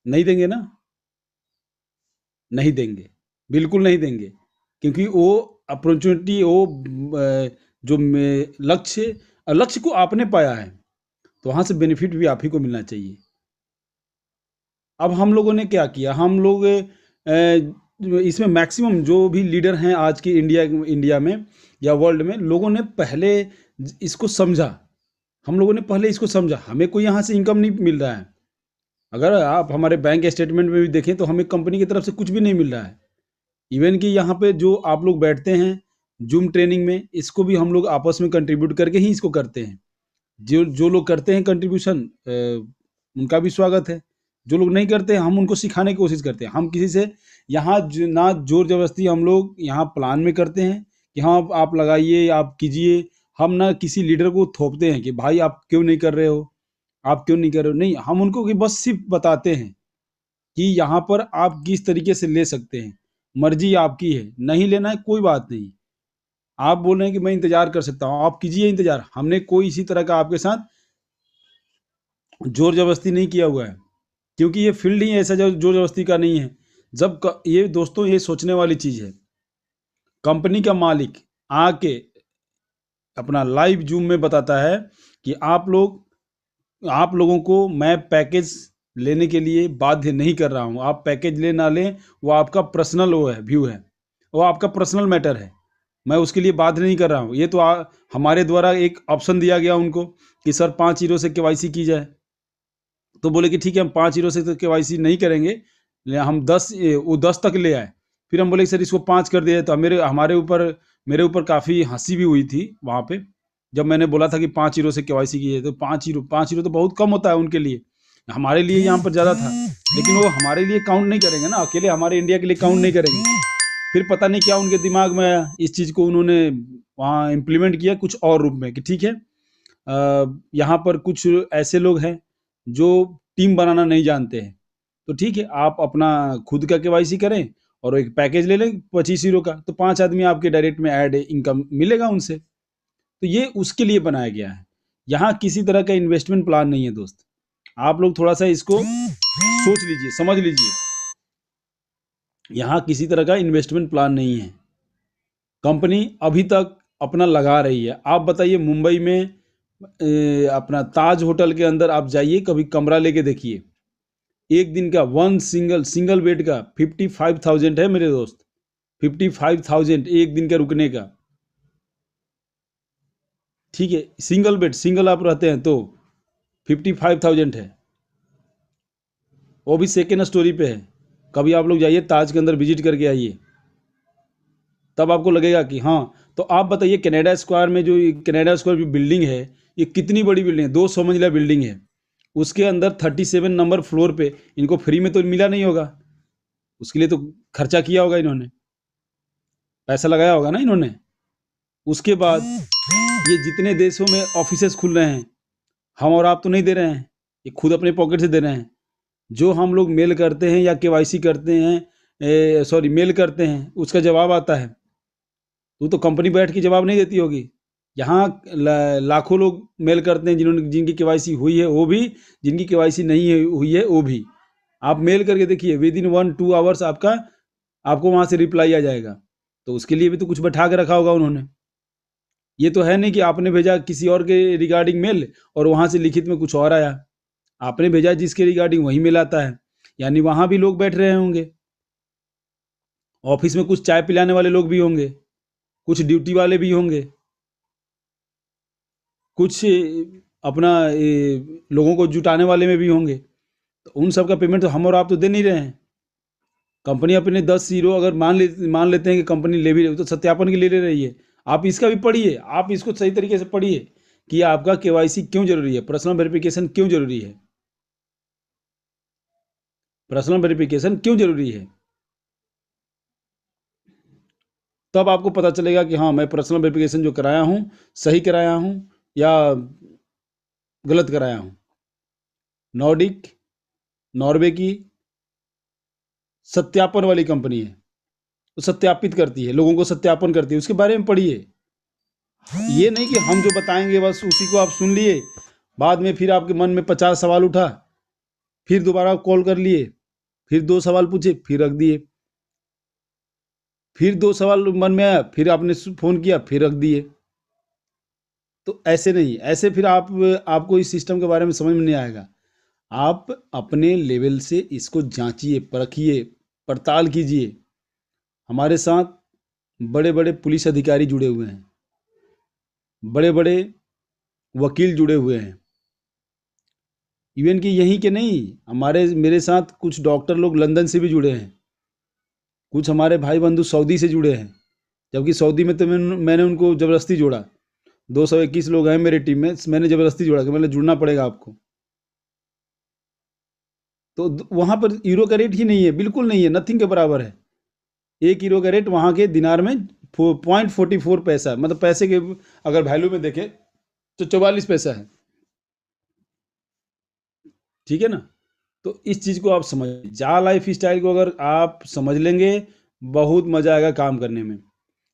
नहीं देंगे ना, नहीं देंगे, बिल्कुल नहीं देंगे, क्योंकि वो अपॉर्चुनिटी, वो जो लक्ष्य को आपने पाया है, तो वहाँ से बेनिफिट भी आप ही को मिलना चाहिए। अब हम लोगों ने क्या किया, हम लोग इसमें मैक्सिमम जो भी लीडर हैं आज के इंडिया में या वर्ल्ड में, लोगों ने पहले इसको समझा। हम लोगों ने पहले इसको समझा, हमें कोई यहाँ से इनकम नहीं मिल रहा है। अगर आप हमारे बैंक स्टेटमेंट में भी देखें तो हमें कंपनी की तरफ से कुछ भी नहीं मिल रहा है। इवन कि यहाँ पे जो आप लोग बैठते हैं जूम ट्रेनिंग में, इसको भी हम लोग आपस में कंट्रीब्यूट करके ही इसको करते हैं। जो जो लोग करते हैं कंट्रीब्यूशन, उनका भी स्वागत है। जो लोग नहीं करते हैं, हम उनको सिखाने की कोशिश करते हैं। हम किसी से यहाँ ना जोर जबरदस्ती हम लोग यहाँ प्लान में करते हैं कि हाँ आप लगाइए, आप कीजिए। हम ना किसी लीडर को थोपते हैं कि भाई आप क्यों नहीं कर रहे हो, आप क्यों नहीं कर रहे हो। नहीं, हम उनको कि बस सिर्फ बताते हैं कि यहाँ पर आप किस तरीके से ले सकते हैं। मर्जी आपकी है, नहीं लेना है कोई बात नहीं। आप बोल रहे हैं कि मैं इंतजार कर सकता हूँ, आप कीजिए इंतजार। हमने कोई इसी तरह का आपके साथ जोर जबरदस्ती नहीं किया हुआ है, क्योंकि ये फील्ड ही ऐसा जो जोर जबरदस्ती का नहीं है। ये दोस्तों, ये सोचने वाली चीज़ है। कंपनी का मालिक आके अपना लाइव जूम में बताता है कि आप लोगों को मैं पैकेज लेने के लिए बाध्य नहीं कर रहा हूँ। आप पैकेज ले ना लें, वो आपका पर्सनल वो है, व्यू है, वो आपका पर्सनल मैटर है। मैं उसके लिए बाध्य नहीं कर रहा हूँ। ये तो हमारे द्वारा एक ऑप्शन दिया गया उनको कि सर 5 हीरो से केवाईसी की जाए। तो बोले कि ठीक है, हम 5 हीरो से तो केवाईसी नहीं करेंगे, हम 10, वो 10 तक ले आए। फिर हम बोले कि सर इसको 5 कर दिया। तो मेरे ऊपर काफ़ी हंसी भी हुई थी वहाँ पे, जब मैंने बोला था कि 5 हीरो से केवाईसी की है। तो 5 हीरो तो बहुत कम होता है उनके लिए, हमारे लिए यहाँ पर ज़्यादा था। लेकिन वो हमारे लिए काउंट नहीं करेंगे ना, अकेले हमारे इंडिया के लिए काउंट नहीं करेंगे। फिर पता नहीं क्या उनके दिमाग में आया, इस चीज़ को उन्होंने वहाँ इम्प्लीमेंट किया कुछ और रूप में कि ठीक है, यहाँ पर कुछ ऐसे लोग हैं जो टीम बनाना नहीं जानते हैं। तो ठीक है, आप अपना खुद का केवाईसी करें और एक पैकेज ले लें 25 हीरो का, तो 5 आदमी आपके डायरेक्ट में ऐड इनकम मिलेगा उनसे। तो ये उसके लिए बनाया गया है। यहाँ किसी तरह का इन्वेस्टमेंट प्लान नहीं है दोस्त। आप लोग थोड़ा सा इसको सोच लीजिए, समझ लीजिए। यहाँ किसी तरह का इन्वेस्टमेंट प्लान नहीं है। कंपनी अभी तक अपना लगा रही है। आप बताइए, मुंबई में अपना ताज होटल के अंदर आप जाइए, कभी कमरा लेके देखिए। एक दिन का सिंगल बेड का 55,000 है मेरे दोस्त। 55,000 एक दिन का रुकने का। ठीक है, सिंगल आप रहते हैं तो 55,000 है, वो भी सेकेंड स्टोरी पे है। कभी आप लोग जाइए ताज के अंदर विजिट करके आइए, तब आपको लगेगा कि हाँ। तो आप बताइए, कनाडा स्क्वायर में जो कनाडा स्क्वायर की बिल्डिंग है, ये कितनी बड़ी बिल्डिंग है, 200 मंजिला बिल्डिंग है। उसके अंदर 37 नंबर फ्लोर पे इनको फ्री में तो मिला नहीं होगा, उसके लिए तो खर्चा किया होगा इन्होंने, पैसा लगाया होगा ना इन्होंने। उसके बाद ये जितने देशों में ऑफिसेस खुल रहे हैं, हम और आप तो नहीं दे रहे हैं, ये खुद अपने पॉकेट से दे रहे हैं। जो हम लोग मेल करते हैं या केवाईसी करते हैं, सॉरी मेल करते हैं, उसका जवाब आता है, तो कंपनी बैठ के जवाब नहीं देती होगी। यहाँ लाखों लोग मेल करते हैं, जिनकी केवाईसी हुई है वो भी, जिनकी केवाईसी नहीं हुई है वो भी। आप मेल करके देखिए, विद इन 1-2 आवर्स आपको वहाँ से रिप्लाई आ जाएगा। तो उसके लिए भी तो कुछ बैठा के रखा होगा उन्होंने। ये तो है नहीं कि आपने भेजा किसी और के रिगार्डिंग मेल और वहाँ से लिखित में कुछ और आया। आपने भेजा जिसके रिगार्डिंग वही मेल आता है, यानी वहाँ भी लोग बैठ रहे होंगे। ऑफिस में कुछ चाय पिलाने वाले लोग भी होंगे, कुछ ड्यूटी वाले भी होंगे, कुछ अपना लोगों को जुटाने वाले में भी होंगे। तो उन सब का पेमेंट तो हम और आप तो दे नहीं रहे हैं। कंपनी अपने 10 हीरो अगर मान लेते हैं कि कंपनी ले भी रही, तो सत्यापन के लिए ले रही है। आप इसका भी पढ़िए, आप इसको सही तरीके से पढ़िए कि आपका केवाईसी क्यों जरूरी है, पर्सनल वेरिफिकेशन क्यों जरूरी है, पर्सनल वेरिफिकेशन क्यों जरूरी है। तब आपको पता चलेगा कि हाँ, मैं पर्सनल वेरिफिकेशन जो कराया हूँ सही कराया हूँ या गलत कराया हूँ। नॉर्वे की सत्यापन वाली कंपनी है, वो सत्यापित करती है, लोगों को सत्यापन करती है। उसके बारे में पढ़िए। ये नहीं कि हम जो बताएंगे बस उसी को आप सुन लिए, बाद में फिर आपके मन में 50 सवाल उठा, फिर दोबारा कॉल कर लिए फिर 2 सवाल पूछे, फिर रख दिए। फिर 2 सवाल मन में आया, फिर आपने फ़ोन किया, फिर रख दिए। तो ऐसे नहीं, ऐसे फिर आपको इस सिस्टम के बारे में समझ में नहीं आएगा। आप अपने लेवल से इसको जांचिए, परखिए, पड़ताल कीजिए। हमारे साथ बड़े बड़े पुलिस अधिकारी जुड़े हुए हैं, बड़े बड़े वकील जुड़े हुए हैं, इवन कि यहीं के नहीं, मेरे साथ कुछ डॉक्टर लोग लंदन से भी जुड़े हैं, कुछ हमारे भाई बंधु सऊदी से जुड़े हैं। जबकि सऊदी में तो मैंने उनको ज़बरदस्ती जोड़ा। 221 लोग हैं मेरी टीम में, मैंने ज़बरदस्ती जोड़ा कि मतलब जुड़ना पड़ेगा आपको। तो वहाँ पर यूरो का रेट ही नहीं है, बिल्कुल नहीं है, नथिंग के बराबर है। 1 यूरो का रेट वहाँ के दिनार में 0.44 पैसा, मतलब पैसे के अगर वैल्यू में देखें तो 44 पैसा है। ठीक है ना? तो इस चीज़ को आप समझ, जा लाइफ स्टाइल को अगर आप समझ लेंगे, बहुत मज़ा आएगा काम करने में।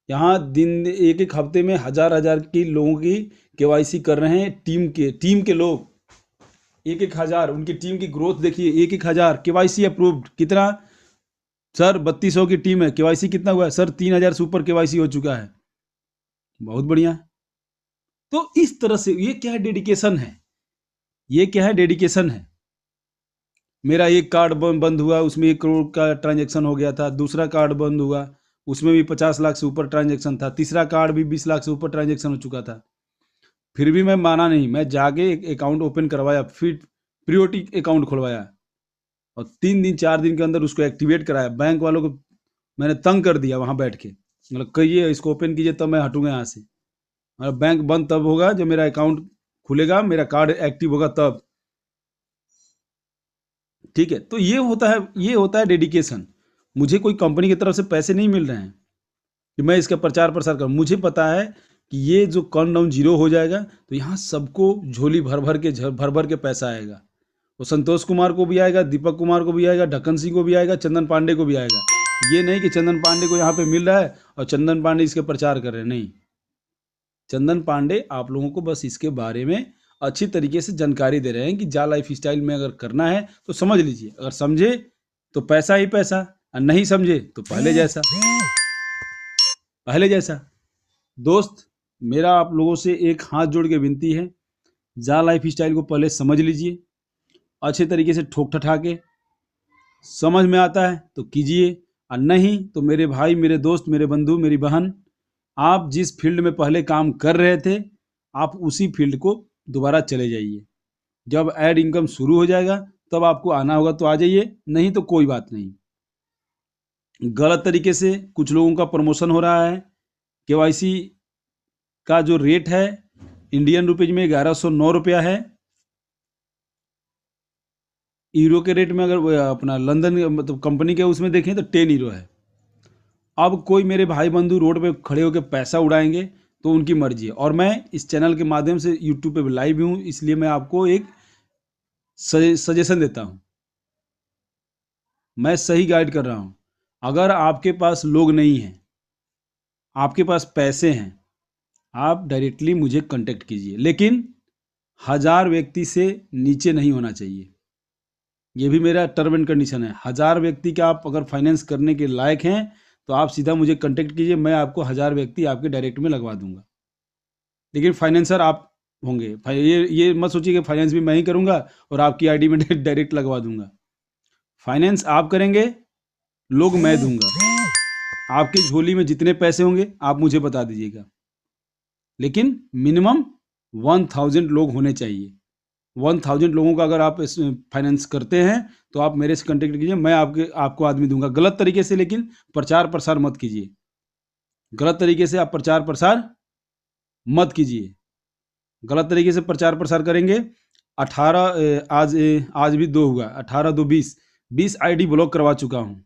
यहाँ दिन एक एक हफ्ते में हज़ार हज़ार की लोगों की केवाईसी कर रहे हैं, टीम के लोग एक एक हज़ार, उनकी टीम की ग्रोथ देखिए, एक एक हज़ार केवाईसी अप्रूव्ड। कितना सर? 3200 की टीम है, केवाईसी कितना हुआ है सर? 3000 से ऊपर केवाईसी हो चुका है। बहुत बढ़िया। तो इस तरह से ये क्या है? डेडिकेशन है। ये क्या है? डेडिकेशन है। मेरा एक कार्ड बंद हुआ, उसमें 1 करोड़ का ट्रांजैक्शन हो गया था। दूसरा कार्ड बंद हुआ, उसमें भी 50 लाख से ऊपर ट्रांजैक्शन था। तीसरा कार्ड भी 20 लाख से ऊपर ट्रांजैक्शन हो चुका था। फिर भी मैं माना नहीं, मैं जाके एक अकाउंट ओपन करवाया, फिर प्रियोरिटी अकाउंट खुलवाया और 3 दिन 4 दिन के अंदर उसको एक्टिवेट कराया। बैंक वालों को मैंने तंग कर दिया वहाँ बैठ के, मतलब कहिए इसको ओपन कीजिए तब मैं हटूंगा यहाँ से। मतलब बैंक बंद तब होगा जब मेरा अकाउंट खुलेगा, मेरा कार्ड एक्टिव होगा तब। ठीक है? तो ये होता है डेडिकेशन। मुझे कोई कंपनी की तरफ से पैसे नहीं मिल रहे हैं कि मैं इसका प्रचार प्रसार करूँ। मुझे पता है कि ये जो काउंटडाउन जीरो हो जाएगा तो यहाँ सबको झोली भर भर के पैसा आएगा। वो संतोष कुमार को भी आएगा, दीपक कुमार को भी आएगा, ढक्कन सिंह को भी आएगा, चंदन पांडे को भी आएगा। ये नहीं कि चंदन पांडे को यहाँ पे मिल रहा है और चंदन पांडे इसके प्रचार कर रहे हैं, नहीं। चंदन पांडे आप लोगों को बस इसके बारे में अच्छी तरीके से जानकारी दे रहे हैं कि जा लाइफ स्टाइल में अगर करना है तो समझ लीजिए। अगर समझे तो पैसा ही पैसा, और नहीं समझे तो पहले जैसा। दोस्त, मेरा आप लोगों से एक हाथ जोड़ के विनती है, जा लाइफ स्टाइल को पहले समझ लीजिए, अच्छे तरीके से ठोक ठठा के। समझ में आता है तो कीजिए, और नहीं तो मेरे भाई, मेरे दोस्त, मेरे बंधु, मेरी बहन, आप जिस फील्ड में पहले काम कर रहे थे, आप उसी फील्ड को दोबारा चले जाइए। जब ऐड इनकम शुरू हो जाएगा तब आपको आना होगा तो आ जाइए, नहीं तो कोई बात नहीं। गलत तरीके से कुछ लोगों का प्रमोशन हो रहा है। केवाईसी का जो रेट है इंडियन रुपीज में 1109 रुपया है। यूरो के रेट में अगर अपना लंदन मतलब कंपनी के उसमें देखें तो 10 यूरो है। अब कोई मेरे भाई बंधु रोड पे खड़े होकर पैसा उड़ाएंगे तो उनकी मर्जी है। और मैं इस चैनल के माध्यम से यूट्यूब पे लाइव भी हूँ, इसलिए मैं आपको एक सजेशन देता हूँ, मैं सही गाइड कर रहा हूँ। अगर आपके पास लोग नहीं हैं, आपके पास पैसे हैं, आप डायरेक्टली मुझे कांटेक्ट कीजिए, लेकिन 1000 व्यक्ति से नीचे नहीं होना चाहिए। ये भी मेरा टर्म एंड कंडीशन है। 1000 व्यक्ति का आप अगर फाइनेंस करने के लायक हैं तो आप सीधा मुझे कांटेक्ट कीजिए, मैं आपको 1000 व्यक्ति आपके डायरेक्ट में लगवा दूंगा। लेकिन फाइनेंसर आप होंगे। ये मत सोचिए कि फाइनेंस भी मैं ही करूंगा और आपकी आईडी में डायरेक्ट लगवा दूंगा। फाइनेंस आप करेंगे, लोग मैं दूंगा। आपकी झोली में जितने पैसे होंगे आप मुझे बता दीजिएगा, लेकिन मिनिमम 1000 लोग होने चाहिए। 1000 लोगों का अगर आप फाइनेंस करते हैं तो आप मेरे से कांटेक्ट कीजिए, मैं आपको आदमी दूंगा। गलत तरीके से लेकिन प्रचार प्रसार मत कीजिए। गलत तरीके से आप प्रचार प्रसार मत कीजिए। गलत तरीके से प्रचार प्रसार करेंगे। 18 आज भी 2 हुआ, 18/2/20 आईडी ब्लॉक करवा चुका हूँ।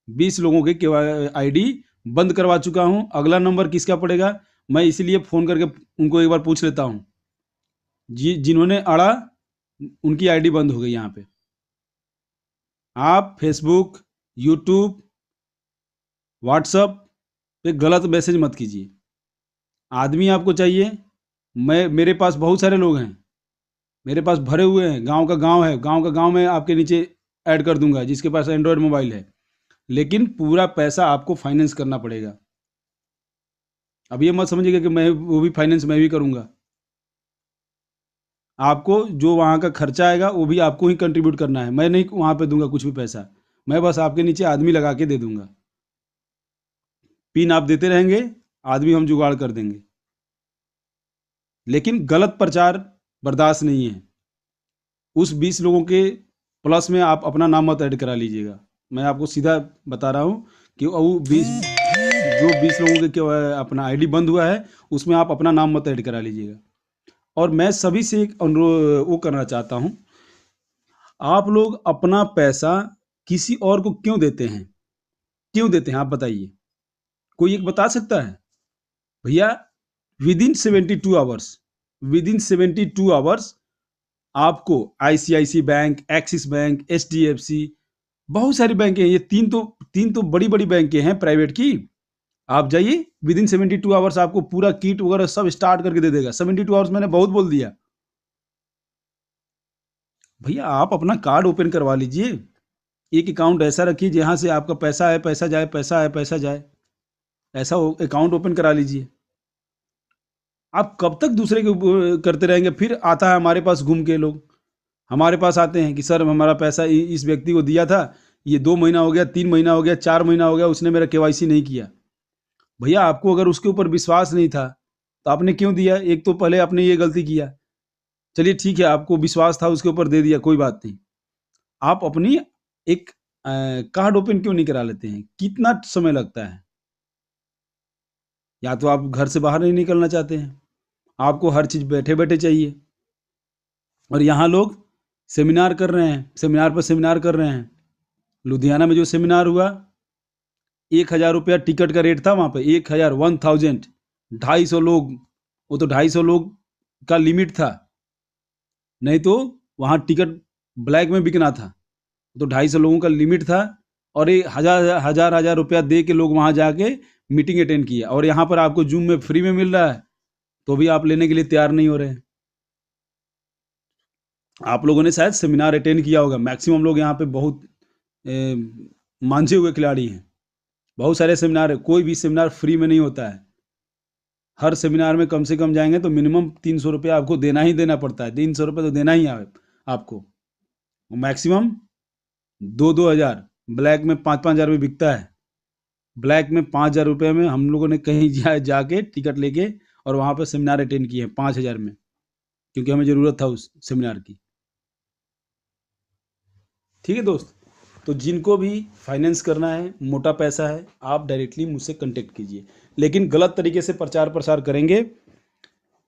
20 लोगों के आईडी बंद करवा चुका हूँ। अगला नंबर किसका पड़ेगा, मैं इसीलिए फ़ोन करके उनको एक बार पूछ लेता हूँ। जिन्होंने अड़ा उनकी आईडी बंद हो गई। यहाँ पे आप फेसबुक, यूट्यूब, व्हाट्सअप पे गलत मैसेज मत कीजिए। आदमी आपको चाहिए, मेरे पास बहुत सारे लोग हैं, मेरे पास भरे हुए हैं। गांव का गांव है, गांव का गांव में आपके नीचे ऐड कर दूंगा जिसके पास एंड्रॉयड मोबाइल है, लेकिन पूरा पैसा आपको फाइनेंस करना पड़ेगा। अब ये मत समझिएगा कि मैं वो भी फाइनेंस मैं भी करूंगा। आपको जो वहाँ का खर्चा आएगा वो भी आपको ही कंट्रीब्यूट करना है, मैं नहीं वहाँ पे दूंगा कुछ भी पैसा, मैं बस आपके नीचे आदमी लगा के दे दूंगा। पिन आप देते रहेंगे, आदमी हम जुगाड़ कर देंगे, लेकिन गलत प्रचार बर्दाश्त नहीं है। उस 20 लोगों के प्लस में आप अपना नाम मत ऐड करा लीजिएगा। मैं आपको सीधा बता रहा हूँ कि वो 20 लोगों के अपना आईडी बंद हुआ है, उसमें आप अपना नाम मत ऐड करा लीजिएगा। और मैं सभी से एक अनुरोध वो करना चाहता हूँ, आप लोग अपना पैसा किसी और को क्यों देते हैं? क्यों देते हैं आप बताइए? कोई एक बता सकता है? भैया विद इन 72 आवर्स आपको ICICI bank, Axis bank, HDFC, बहुत सारी बैंक हैं, ये तीन तो बड़ी बड़ी बैंकें हैं प्राइवेट की। आप जाइए, विद इन 72 आवर्स आपको पूरा किट वगैरह सब स्टार्ट करके दे देगा। 72 आवर्स मैंने बहुत बोल दिया। भैया आप अपना कार्ड ओपन करवा लीजिए, एक अकाउंट ऐसा रखिए जहां से आपका पैसा आए पैसा जाए, पैसा आए पैसा जाए, ऐसा अकाउंट ओपन करा लीजिए। आप कब तक दूसरे के करते रहेंगे? फिर आता है हमारे पास घूम के लोग, हमारे पास आते हैं कि सर हमारा पैसा इस व्यक्ति को दिया था, ये 2 महीना हो गया, 3 महीना हो गया, 4 महीना हो गया, उसने मेरा केवाईसी नहीं किया। भैया आपको अगर उसके ऊपर विश्वास नहीं था तो आपने क्यों दिया? एक तो पहले आपने ये गलती किया, चलिए ठीक है, आपको विश्वास था उसके ऊपर दे दिया, कोई बात नहीं। आप अपनी एक कार्ड ओपन क्यों नहीं करा लेते हैं? कितना समय लगता है? या तो आप घर से बाहर नहीं निकलना चाहते हैं, आपको हर चीज़ बैठे बैठे चाहिए, और यहाँ लोग सेमिनार कर रहे हैं, सेमिनार पर सेमिनार कर रहे हैं। लुधियाना में जो सेमिनार हुआ, 1,000 रुपया टिकट का रेट था वहाँ पे, 1,000, 1,000, 250 लोग, वो तो 250 लोग का लिमिट था, नहीं तो वहाँ टिकट ब्लैक में बिकना था, तो 250 लोगों का लिमिट था, और ये हजार रुपया दे के लोग वहाँ जाके मीटिंग अटेंड किया, और यहाँ पर आपको जूम में फ्री में मिल रहा है तो भी आप लेने के लिए तैयार नहीं हो रहे हैं। आप लोगों ने शायद सेमिनार अटेंड किया होगा, मैक्सिमम लोग यहाँ पे बहुत मांझे हुए खिलाड़ी हैं। बहुत सारे सेमिनार है, कोई भी सेमिनार फ्री में नहीं होता है। हर सेमिनार में कम से कम जाएंगे तो मिनिमम 300 रुपया आपको देना ही देना पड़ता है, 300 रुपये तो देना ही है आपको। मैक्सिमम 2-2 हज़ार, ब्लैक में 5-5 हज़ार में बिकता है। ब्लैक में 5,000 रुपये में हम लोगों ने कहीं जाके टिकट लेके और वहाँ पर सेमिनार अटेंड किए 5,000 में, क्योंकि हमें ज़रूरत था उस सेमिनार की। ठीक है दोस्त, तो जिनको भी फाइनेंस करना है, मोटा पैसा है, आप डायरेक्टली मुझसे कांटेक्ट कीजिए, लेकिन गलत तरीके से प्रचार प्रसार करेंगे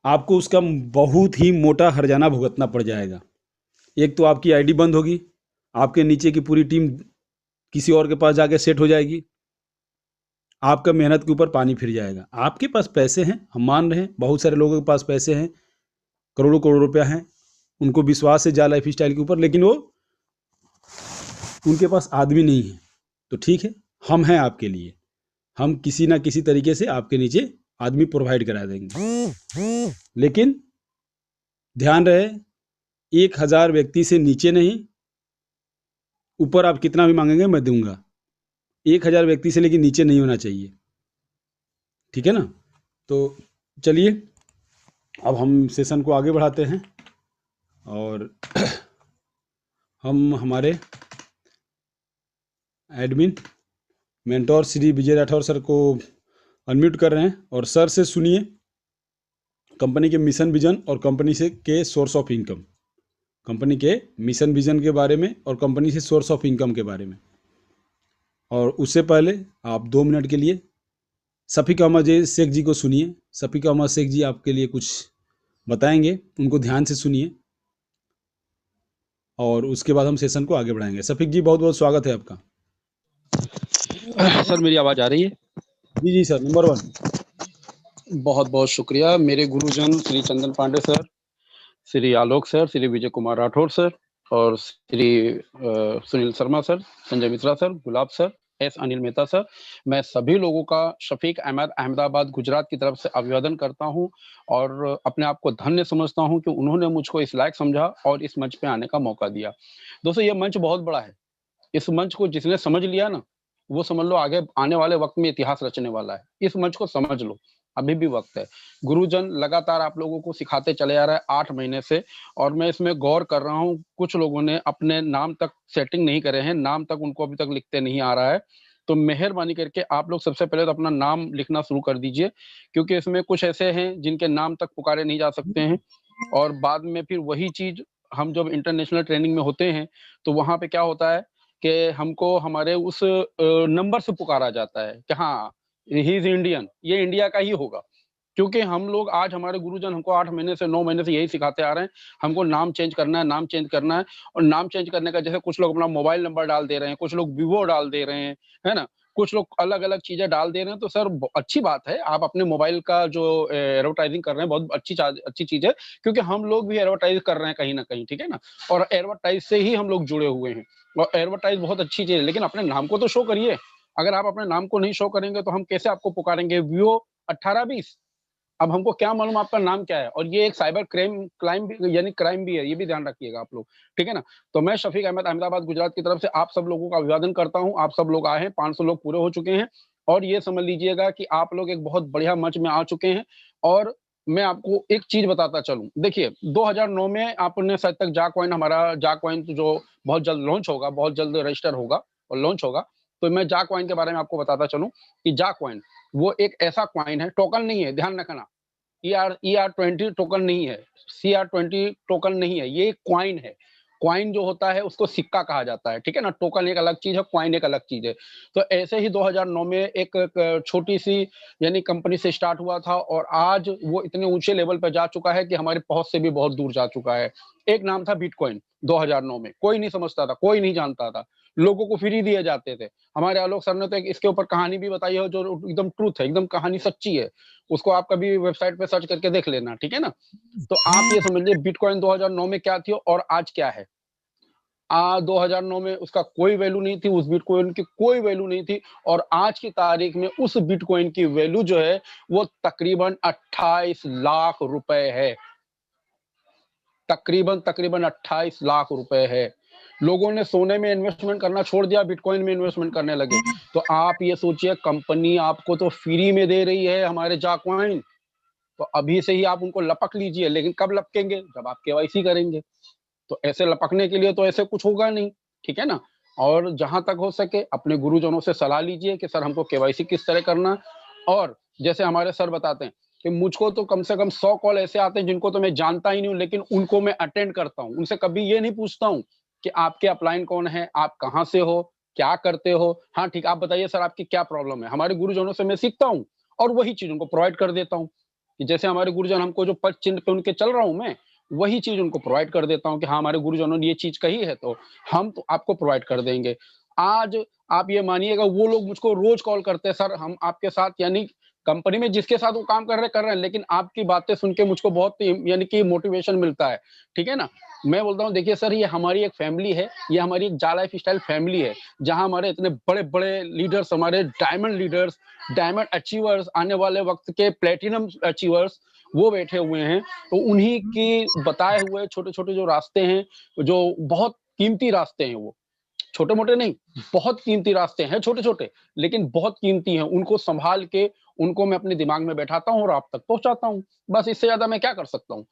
आपको उसका बहुत ही मोटा हर्जाना भुगतना पड़ जाएगा। एक तो आपकी आईडी बंद होगी, आपके नीचे की पूरी टीम किसी और के पास जाके सेट हो जाएगी, आपका मेहनत के ऊपर पानी फिर जाएगा। आपके पास पैसे हैं, हम मान रहे हैं, बहुत सारे लोगों के पास पैसे हैं, करोड़ों करोड़ रुपया हैं, उनको विश्वास है जा लाइफ स्टाइल के ऊपर, लेकिन वो उनके पास आदमी नहीं है। तो ठीक है, हम हैं आपके लिए, हम किसी ना किसी तरीके से आपके नीचे आदमी प्रोवाइड करा देंगे, लेकिन ध्यान रहे 1,000 व्यक्ति से नीचे नहीं, ऊपर आप कितना भी मांगेंगे मैं दूंगा, 1,000 व्यक्ति से लेकिन नीचे नहीं होना चाहिए। ठीक है ना? तो चलिए अब हम सेशन को आगे बढ़ाते हैं, और हम हमारे admin mentor Shri Vijay Rathore sir को अनम्यूट कर रहे हैं, और सर से सुनिए कंपनी के मिशन विजन और कंपनी से के सोर्स ऑफ इनकम, कंपनी के मिशन विजन के बारे में और कंपनी से सोर्स ऑफ इनकम के बारे में। और उससे पहले आप 2 मिनट के लिए शफीक अहमद शेख जी को सुनिए। शफीक अहमद शेख जी आपके लिए कुछ बताएंगे, उनको ध्यान से सुनिए, और उसके बाद हम सेशन को आगे बढ़ाएंगे। शफीक जी बहुत बहुत स्वागत है आपका। सर मेरी आवाज़ आ रही है? जी जी सर, नंबर 1। बहुत बहुत शुक्रिया मेरे गुरुजन Shri Chandan Pandey sir, Shri Alok sir, Shri Vijay Kumar Rathore sir, और Shri Sunil Sharma sir, Sanjay Mishra sir, Gulab sir, S Anil Mehta sir. मैं सभी लोगों का शफीक अहमद अहमदाबाद गुजरात की तरफ से अभिवादन करता हूं, और अपने आप को धन्य समझता हूं कि उन्होंने मुझको इस लायक समझा और इस मंच पे आने का मौका दिया। दोस्तों ये मंच बहुत बड़ा है, इस मंच को जिसने समझ लिया ना, वो समझ लो आगे आने वाले वक्त में इतिहास रचने वाला है। इस मंच को समझ लो, अभी भी वक्त है। गुरुजन लगातार आप लोगों को सिखाते चले आ रहा है 8 महीने से, और मैं इसमें गौर कर रहा हूँ, कुछ लोगों ने अपने नाम तक सेटिंग नहीं करे हैं, नाम तक उनको अभी तक लिखते नहीं आ रहा है। तो मेहरबानी करके आप लोग सबसे पहले तो अपना नाम लिखना शुरू कर दीजिए, क्योंकि इसमें कुछ ऐसे हैं जिनके नाम तक पुकारे नहीं जा सकते हैं। और बाद में फिर वही चीज़, हम जब इंटरनेशनल ट्रेनिंग में होते हैं, तो वहाँ पे क्या होता है कि हमको हमारे उस नंबर से पुकारा जाता है कि हाँ, ही इज़ इंडियन, ये इंडिया का ही होगा। क्योंकि हम लोग आज हमारे गुरुजन हमको 8 महीने से 9 महीने से यही सिखाते आ रहे हैं, हमको नाम चेंज करना है, नाम चेंज करना है। और नाम चेंज करने का जैसे कुछ लोग अपना मोबाइल नंबर डाल दे रहे हैं, कुछ लोग विवो डाल दे रहे हैं, है ना? कुछ लोग अलग-अलग चीज़ें डाल दे रहे हैं, तो सर अच्छी बात है, आप अपने मोबाइल का जो एडवर्टाइज़िंग कर रहे हैं, बहुत अच्छी चीज़ है, क्योंकि हम लोग भी एडवर्टाइज़ कर रहे हैं कहीं न कहीं, ठीक है ना? और एडवर्टाइज़ से ही हम लोग जुड़े हुए हैं, और एडवर्टाइज़ बहुत अच्छी चीज़ है, लेकिन अपने नाम को तो शो करिए। अगर आप अपने नाम को नहीं शो करेंगे, तो हम कैसे आपको पुकारेंगे? विवो 1820। अब हमको क्या मालूम आपका नाम क्या है? और ये एक साइबर क्राइम भी, यानी क्राइम भी है, ये भी ध्यान रखिएगा आप लोग, ठीक है ना? तो मैं शफीक अहमद अहमदाबाद गुजरात की तरफ से आप सब लोगों का अभिवादन करता हूँ। आप सब लोग आए हैं, 500 लोग पूरे हो चुके हैं, और ये समझ लीजिएगा कि आप लोग एक बहुत बढ़िया मंच में आ चुके हैं। और मैं आपको एक चीज़ बताता चलूँ, देखिए 2009 में आपने शायद तक जा कॉइन, हमारा जा कॉइन जो बहुत जल्द लॉन्च होगा, बहुत जल्द रजिस्टर होगा और लॉन्च होगा। तो मैं जा कॉइन के बारे में आपको बताता चलूँ कि जा कॉइन वो एक ऐसा कॉइन है, टोकन नहीं है, ध्यान रखना। ER20 टोकन नहीं है, CR20 टोकन नहीं है, ये कॉइन है। कॉइन जो होता है उसको सिक्का कहा जाता है, ठीक है ना? टोकन एक अलग चीज़ है, कॉइन एक अलग चीज़ है। तो ऐसे ही 2009 में एक क छोटी-सी यानी कंपनी से स्टार्ट हुआ था, और आज वो इतने ऊँचे लेवल पे जा चुका है कि हमारी पहुँच से भी बहुत दूर जा चुका है। एक नाम था बिटकॉइन 2009 में, कोई नहीं समझता था, कोई नहीं जानता था। लोगों को फ्री दिए जाते थे। हमारे आलोक सर ने तो एक इसके ऊपर कहानी भी बताई है, जो एकदम ट्रुथ है, एकदम कहानी सच्ची है। उसको आप कभी वेबसाइट पे सर्च करके देख लेना, ठीक है ना? तो आप ये समझ लीजिए बिटकॉइन 2009 में क्या थी और आज क्या है। 2009 में उसका कोई वैल्यू नहीं थी, उस बिटकॉइन की कोई वैल्यू नहीं थी, और आज की तारीख में उस बिटकॉइन की वैल्यू जो है वो तकरीबन 28 लाख रुपए है। तकरीबन 28 लाख रुपए है। लोगों ने सोने में इन्वेस्टमेंट करना छोड़ दिया, बिटकॉइन में इन्वेस्टमेंट करने लगे। तो आप ये सोचिए, कंपनी आपको तो फ्री में दे रही है हमारे जा कॉइन, तो अभी से ही आप उनको लपक लीजिए। लेकिन कब लपकेंगे? जब आप केवाईसी करेंगे। तो ऐसे लपकने के लिए तो ऐसे कुछ होगा नहीं, ठीक है ना? और जहाँ तक हो सके अपने गुरुजनों से सलाह लीजिए कि सर हमको केवाईसी किस तरह करना है। और जैसे हमारे सर बताते हैं कि मुझको तो कम से कम 100 कॉल ऐसे आते हैं जिनको तो मैं जानता ही नहीं हूँ, लेकिन उनको मैं अटेंड करता हूँ। उनसे कभी ये नहीं पूछता हूँ कि आपके अपलाइन कौन है, आप कहाँ से हो, क्या करते हो? हाँ, ठीक, आप बताइए सर आपकी क्या प्रॉब्लम है? हमारे गुरुजनों से मैं सीखता हूँ और वही चीज़ उनको प्रोवाइड कर देता हूँ। कि जैसे हमारे गुरुजन हमको जो पद चिन्ह पे उनके चल रहा हूँ मैं, वही चीज़ उनको प्रोवाइड कर देता हूँ कि हाँ, हमारे गुरुजनों ने ये चीज़ कही है, तो हम तो आपको प्रोवाइड कर देंगे। आज आप ये मानिएगा, वो लोग मुझको रोज़ कॉल करते हैं, सर हम आपके साथ, यानी कंपनी में जिसके साथ वो काम कर रहे हैं, लेकिन आपकी बातें सुन के मुझको बहुत यानी कि मोटिवेशन मिलता है, ठीक है ना? मैं बोलता हूँ देखिए सर, ये हमारी एक फैमिली है, ये हमारी एक जा लाइफ स्टाइल फैमिली है, जहाँ हमारे इतने बड़े-बड़े लीडर्स, हमारे डायमंड लीडर्स, डायमंड अचीवर्स, आने वाले वक़्त के प्लैटिनम अचीवर्स, वो बैठे हुए हैं। तो उन्हीं की बताए हुए छोटे-छोटे जो रास्ते हैं, जो बहुत कीमती रास्ते हैं वो, छोटे-मोटे नहीं, बहुत कीमती रास्ते हैं, छोटे-छोटे, लेकिन बहुत कीमती हैं। उनको सँभाल के, उनको मैं अपने दिमाग में बैठाता हूँ और आप तक पहुँचाता हूँ। बस इससे ज़्यादा मैं क्या कर सकता हूँ?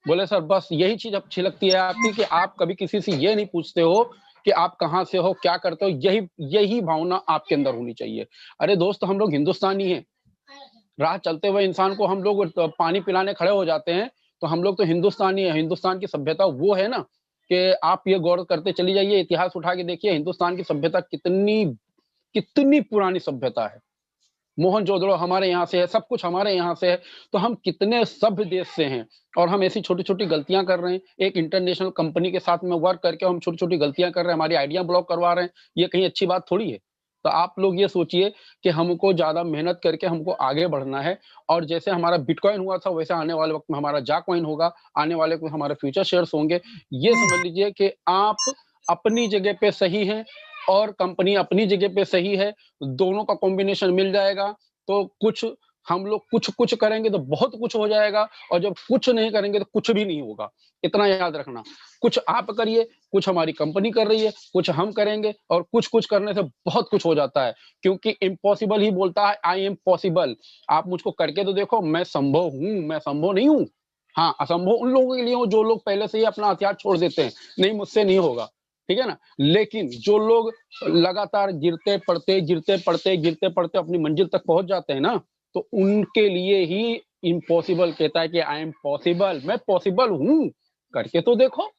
बोले सर बस यही चीज़ अच्छी लगती है आपकी कि आप कभी किसी से ये नहीं पूछते हो कि आप कहाँ से हो, क्या करते हो? यही यही भावना आपके अंदर होनी चाहिए। अरे दोस्त, हम लोग हिंदुस्तानी हैं। राह चलते हुए इंसान को हम लोग पानी पिलाने खड़े हो जाते हैं, तो हम लोग तो हिंदुस्तानी है। हिंदुस्तान की सभ्यता वो है ना, कि आप ये गौर करते चली जाइए, इतिहास उठा के देखिए, हिंदुस्तान की सभ्यता कितनी कितनी पुरानी सभ्यता है। मोहनजोदड़ो हमारे यहाँ से है, सब कुछ हमारे यहाँ से है, तो हम कितने सभ्य देश से हैं, और हम ऐसी छोटी-छोटी गलतियाँ कर रहे हैं। एक इंटरनेशनल कंपनी के साथ में वर्क करके हम छोटी-छोटी गलतियाँ कर रहे हैं, हमारी आइडिया ब्लॉक करवा रहे हैं, ये कहीं अच्छी बात थोड़ी है। तो आप लोग ये सोचिए कि हमको ज़्यादा मेहनत करके हमको आगे बढ़ना है, और जैसे हमारा बिटकॉइन हुआ था, वैसे आने वाले वक़्त में हमारा जा कॉइन होगा, आने वाले में हमारे फ्यूचर शेयर्स होंगे। ये समझ लीजिए कि आप अपनी जगह पे सही हैं और कंपनी अपनी जगह पे सही है, दोनों का कॉम्बिनेशन मिल जाएगा, तो कुछ हम लोग कुछ-कुछ करेंगे तो बहुत कुछ हो जाएगा और जब कुछ नहीं करेंगे तो कुछ भी नहीं होगा। इतना याद रखना। कुछ आप करिए, कुछ हमारी कंपनी कर रही है, कुछ हम करेंगे और कुछ-कुछ करने से बहुत कुछ हो जाता है। क्योंकि इम्पॉसिबल ही बोलता है आई एम पॉसिबल। आप मुझको करके तो देखो, मैं संभव हूँ, मैं असंभव नहीं हूँ। हाँ, असंभव उन लोगों के लिए हूँ जो लोग पहले से ही अपना हथियार छोड़ देते हैं। नहीं, मुझसे नहीं होगा। ठीक है ना? लेकिन जो लोग लगातार गिरते पड़ते, गिरते पड़ते, गिरते पड़ते अपनी मंजिल तक पहुँच जाते हैं ना, तो उनके लिए ही इम्पॉसिबल कहता है कि आई एम पॉसिबल, मैं पॉसिबल हूँ, करके तो देखो।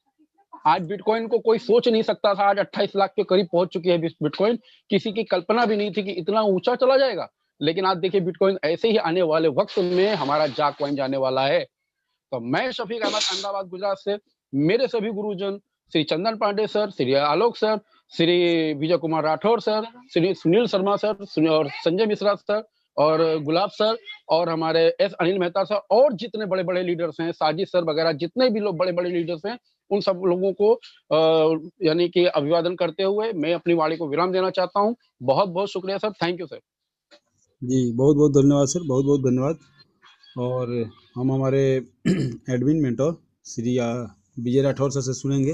आज बिटकॉइन को कोई सोच नहीं सकता था, आज 28 लाख के करीब पहुँच चुकी है बिटकॉइन। किसी की कल्पना भी नहीं थी कि इतना ऊँचा चला जाएगा। लेकिन आज देखिए बिटकॉइन ऐसे ही आने वाले वक़्त में हमारा जाग कॉइन जाने वाला है। तो मैं शफीक अहमद अहमदाबाद गुजरात से मेरे सभी गुरुजन Shri Chandan Pandey sir, Shri Alok sir, Shri Vijay Kumar Rathore sir, Shri Sunil Sharma sir और संजय मिश्रा सर और गुलाब सर और हमारे एस अनिल मेहता सर और जितने बड़े-बड़े लीडर्स हैं, साजिद सर वगैरह जितने भी लोग बड़े-बड़े लीडर्स हैं, उन सब लोगों को यानी कि अभिवादन करते हुए मैं अपनी वाणी को विराम देना चाहता हूँ। बहुत-बहुत शुक्रिया सर। Thank you sir. जी, बहुत-बहुत धन्यवाद सर, बहुत-बहुत धन्यवाद। और हम हमारे admin mentor Shri Vijay Rathore sir से सुनेंगे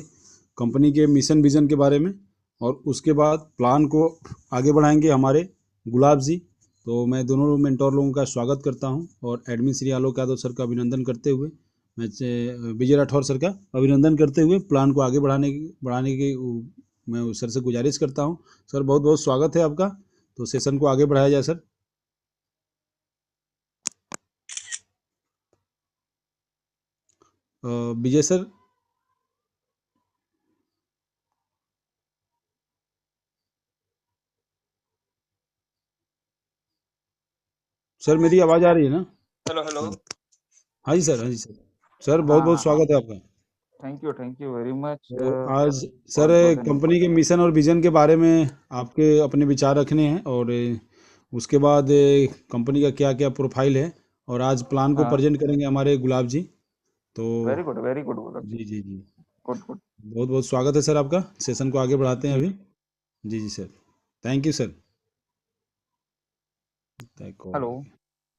कंपनी के मिशन विजन के बारे में, और उसके बाद प्लान को आगे बढ़ाएंगे हमारे गुलाब जी। तो मैं दोनों मेंटर लोगों का स्वागत करता हूं और एडमिन श्री आलोक यादव सर का अभिनंदन करते हुए, मैं विजय राठौर सर का अभिनंदन करते हुए प्लान को आगे बढ़ाने की मैं सर से गुजारिश करता हूं। सर बहुत बहुत स्वागत है आपका। तो सेशन को आगे बढ़ाया जाए सर। विजय सर। सर मेरी आवाज़ आ रही है ना? Hello hello. हाँ जी सर, हाँ जी सर। सर बहुत हाँ बहुत हाँ हाँ। स्वागत है आपका। Thank you very much. तो आज सर बहुत बहुत कंपनी धन्यवाद। के मिशन और विजन के बारे में आपके अपने विचार रखने हैं, और उसके बाद कंपनी का क्या क्या प्रोफाइल है, और आज प्लान को हाँ, प्रेजेंट करेंगे हमारे गुलाब जी। तो वेरी गुड बोला। जी जी जी, गुड गुड। बहुत बहुत स्वागत है सर आपका। सेशन को आगे बढ़ाते हैं जी अभी। जी जी sir, thank you sir. Call hello,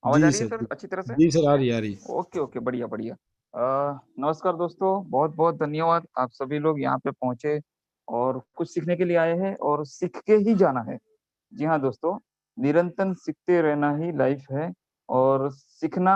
आ गया। जी आवाज़ आ जी रही है सर। सर अच्छी तरह से? जी सर, आ रही है, आ रही है। ओके ओके, बढ़िया बढ़िया। नमस्कार दोस्तों, बहुत बहुत धन्यवाद आप सभी लोग यहाँ पे पहुँचे और कुछ सीखने के लिए आए हैं और सीख के ही जाना है। जी हाँ दोस्तों, निरंतर सीखते रहना ही लाइफ है और सीखना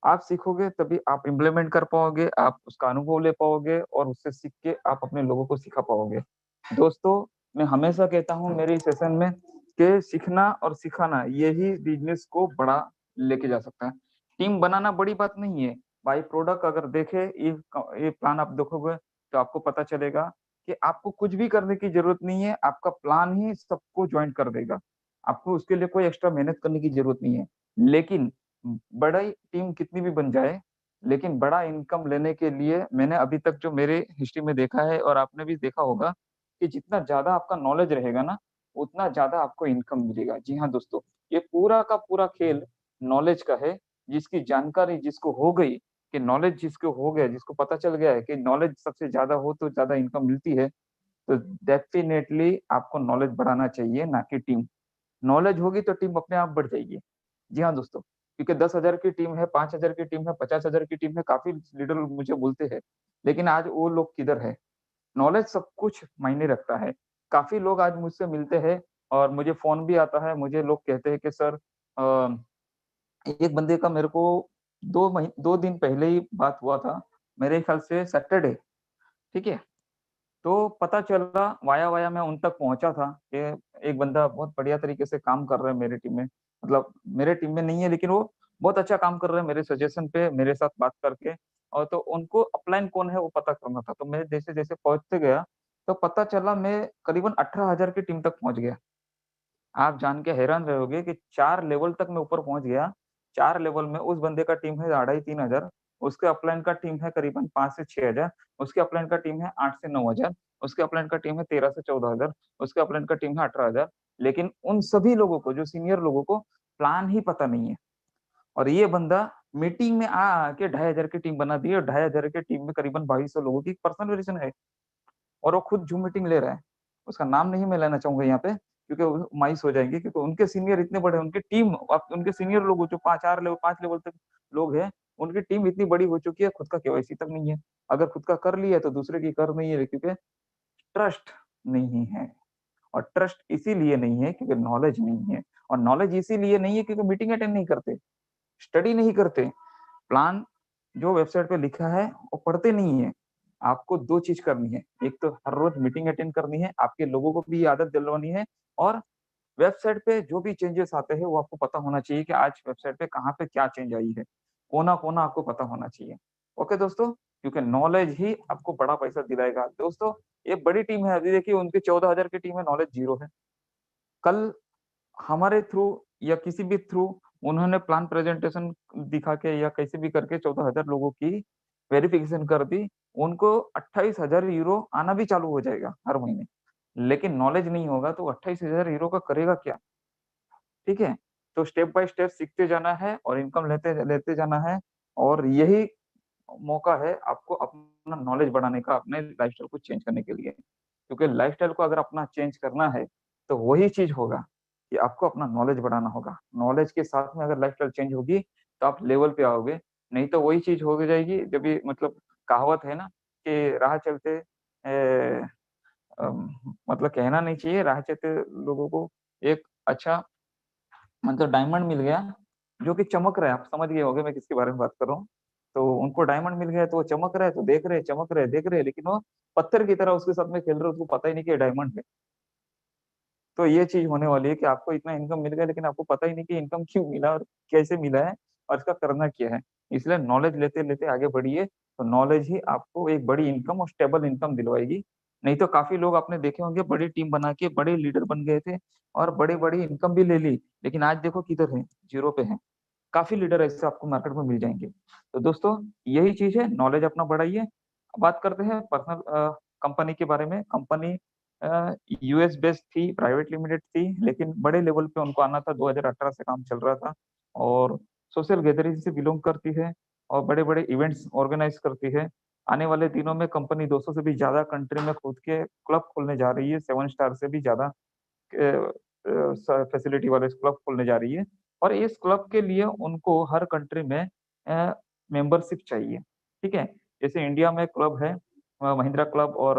आप सीखोगे तभी आप इम्प्लीमेंट कर पाओगे, आप उसका अनुभव ले पाओगे और उससे सीख के आप अपने लोगों को सिखा पाओगे। दोस्तों, मैं हमेशा कहता हूँ मेरे इस सेशन में कि सीखना और सिखाना यही बिज़नेस को बड़ा लेके जा सकता है। टीम बनाना बड़ी बात नहीं है। बाय प्रोडक्ट अगर देखें ये प्लान आप देखोगे तो आपको पता चलेगा कि आपको कुछ भी करने की ज़रूरत नहीं है, आपका प्लान ही सबको जॉइन कर देगा। आपको उसके लिए कोई एक्स्ट्रा मेहनत करने की ज़रूरत नहीं है। लेकिन बड़ी टीम कितनी भी बन जाए, लेकिन बड़ा इनकम लेने के लिए मैंने अभी तक जो मेरे हिस्ट्री में देखा है और आपने भी देखा होगा कि जितना ज़्यादा आपका नॉलेज रहेगा ना, उतना ज़्यादा आपको इनकम मिलेगा। जी हाँ दोस्तों, ये पूरा का पूरा खेल नॉलेज का है। जिसकी जानकारी जिसको हो गई कि नॉलेज जिसको हो गया, जिसको पता चल गया है कि नॉलेज सबसे ज़्यादा हो तो ज़्यादा इनकम मिलती है, तो डेफ़िनेटली आपको नॉलेज बढ़ाना चाहिए, ना कि टीम। नॉलेज होगी तो टीम अपने आप बढ़ जाएगी। जी हाँ दोस्तों, क्योंकि 10,000 की टीम है, 5,000 की टीम है, 50,000 की टीम है, काफ़ी लीडर लोग मुझे बोलते हैं, लेकिन आज वो लोग किधर है? नॉलेज सब कुछ मायने रखता है। काफ़ी लोग आज मुझसे मिलते हैं और मुझे फ़ोन भी आता है, मुझे लोग कहते हैं कि सर एक बंदे का मेरे को 2 दिन पहले ही बात हुआ था, मेरे ख्याल से सैटरडे, ठीक है? तो पता चला वाया-वाया मैं उन तक पहुँचा था कि एक बंदा बहुत बढ़िया तरीके से काम कर रहा है मेरी टीम में। मतलब मेरे टीम में नहीं है लेकिन वो बहुत अच्छा काम कर रहा है मेरे सजेशन पे मेरे साथ बात करके और तो उनको अपलाइन कौन है वो पता करना था। तो मैं जैसे-जैसे पहुँचते गया, तो पता चला मैं करीबन 18,000 की टीम तक पहुँच गया। आप जान के हैरान रहोगे कि 4 लेवल तक मैं ऊपर पहुँच गया। 4 लेवल में उस बंदे का टीम है 2500-3000, उसके अपलाइन का टीम है करीबन 5 से 6000, उसके अपलाइन का टीम है 8 से 9000, उसके अपलाइन का टीम है 13 से 14000, उसके अपलाइन का टीम है 18000। लेकिन उन सभी लोगों को जो सीनियर लोगों को प्लान ही पता नहीं है। और ये बंदा मीटिंग में के 2500 की टीम बना दी है और 2500 की टीम में करीबन 2200 लोगों की पर्सनल वेरिएशन है और वो खुद ज़ूम मीटिंग ले रहा है। उसका नाम नहीं मैं लेना चाहूँगा यहाँ पे। क्योंकि वो मायूस हो जाएंगे, क्योंकि उनके सीनियर इतने बड़े हैं, उनकी टीम, उनके सीनियर लोग जो 5 लेवल तक लोग हैं, उनकी टीम इतनी बड़ी हो चुकी है, खुद का केवाईसी तक नहीं है। अगर खुद का कर लिया तो दूसरे की कर नहीं है, क्योंकि ट्रस्ट नहीं है। और ट्रस्ट इसीलिए नहीं है क्योंकि नॉलेज नहीं है, और नॉलेज इसीलिए नहीं है क्योंकि मीटिंग अटेंड नहीं करते, स्टडी नहीं करते, प्लान जो वेबसाइट पे लिखा है वो पढ़ते नहीं है। आपको 2 चीज करनी है, एक तो हर रोज मीटिंग अटेंड करनी है, आपके लोगों को भी ये आदत दिलवानी है, और वेबसाइट पे जो भी चेंजेस आते हैं वो आपको पता होना चाहिए कि आज वेबसाइट पे कहाँ पे क्या चेंज आई है, कोना-कोना आपको पता होना चाहिए। ओके दोस्तों, क्योंकि नॉलेज ही आपको बड़ा पैसा दिलाएगा। दोस्तों, ये बड़ी टीम है, अभी देखिए उनकी 14,000 की टीम है, नॉलेज 0 है। कल हमारे थ्रू या किसी भी थ्रू उन्होंने प्लान प्रेजेंटेशन दिखा के या कैसे भी करके 14,000 लोगों की वेरिफिकेशन कर दी, उनको 28,000 यूरो आना भी चालू हो जाएगा हर महीने। लेकिन नॉलेज नहीं होगा तो 28,000 यूरो का करेगा क्या? ठीक है? तो स्टेप बाय स्टेप सीखते जाना है और इनकम लेते लेते जाना है, और यही मौका है आपको अपना नॉलेज बढ़ाने का, अपने लाइफ़स्टाइल को चेंज करने के लिए। क्योंकि लाइफ़स्टाइल को अगर अपना चेंज करना है, तो वही चीज़ होगा कि आपको अपना नॉलेज बढ़ाना होगा। नॉलेज के साथ में अगर लाइफ़स्टाइल चेंज होगी, तो आप लेवल पे आओगे, नहीं तो वही चीज़ हो जाएगी जब ये मतलब कहावत है ना कि राह चलते मतलब कहना नहीं चाहिए, राह चलते लोगों को एक अच्छा मतलब डायमंड मिल गया, जो कि चमक रहा है, आप समझ गए होंगे मैं किसके बारे में बात कर रहा हूँ। तो उनको डायमंड मिल गया तो वो चमक रहा है, तो देख रहे हैं, चमक रहे हैं, देख रहे हैं, लेकिन वो पत्थर की तरह उसके साथ में खेल रहे हैं, उसको पता ही नहीं कि ये डायमंड है। तो ये चीज़ होने वाली है कि आपको इतना इनकम मिल गया, लेकिन आपको पता ही नहीं कि इनकम क्यों मिला और कैसे मिला है और इसका करना क्या है। इसलिए नॉलेज लेते-लेते आगे बढ़िए, तो नॉलेज ही आपको एक बड़ी इनकम और स्टेबल इनकम दिलवाएगी। नहीं तो काफ़ी लोग आपने देखे होंगे बड़ी टीम बना के बड़े लीडर बन गए थे और बड़ी-बड़ी इनकम भी ले ली, लेकिन आज देखो किधर हैं, ज़ीरो पे हैं। काफ़ी लीडर ऐसे आपको मार्केट में मिल जाएँगे। तो दोस्तों, यही चीज़ है, नॉलेज अपना बढ़ाइए। बात करते हैं पर्सनल कंपनी के बारे में। कंपनी यूएस बेस्ड थी, प्राइवेट लिमिटेड थी, लेकिन बड़े लेवल पे उनको आना था, 2018 से काम चल रहा था, और सोशल गैदरिंग से बिलॉन्ग करती है और बड़े-बड़े इवेंट्स ऑर्गेनाइज़ करती है। आने वाले दिनों में कंपनी 200 से भी ज़्यादा कंट्री में खुद के क्लब खोलने जा रही है, 7 स्टार से भी ज़्यादा फैसिलिटी वाले क्लब खोलने जा रही है, और इस क्लब के लिए उनको हर कंट्री में मेंबरशिप चाहिए, ठीक है? जैसे इंडिया में क्लब है महिंद्रा क्लब और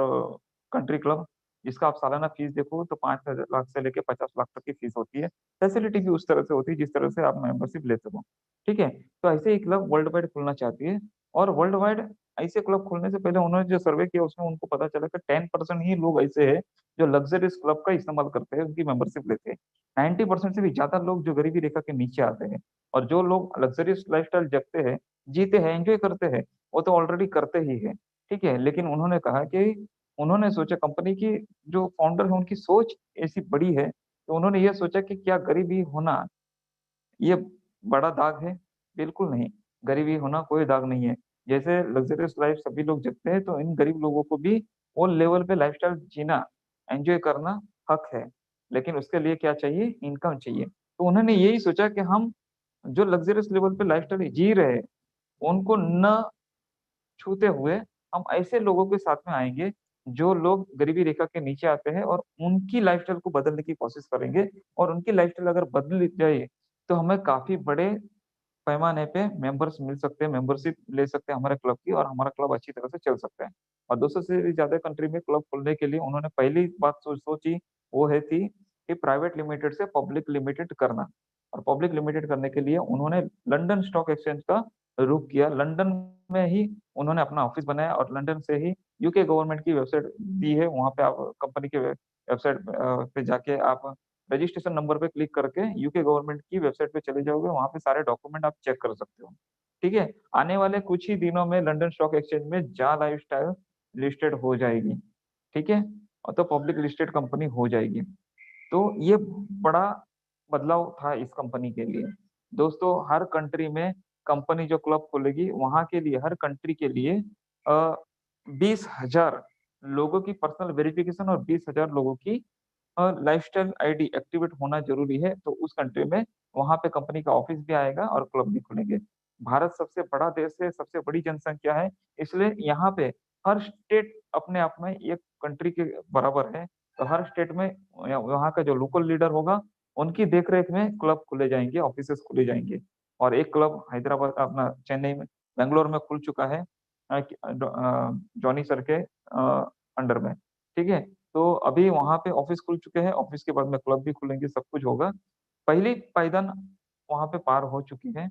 कंट्री क्लब, जिसका आप सालाना फीस देखो तो 5 लाख से लेके 50 लाख तक की फीस होती है। फैसिलिटी भी उस तरह से होती है जिस तरह से आप मेंबरशिप लेते हो, ठीक है? तो ऐसे ही क्लब वर्ल्ड वाइड खुलना चाहती है, और वर्ल्ड वाइड ऐसे क्लब खोलने से पहले उन्होंने जो सर्वे किया उसमें उनको पता चला कि 10% ही लोग ऐसे हैं जो लग्ज़रियस क्लब का इस्तेमाल करते हैं, उनकी मेंबरशिप लेते हैं। 90% से भी ज़्यादा लोग जो गरीबी रेखा के नीचे आते हैं, और जो लोग लग्ज़रियस लाइफ़स्टाइल जगते हैं, जीते हैं, एन्जॉय करते हैं, वो तो ऑलरेडी करते ही हैं, ठीक है? लेकिन उन्होंने कहा कि उन्होंने सोचा, कंपनी की जो फाउंडर है उनकी सोच ऐसी बड़ी है, तो उन्होंने ये सोचा कि क्या गरीबी होना ये बड़ा दाग है? बिल्कुल नहीं, गरीबी होना कोई दाग नहीं है। जैसे लग्ज़रियस लाइफ़ सभी लोग जीते हैं, तो इन गरीब लोगों को भी वो लेवल पे लाइफ़स्टाइल जीना, एन्जॉय करना हक है। लेकिन उसके लिए क्या चाहिए? इनकम चाहिए। तो उन्होंने यही सोचा कि हम जो लग्ज़रियस लेवल पे लाइफ़स्टाइल जी रहे हैं, उनको ना छूते हुए हम ऐसे लोगों के साथ में आएँगे, जो लोग गरीबी रेखा के नीचे आते हैं, और उनकी लाइफ़स्टाइल को बदलने की कोशिश करेंगे, और उनकी लाइफ़स्टाइल अगर बदल जाए, तो हमें काफ़ी बड़े पैमाने पे मेंबर्स मिल सकते हैं, मेंबरशिप ले सकते हैं हमारे क्लब की, और हमारा क्लब अच्छी तरह से चल सकता है। और 200 से भी ज़्यादा कंट्री में क्लब खोलने के लिए उन्होंने पहली बात सोची, वो है थी कि प्राइवेट लिमिटेड से पब्लिक लिमिटेड करना। और पब्लिक लिमिटेड करने के लिए उन्होंने लंदन स्टॉक एक्सचेंज का रुख किया। लंदन में ही उन्होंने अपना ऑफिस बनाया, और लंदन से ही यूके गवर्नमेंट की वेबसाइट दी है, वहाँ पे आप कंपनी के वेबसाइट पे जाके आप रजिस्ट्रेशन नंबर पे क्लिक करके यूके गवर्नमेंट की वेबसाइट पे चले जाओगे, वहाँ पे सारे डॉक्यूमेंट आप चेक कर सकते हो। ठीक है? आने वाले कुछ ही दिनों में लंदन स्टॉक एक्सचेंज में जा लाइफ़स्टाइल लिस्टेड हो जाएगी, ठीक है? और तो पब्लिक लिस्टेड कंपनी हो जाएगी। तो ये बड़ा बदलाव था इस कंपनी के लिए। दोस्तों, हर कंट्री में कंपनी जो क्लब खोलेगी, वहाँ के लिए, हर कंट्री के लिए 20,000 लोगों की पर्सनल वेरिफिकेशन और 20,000 लोगों की लाइफ़स्टाइल आईडी एक्टिवेट होना ज़रूरी है, तो उस कंट्री में वहाँ पे कंपनी का ऑफ़िस भी आएगा और क्लब भी खुलेंगे। भारत सबसे बड़ा देश है, सबसे बड़ी जनसँख्या है, इसलिए यहाँ पे हर स्टेट अपने आप में एक कंट्री के बराबर है। तो हर स्टेट में वहाँ का जो लोकल लीडर होगा, उनकी देख-रेख में क्लब खोले जाएँगे, ऑफिसेस खोले जाएँगे। और एक क्लब हैदराबाद अपना चेन्नई में, बैंगलोर में खुल चुका है जॉनी सर के अंडर में, ठीक है? तो अभी वहाँ पे ऑफिस खुल चुके हैं, ऑफिस के बाद में क्लब भी खुलेंगे, सब कुछ होगा। पहली पायदान वहाँ पे पार हो चुकी है।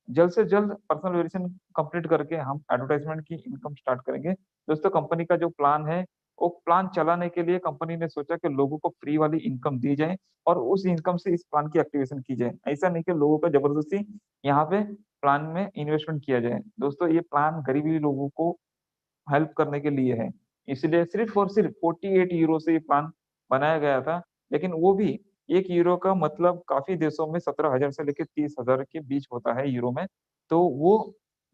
जल्द से जल्द पर्सनल वेरिएशन कंप्लीट करके हम एडवर्टाइज़मेंट की इनकम स्टार्ट करेंगे। दोस्तों कंपनी का जो प्लान है, वो प्लान चलाने के लिए कंपनी ने सोचा कि लोगों को फ्री वाली इनकम दी जाए और उस इनकम से इस प्लान की एक्टिवेशन की जाए। ऐसा नहीं कि लोगों को ज़बरदस्ती यहाँ पे प्लान में इन्वेस्टमेंट किया जाए। दोस्तों ये प्लान गरीबी लोगों को हेल्प करने के लिए है। इसलिए सिर्फ़ और सिर्फ़ 48 यूरो से ये प्लान बनाया गया था। लेकिन वो भी 1 यूरो का मतलब काफ़ी देशों में 17,000 से लेके 30,000 के बीच होता है यूरो में। तो वो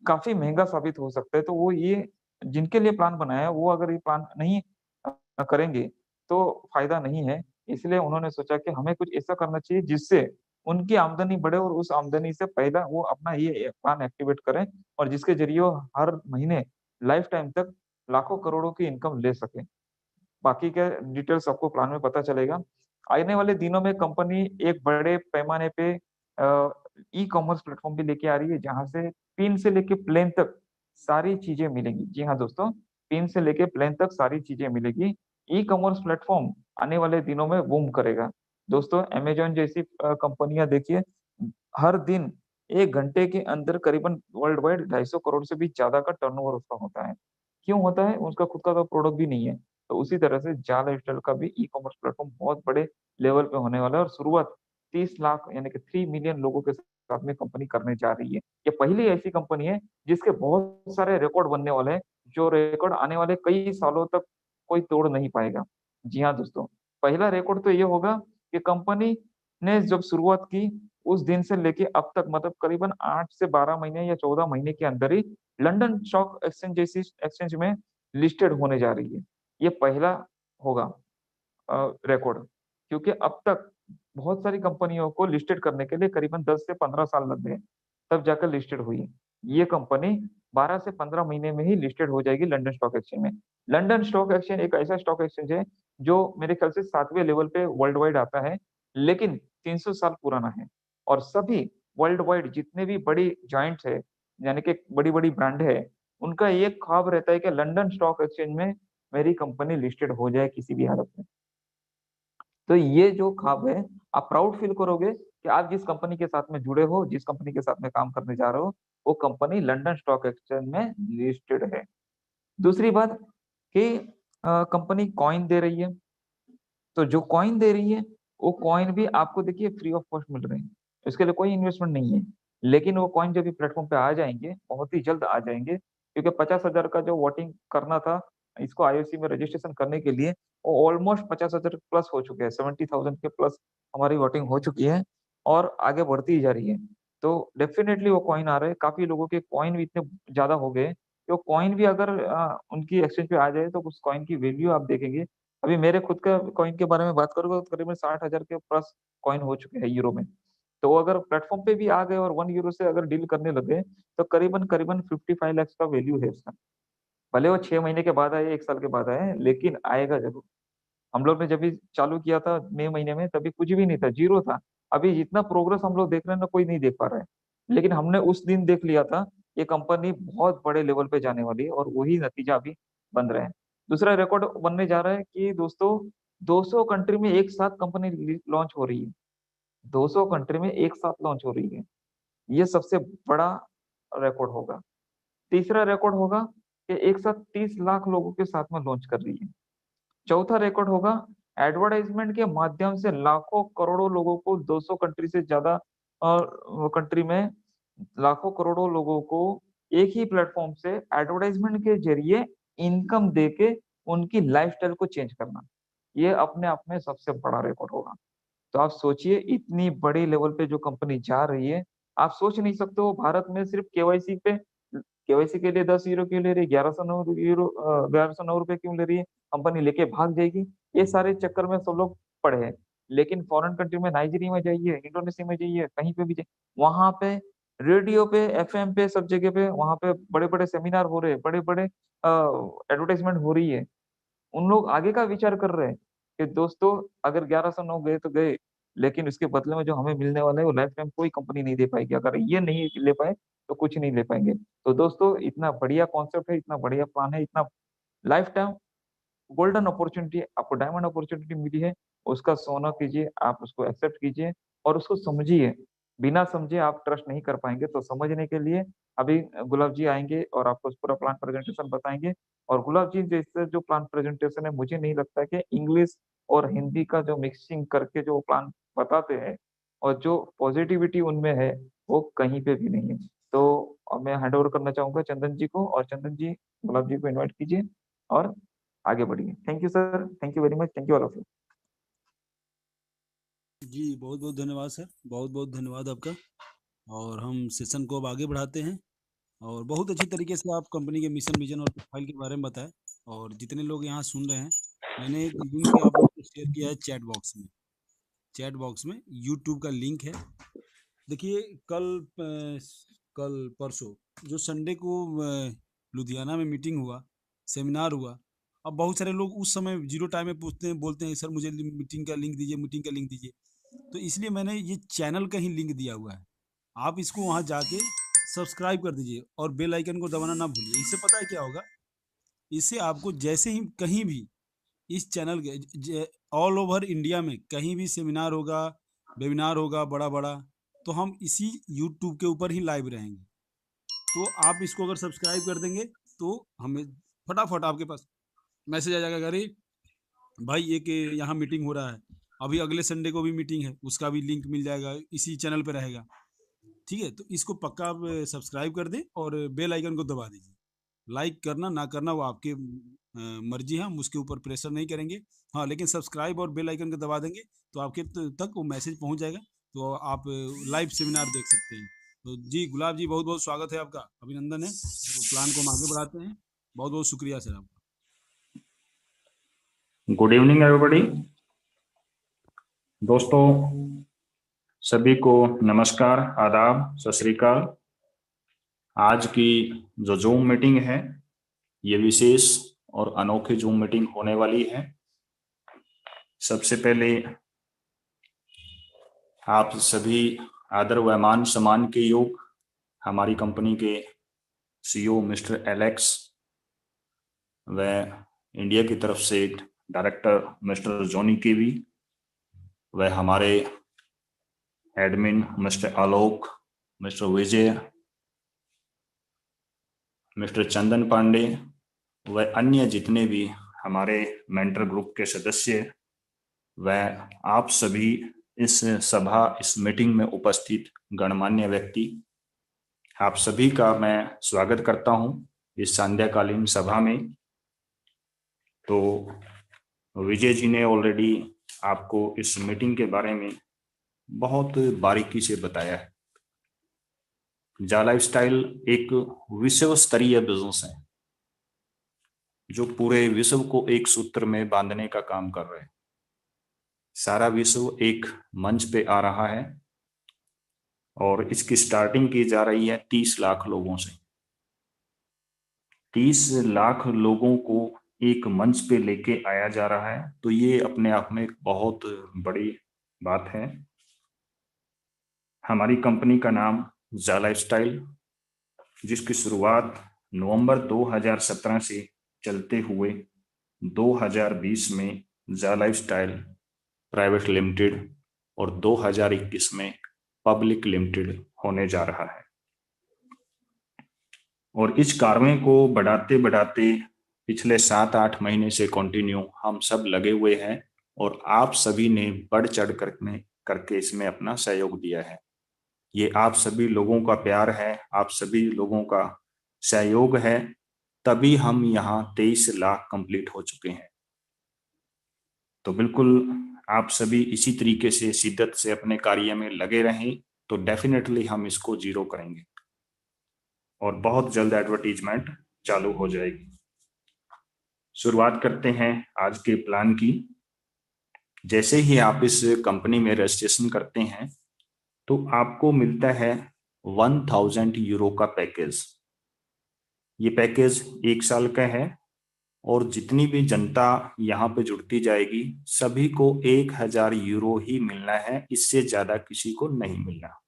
काफ़ी महँगा साबित हो सकता है। तो वो ये जिनके लिए प्लान बनाया है, वो अगर ये प्लान नहीं करेंगे, तो फ़ायदा नहीं है। इसलिए उन्होंने सोचा कि हमें कुछ ऐसा करना चाहिए जिससे उनकी आमदनी बढ़े और उस आमदनी से पहला वो अपना ये प्लान एक्टिवेट करें और जिसके ज़रिए वो हर महीने लाइफ टाइम तक लाखों करोड़ों की इनकम ले सकें। बाकी के डिटेल्स आपको प्लान में पता चलेगा। आने वाले दिनों में कंपनी एक बड़े पैमाने पे ई-कॉमर्स प्लेटफ़ॉर्म भी लेके आ रही है, जहाँ से पिन से लेके प्लेन तक सारी चीज़ें मिलेंगी। जी हाँ दोस्तों, पिन से लेके प्लेन तक सारी चीज़ें मिलेगी। ई-कॉमर्स प्लेटफ़ॉर्म आने वाले दिनों में बूम करेगा। दोस्तों अमेज़न जैसी कंपनियाँ देखिए, हर दिन 1 घंटे के अंदर करीबन वर्ल्ड वाइड 250 करोड़ से भी ज़्यादा का टर्नओवर उसका होता है। क्यों होता है? उसका खुद का तो प्रोडक्ट भी नहीं है। तो उसी तरह से जा लाइफ़स्टाइल का भी ई-कॉमर्स प्लेटफ़ॉर्म बहुत बड़े लेवल पे होने वाला है और शुरुआत 30 लाख यानी कि 3 मिलियन लोगों के साथ में कंपनी करने जा रही है। ये पहली ऐसी कंपनी है जिसके बहुत सारे रिकॉर्ड बनने वाले हैं, जो रिकॉर्ड आने वाले कई सालों तक कोई तोड़ नहीं पाएगा। जी हाँ दोस्तों, पहला रिकॉर्ड तो ये होगा कि कंपनी ने जब शुरुआत की, उस दिन से लेके अब तक मतलब करीबन 8 से 12 महीने या 14 महीने के अंदर ही लंदन स्टॉक एक्सचेंज जैसी एक्सचेंज में लिस्टेड होने जा रही है। ये पहला होगा रिकॉर्ड क्योंकि अब तक बहुत सारी कंपनियों को लिस्टेड करने के लिए करीबन 10 से 15 साल लग गए, तब जाकर लिस्टेड हुई। ये कंपनी 12 से 15 महीने में ही लिस्टेड हो जाएगी लंदन स्टॉक एक्सचेंज में। लंदन स्टॉक एक्सचेंज एक ऐसा स्टॉक एक्सचेंज है, जो मेरे ख्याल से 7वें लेवल पे वर्ल्ड वाइड आता है, लेकिन 300 साल पुराना है और सभी वर्ल्ड वाइड जितने भी बड़ी जायंट्स है, यानी कि बड़ी-बड़ी ब्रांड है, उनका ये ख्वाब रहता है कि लंदन स्टॉक एक्सचेंज में मेरी कंपनी लिस्टेड हो जाए किसी भी हालत में। तो ये जो ख्वाब है, आप प्राउड फ़ील करोगे कि आप जिस कंपनी के साथ में जुड़े हो, जिस कंपनी के साथ में काम करने जा रहे हो, वो कंपनी लंदन स्टॉक एक्सचेंज में लिस्टेड है। दूसरी बात कि कंपनी कॉइन दे रही है, तो जो कॉइन दे रही है, वो कॉइन भी आपको देखिए फ्री ऑफ कॉस्ट मिल रहे हैं। इसके लिए कोई इन्वेस्टमेंट नहीं है। लेकिन वो कॉइन जब भी प्लेटफ़ॉर्म पे आ जाएँगे, बहुत ही जल्द आ जाएँगे, क्योंकि 50,000 का जो वोटिंग करना था, इसको आईओसी में रजिस्ट्रेशन करने के लिए, वो ऑलमोस्ट 50,000 प्लस हो चुके हैं, 70,000 के प्लस हमारी वोटिंग हो चुकी है और आगे बढ़ती ही जा रही है। तो डेफ़िनेटली वो कॉइन आ रहे हैं, काफ़ी लोगों के कॉइन भी इतने ज़्यादा हो गए, कि वो कॉइन भी अगर उनकी एक्सचेंज पे आ जाए, तो उस कॉइन की वैल्यू आप देखेंगे अभी मेरे खुद का कॉइन के बारे में बात करूँगा तो करीबन 60,000 के प्लस कॉइन हो चुके हैं यूरो में। तो अगर प्लेटफ़ॉर्म पे भी आ गए और 1 यूरो से अगर डील करने लगे, तो करीबन 55 लाख का वैल्यू है उसका। भले वो 6 महीने के बाद आए, 1 साल के बाद आए, लेकिन आएगा ज़रूर। हम लोग ने जब भी चालू किया था मई महीने में तभी कुछ भी नहीं था, ज़ीरो था। अभी जितना प्रोग्रेस हम लोग देख रहे हैं ना कोई नहीं देख पा रहा है। लेकिन हमने उस दिन देख लिया था, ये कंपनी बहुत बड़े लेवल पे जाने वाली है और वही नतीजा अभी बन रहा है। दूसरा रिकॉर्ड बनने जा रहा है कि दोस्तों 200 कंट्री में एक साथ कंपनी लॉन्च हो रही है। 200 कंट्री में एक साथ लॉन्च हो रही है। ये सबसे बड़ा रिकॉर्ड होगा। तीसरा रिकॉर्ड होगा कि एक साथ 30 लाख लोगों के साथ में लॉन्च कर रही है। चौथा रिकॉर्ड होगा एडवर्टाइज़मेंट के माध्यम से लाखों करोड़ों लोगों को 200 कंट्री से ज़्यादा कंट्री में लाखों करोड़ों लोगों को एक ही प्लेटफ़ॉर्म से एडवर्टाइज़मेंट के ज़रिए इनकम देके उनकी लाइफ़स्टाइल को चेंज करना। ये अपने आप में सबसे बड़ा रिकॉर्ड होगा। तो आप सोचिए इतनी बड़ी लेवल पे जो कंपनी जा रही है, आप सोच नहीं सकते हो भारत में सिर्फ़ केवाईसी पे केवाईसी के लिए 10 यूरो क्यों ले रही है, 1109 रुपए क्यों ले रही है, कंपनी लेके भाग जाएगी। ये सारे चक्कर में सब लोग पड़े हैं। लेकिन फ़ॉरेन कंट्री में नाइजीरिया में जाइए, इंडोनेशिया में जाइए, कहीं पे भी वहाँ पे रेडियो पे, एफ़एम पे, सब जगह पे वहाँ पे बड़े-बड़े सेमिनार हो रहे हैं, बड़े-बड़े एडवर्टाइज़मेंट हो रही है। उन लोग आगे का विचार कर रहे हैं। कि दोस्तों अगर 1109 गए तो गए, लेकिन उसके बदले में जो हमें मिलने वाला है वो लाइफ टाइम कोई कंपनी नहीं दे पाएगी। अगर ये नहीं ले पाए तो कुछ नहीं ले पाएंगे। तो दोस्तों इतना बढ़िया कॉन्सेप्ट है, इतना बढ़िया प्लान है, इतना लाइफ टाइम गोल्डन अपॉर्चुनिटी, आपको डायमंड अपॉर्चुनिटी मिली है, उसका सोना कीजिए, आप उसको एक्सेप्ट कीजिए और उसको समझिए। बिना समझे आप ट्रस्ट नहीं कर पाएंगे। तो समझने के लिए अभी गुलाब जी आएंगे और आपको पूरा प्लान प्रेजेंटेशन बताएंगे। और गुलाब जी जैसे जो प्लान प्रेजेंटेशन है, मुझे नहीं लगता कि इंग्लिश और हिंदी का जो मिक्सिंग करके जो प्लान बताते हैं और जो पॉजिटिविटी उनमें है वो कहीं पे भी नहीं है। तो अब मैं हैंड ओवर करना चाहूंगा चंदन जी को, और चंदन जी गुलाब जी को इन्वाइट कीजिए और आगे बढ़िए। Thank you sir, thank you very much, thank you all of you. जी बहुत बहुत धन्यवाद सर, बहुत बहुत धन्यवाद आपका। और हम सेशन को अब आगे बढ़ाते हैं। और बहुत अच्छी तरीके से आप कंपनी के मिशन विजन और प्रोफाइल के बारे में बताएं। और जितने लोग यहाँ सुन रहे हैं, मैंने एक लिंक आप लोग को शेयर किया है चैट बॉक्स में यूट्यूब का लिंक है। देखिए कल परसों जो संडे को लुधियाना में मीटिंग हुआ, सेमिनार हुआ। अब बहुत सारे लोग उस समय जीरो टाइम में पूछते हैं, बोलते हैं सर मुझे मीटिंग का लिंक दीजिए, मीटिंग का लिंक दीजिए। तो इसलिए मैंने ये चैनल का ही लिंक दिया हुआ है, आप इसको वहाँ जाके सब्सक्राइब कर दीजिए और बेल आइकन को दबाना ना भूलिए। इससे पता है क्या होगा, इससे आपको जैसे ही कहीं भी इस चैनल के ऑल ओवर इंडिया में कहीं भी सेमिनार होगा, वेबिनार होगा बड़ा बड़ा, तो हम इसी यूट्यूब के ऊपर ही लाइव रहेंगे। तो आप इसको अगर सब्सक्राइब कर देंगे तो हमें फटाफट आपके पास मैसेज आ जाएगा, अरे भाई एक यहाँ मीटिंग हो रहा है, अभी अगले संडे को भी मीटिंग है, उसका भी लिंक मिल जाएगा, इसी चैनल पे रहेगा। ठीक है, तो इसको पक्का आप सब्सक्राइब कर दें और बेल आइकन को दबा दीजिए। लाइक करना ना करना वो आपके मर्जी है, हम उसके ऊपर प्रेशर नहीं करेंगे। हाँ, लेकिन सब्सक्राइब और बेल आइकन को दबा देंगे तो आपके तक वो मैसेज पहुंच जाएगा, तो आप लाइव सेमिनार देख सकते हैं। तो जी गुलाब जी बहुत बहुत स्वागत है आपका, अभिनंदन है। तो प्लान को हम आगे बढ़ाते हैं। बहुत बहुत शुक्रिया सर आपका। Good evening everybody. दोस्तों सभी को नमस्कार, आदाब, सत श्री अकाल। आज की जो जूम मीटिंग है ये विशेष और अनोखी जूम मीटिंग होने वाली है। सबसे पहले आप सभी आदर व मान सम्मान के योग हमारी कंपनी के सीईओ मिस्टर एलेक्स व इंडिया की तरफ से डायरेक्टर मिस्टर जॉनी केवी व हमारे एडमिन मिस्टर आलोक, मिस्टर विजय, मिस्टर चंदन पांडे व अन्य जितने भी हमारे मेंटर ग्रुप के सदस्य व आप सभी इस मीटिंग में उपस्थित गणमान्य व्यक्ति, आप सभी का मैं स्वागत करता हूं इस संध्याकालीन सभा में। तो विजय जी ने ऑलरेडी आपको इस मीटिंग के बारे में बहुत बारीकी से बताया है। जा लाइफस्टाइल एक विश्व स्तरीय बिजनेस है जो पूरे विश्व को एक सूत्र में बांधने का काम कर रहे हैं। सारा विश्व एक मंच पे आ रहा है और इसकी स्टार्टिंग की जा रही है 30 लाख लोगों से। 30 लाख लोगों को एक मंच पे लेके आया जा रहा है, तो ये अपने आप में एक बहुत बड़ी बात है। हमारी कंपनी का नाम जा लाइफस्टाइल, जिसकी शुरुआत नवंबर 2017 से चलते हुए 2020 में जा लाइफस्टाइल प्राइवेट लिमिटेड और 2021 में पब्लिक लिमिटेड होने जा रहा है। और इस कार्य को बढ़ाते बढ़ाते पिछले 7-8 महीने से कंटिन्यू हम सब लगे हुए हैं और आप सभी ने बढ़ चढ़ करके इसमें अपना सहयोग दिया है। ये आप सभी लोगों का प्यार है, आप सभी लोगों का सहयोग है, तभी हम यहाँ 23 लाख कंप्लीट हो चुके हैं। तो बिल्कुल आप सभी इसी तरीके से शिद्दत से अपने कार्य में लगे रहें तो डेफिनेटली हम इसको जीरो करेंगे और बहुत जल्द एडवर्टीजमेंट चालू हो जाएगी। शुरुआत करते हैं आज के प्लान की। जैसे ही आप इस कंपनी में रजिस्ट्रेशन करते हैं तो आपको मिलता है 1000 यूरो का पैकेज। ये पैकेज 1 साल का है और जितनी भी जनता यहाँ पे जुड़ती जाएगी सभी को 1000 यूरो ही मिलना है, इससे ज्यादा किसी को नहीं मिलना।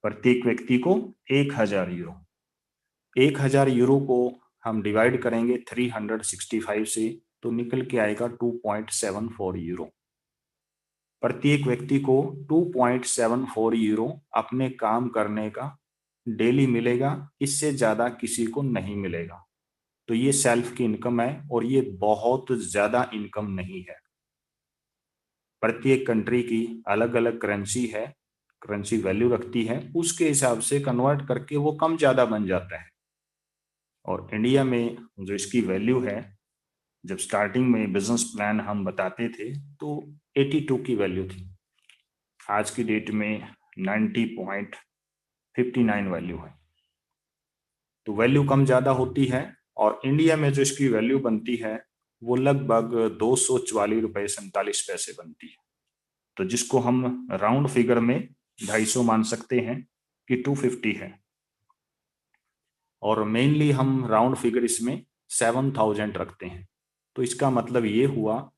प्रत्येक व्यक्ति को 1000 यूरो। 1000 यूरो को हम डिवाइड करेंगे 365 से तो निकल के आएगा 2.74 यूरो। प्रत्येक व्यक्ति को 2.74 यूरो अपने काम करने का डेली मिलेगा, इससे ज्यादा किसी को नहीं मिलेगा। तो ये सेल्फ की इनकम है और ये बहुत ज्यादा इनकम नहीं है। प्रत्येक कंट्री की अलग अलग करेंसी है, करेंसी वैल्यू रखती है, उसके हिसाब से कन्वर्ट करके वो कम ज्यादा बन जाता है। और इंडिया में जो इसकी वैल्यू है, जब स्टार्टिंग में बिजनेस प्लान हम बताते थे तो 82 की वैल्यू थी, आज की डेट में 90.59 वैल्यू है। तो वैल्यू कम ज्यादा होती है और इंडिया में जो इसकी वैल्यू बनती है वो लगभग 244 रुपये 47 पैसे बनती है। तो जिसको हम राउंड फिगर में 250 मान सकते हैं कि 250 है। और मेनली हम राउंड फिगर इसमें 7000 रखते हैं। तो इसका मतलब ये हुआ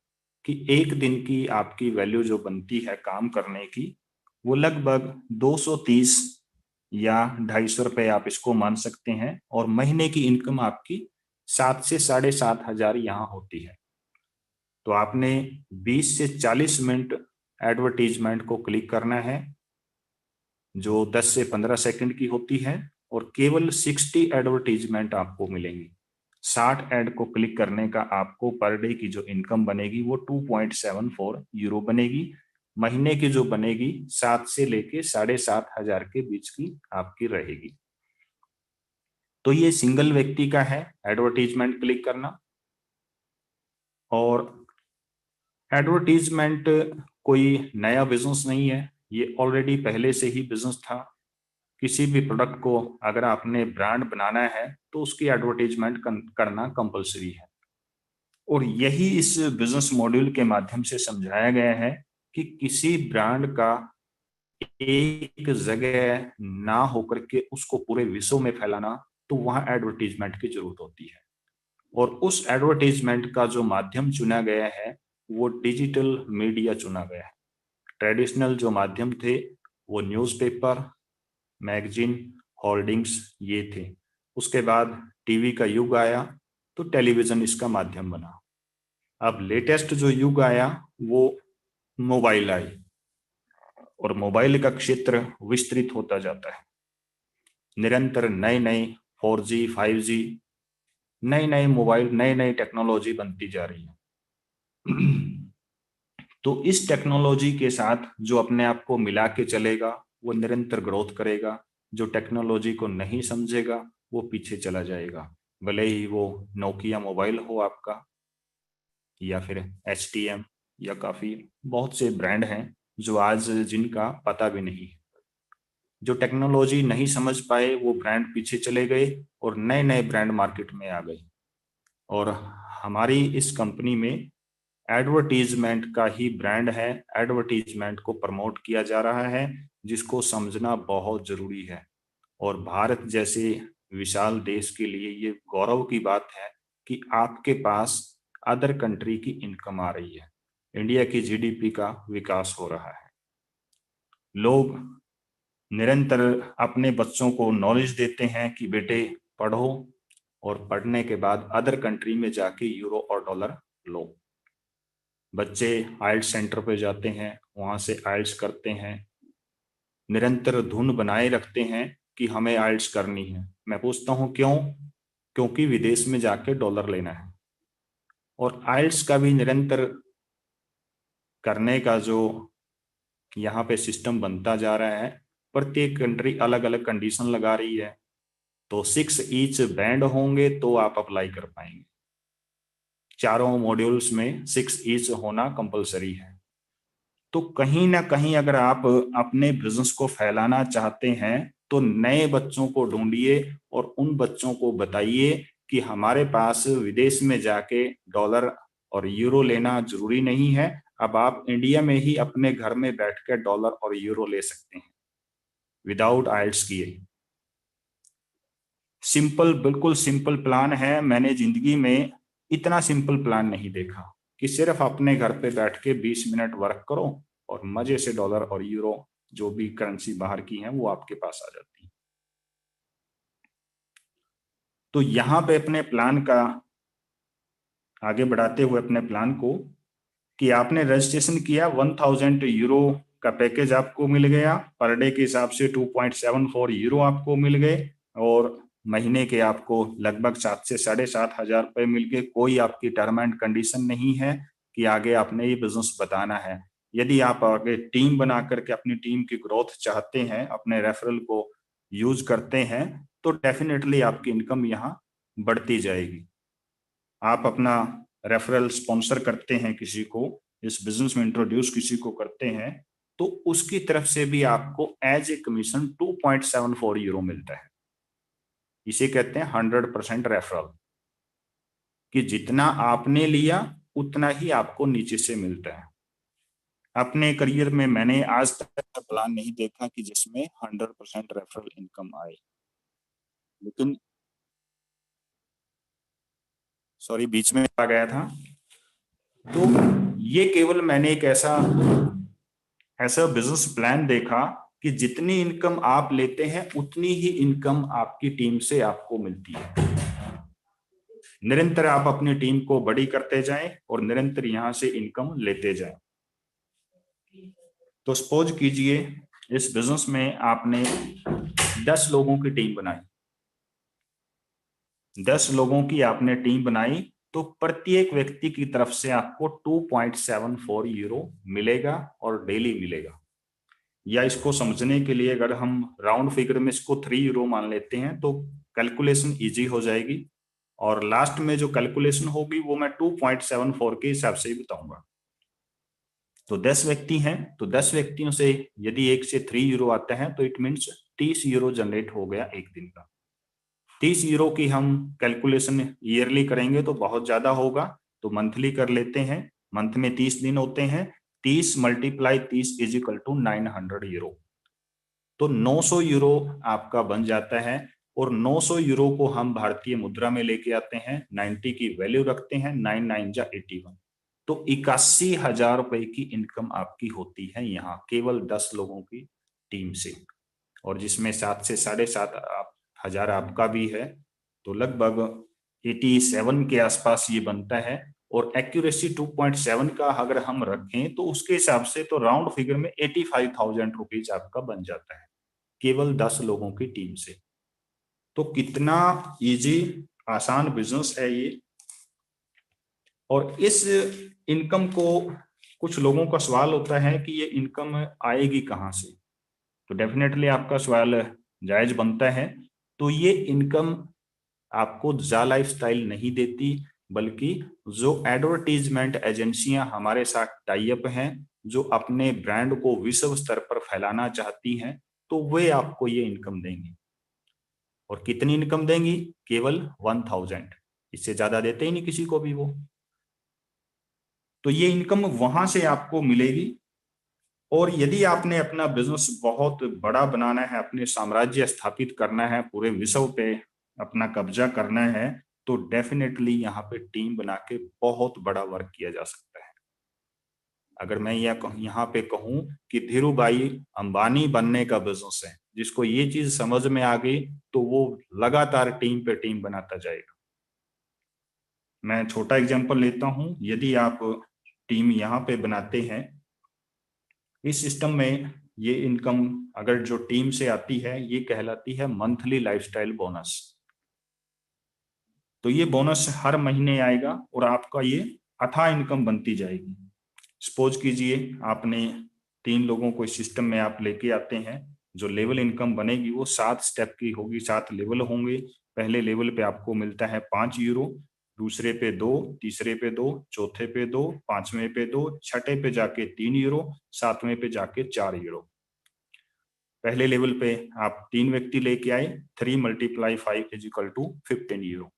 कि एक दिन की आपकी वैल्यू जो बनती है काम करने की वो लगभग 230 या 250 रुपये आप इसको मान सकते हैं। और महीने की इनकम आपकी 7 से 7500 यहाँ होती है। तो आपने 20 से 40 मिनट एडवर्टीजमेंट को क्लिक करना है जो 10 से 15 सेकंड की होती है और केवल 60 एडवर्टीजमेंट आपको मिलेंगी। 60 एड को क्लिक करने का आपको पर डे की जो इनकम बनेगी वो 2.74 यूरो बनेगी। महीने की जो बनेगी 7 से लेके 7500 के बीच की आपकी रहेगी। तो ये सिंगल व्यक्ति का है एडवर्टीजमेंट क्लिक करना। और एडवर्टीजमेंट कोई नया बिजनेस नहीं है, ये ऑलरेडी पहले से ही बिजनेस था। किसी भी प्रोडक्ट को अगर आपने ब्रांड बनाना है तो उसकी एडवर्टीजमेंट करना कंपलसरी है। और यही इस बिजनेस मॉड्यूल के माध्यम से समझाया गया है कि किसी ब्रांड का एक जगह ना होकर के उसको पूरे विश्व में फैलाना, तो वहां एडवर्टीजमेंट की जरूरत होती है। और उस एडवर्टीजमेंट का जो माध्यम चुना गया है वो डिजिटल मीडिया चुना गया है। ट्रेडिशनल जो माध्यम थे वो न्यूज़पेपर, मैगजीन, होर्डिंग्स ये थे। उसके बाद टीवी का युग आया तो टेलीविजन इसका माध्यम बना। अब लेटेस्ट जो युग आया वो मोबाइल आई और मोबाइल का क्षेत्र विस्तृत होता जाता है। निरंतर नए नए 4G 5G नए नए मोबाइल, नई नई टेक्नोलॉजी बनती जा रही है। तो इस टेक्नोलॉजी के साथ जो अपने आप को मिला के चलेगा वो निरंतर ग्रोथ करेगा। जो टेक्नोलॉजी को नहीं समझेगा वो पीछे चला जाएगा। भले ही वो नोकिया मोबाइल हो आपका या फिर HTM या काफी बहुत से ब्रांड हैं जो आज जिनका पता भी नहीं। जो टेक्नोलॉजी नहीं समझ पाए वो ब्रांड पीछे चले गए और नए नए ब्रांड मार्केट में आ गए। और हमारी इस कंपनी में एडवर्टीजमेंट का ही ब्रांड है, एडवर्टीजमेंट को प्रमोट किया जा रहा है, जिसको समझना बहुत जरूरी है। और भारत जैसे विशाल देश के लिए ये गौरव की बात है कि आपके पास अदर कंट्री की इनकम आ रही है, इंडिया की GDP का विकास हो रहा है। लोग निरंतर अपने बच्चों को नॉलेज देते हैं कि बेटे पढ़ो और पढ़ने के बाद अदर कंट्री में जाके यूरो और डॉलर लो। बच्चे आइल्स सेंटर पे जाते हैं, वहां से आइल्स करते हैं, निरंतर धुन बनाए रखते हैं कि हमें आइल्स करनी है। मैं पूछता हूं क्यों? क्योंकि विदेश में जाके डॉलर लेना है। और आइल्स का भी निरंतर करने का जो यहाँ पे सिस्टम बनता जा रहा है, प्रत्येक कंट्री अलग अलग कंडीशन लगा रही है। तो 6 ईच बैंड होंगे तो आप अप्लाई कर पाएंगे। चारों मॉड्यूल्स में 6 ईच होना कंपलसरी है। तो कहीं ना कहीं अगर आप अपने बिजनेस को फैलाना चाहते हैं तो नए बच्चों को ढूंढिए और उन बच्चों को बताइए कि हमारे पास विदेश में जाके डॉलर और यूरो लेना जरूरी नहीं है। अब आप इंडिया में ही अपने घर में बैठकर डॉलर और यूरो ले सकते हैं विदाउट आइल्स किए। सिंपल, बिल्कुल सिंपल प्लान है। मैंने जिंदगी में इतना सिंपल प्लान नहीं देखा कि सिर्फ अपने घर पे बैठ के 20 मिनट वर्क करो और मजे से डॉलर और यूरो जो भी करेंसी बाहर की है वो आपके पास आ जाती है। तो यहाँ पे अपने प्लान का आगे बढ़ाते हुए अपने प्लान को कि आपने रजिस्ट्रेशन किया, 1000 यूरो का पैकेज आपको मिल गया, पर डे के हिसाब से 2.74 यूरो आपको मिल गए और महीने के आपको लगभग 7 से 7,500 रुपए मिल गए। कोई आपकी टर्म एंड कंडीशन नहीं है कि आगे आपने ये बिजनेस बताना है। यदि आप आगे टीम बना करके अपनी टीम की ग्रोथ चाहते हैं, अपने रेफरल को यूज करते हैं, तो डेफिनेटली आपकी इनकम यहाँ बढ़ती जाएगी। आप अपना रेफरल स्पॉन्सर करते हैं, किसी को इस बिजनेस में इंट्रोड्यूस किसी को करते हैं, तो उसकी तरफ से भी आपको एज ए कमीशन 2.74 यूरो मिलता है। इसे कहते हैं 100% रेफरल, कि जितना आपने लिया उतना ही आपको नीचे से मिलता है। अपने करियर में मैंने आज तक प्लान नहीं देखा कि जिसमें 100% रेफरल इनकम आए, लेकिन सॉरी बीच में आ गया था। तो ये केवल मैंने एक ऐसा बिजनेस प्लान देखा कि जितनी इनकम आप लेते हैं उतनी ही इनकम आपकी टीम से आपको मिलती है। निरंतर आप अपनी टीम को बड़ी करते जाएं और निरंतर यहां से इनकम लेते जाएं। तो सपोज कीजिए इस बिजनेस में आपने 10 लोगों की टीम बनाई, 10 लोगों की आपने टीम बनाई, तो प्रत्येक व्यक्ति की तरफ से आपको 2.74 यूरो मिलेगा और डेली मिलेगा। या इसको समझने के लिए अगर हम राउंड फिगर में इसको 3 यूरो मान लेते हैं तो कैलकुलेशन इजी हो जाएगी, और लास्ट में जो कैलकुलेशन होगी वो मैं 2.74 के हिसाब से ही बताऊंगा। तो 10 व्यक्ति हैं, तो 10 व्यक्तियों से यदि 1 से 3 यूरो आता है तो इट मीन्स 30 यूरो जनरेट हो गया एक दिन का। 30 यूरो की हम कैलकुलेशन ईयरली करेंगे तो बहुत ज्यादा होगा, तो मंथली कर लेते हैं। मंथ में 30 दिन होते हैं, 30 × 30 इज इक्वल टू 900 यूरो। तो 900 यूरो आपका बन जाता है, और 900 यूरो को हम भारतीय मुद्रा में लेके आते हैं, 90 की वैल्यू रखते हैं, 9 9 जा 81, तो 81,000 रुपए की इनकम आपकी होती है यहाँ केवल 10 लोगों की टीम से, और जिसमें 7 से 7,500 आपका भी है, तो लगभग 87 के आसपास ये बनता है। और एक्यूरेसी 2.7 का अगर हम रखें तो उसके हिसाब से तो राउंड फिगर में 85,000 रुपीज आपका बन जाता है केवल 10 लोगों की टीम से। तो कितना इजी आसान बिजनेस है ये। और इस इनकम को कुछ लोगों का सवाल होता है कि ये इनकम आएगी कहाँ से, तो डेफिनेटली आपका सवाल जायज बनता है। तो ये इनकम आपको जा लाइफस्टाइल नहीं देती, बल्कि जो एडवर्टीजमेंट एजेंसियां हमारे साथ टाई अप हैं, जो अपने ब्रांड को विश्व स्तर पर फैलाना चाहती हैं, तो वे आपको ये इनकम देंगी। और कितनी इनकम देंगी? केवल 1000, इससे ज्यादा देते ही नहीं किसी को भी वो। तो ये इनकम वहां से आपको मिलेगी। और यदि आपने अपना बिजनेस बहुत बड़ा बनाना है, अपने साम्राज्य स्थापित करना है, पूरे विश्व पे अपना कब्जा करना है, तो डेफिनेटली यहाँ पे टीम बना के बहुत बड़ा वर्क किया जा सकता है। अगर मैं यहाँ पे कहूँ कि धीरूभाई अंबानी बनने का बिजनेस है, जिसको ये चीज समझ में आ गई, तो वो लगातार टीम पे टीम बनाता जाएगा। मैं छोटा एग्जांपल लेता हूँ। यदि आप टीम यहाँ पे बनाते हैं, इस सिस्टम में ये इनकम अगर जो टीम से आती है, ये कहलाती है मंथली लाइफस्टाइल बोनस। तो ये बोनस हर महीने आएगा और आपका ये अथाह इनकम बनती जाएगी। सपोज कीजिए आपने 3 लोगों को इस सिस्टम में आप लेके आते हैं, जो लेवल इनकम बनेगी वो 7 स्टेप की होगी, 7 लेवल होंगे। पहले लेवल पे आपको मिलता है 5 यूरो, दूसरे पे 2, तीसरे पे 2, चौथे पे 2, पांचवें पे 2, छठे पे जाके 3 यूरो, सातवें पे जाके 4 यूरो। पहले लेवल पे आप 3 व्यक्ति लेके आए, 3 × 5 इज इक्वल टू 15 यूरो।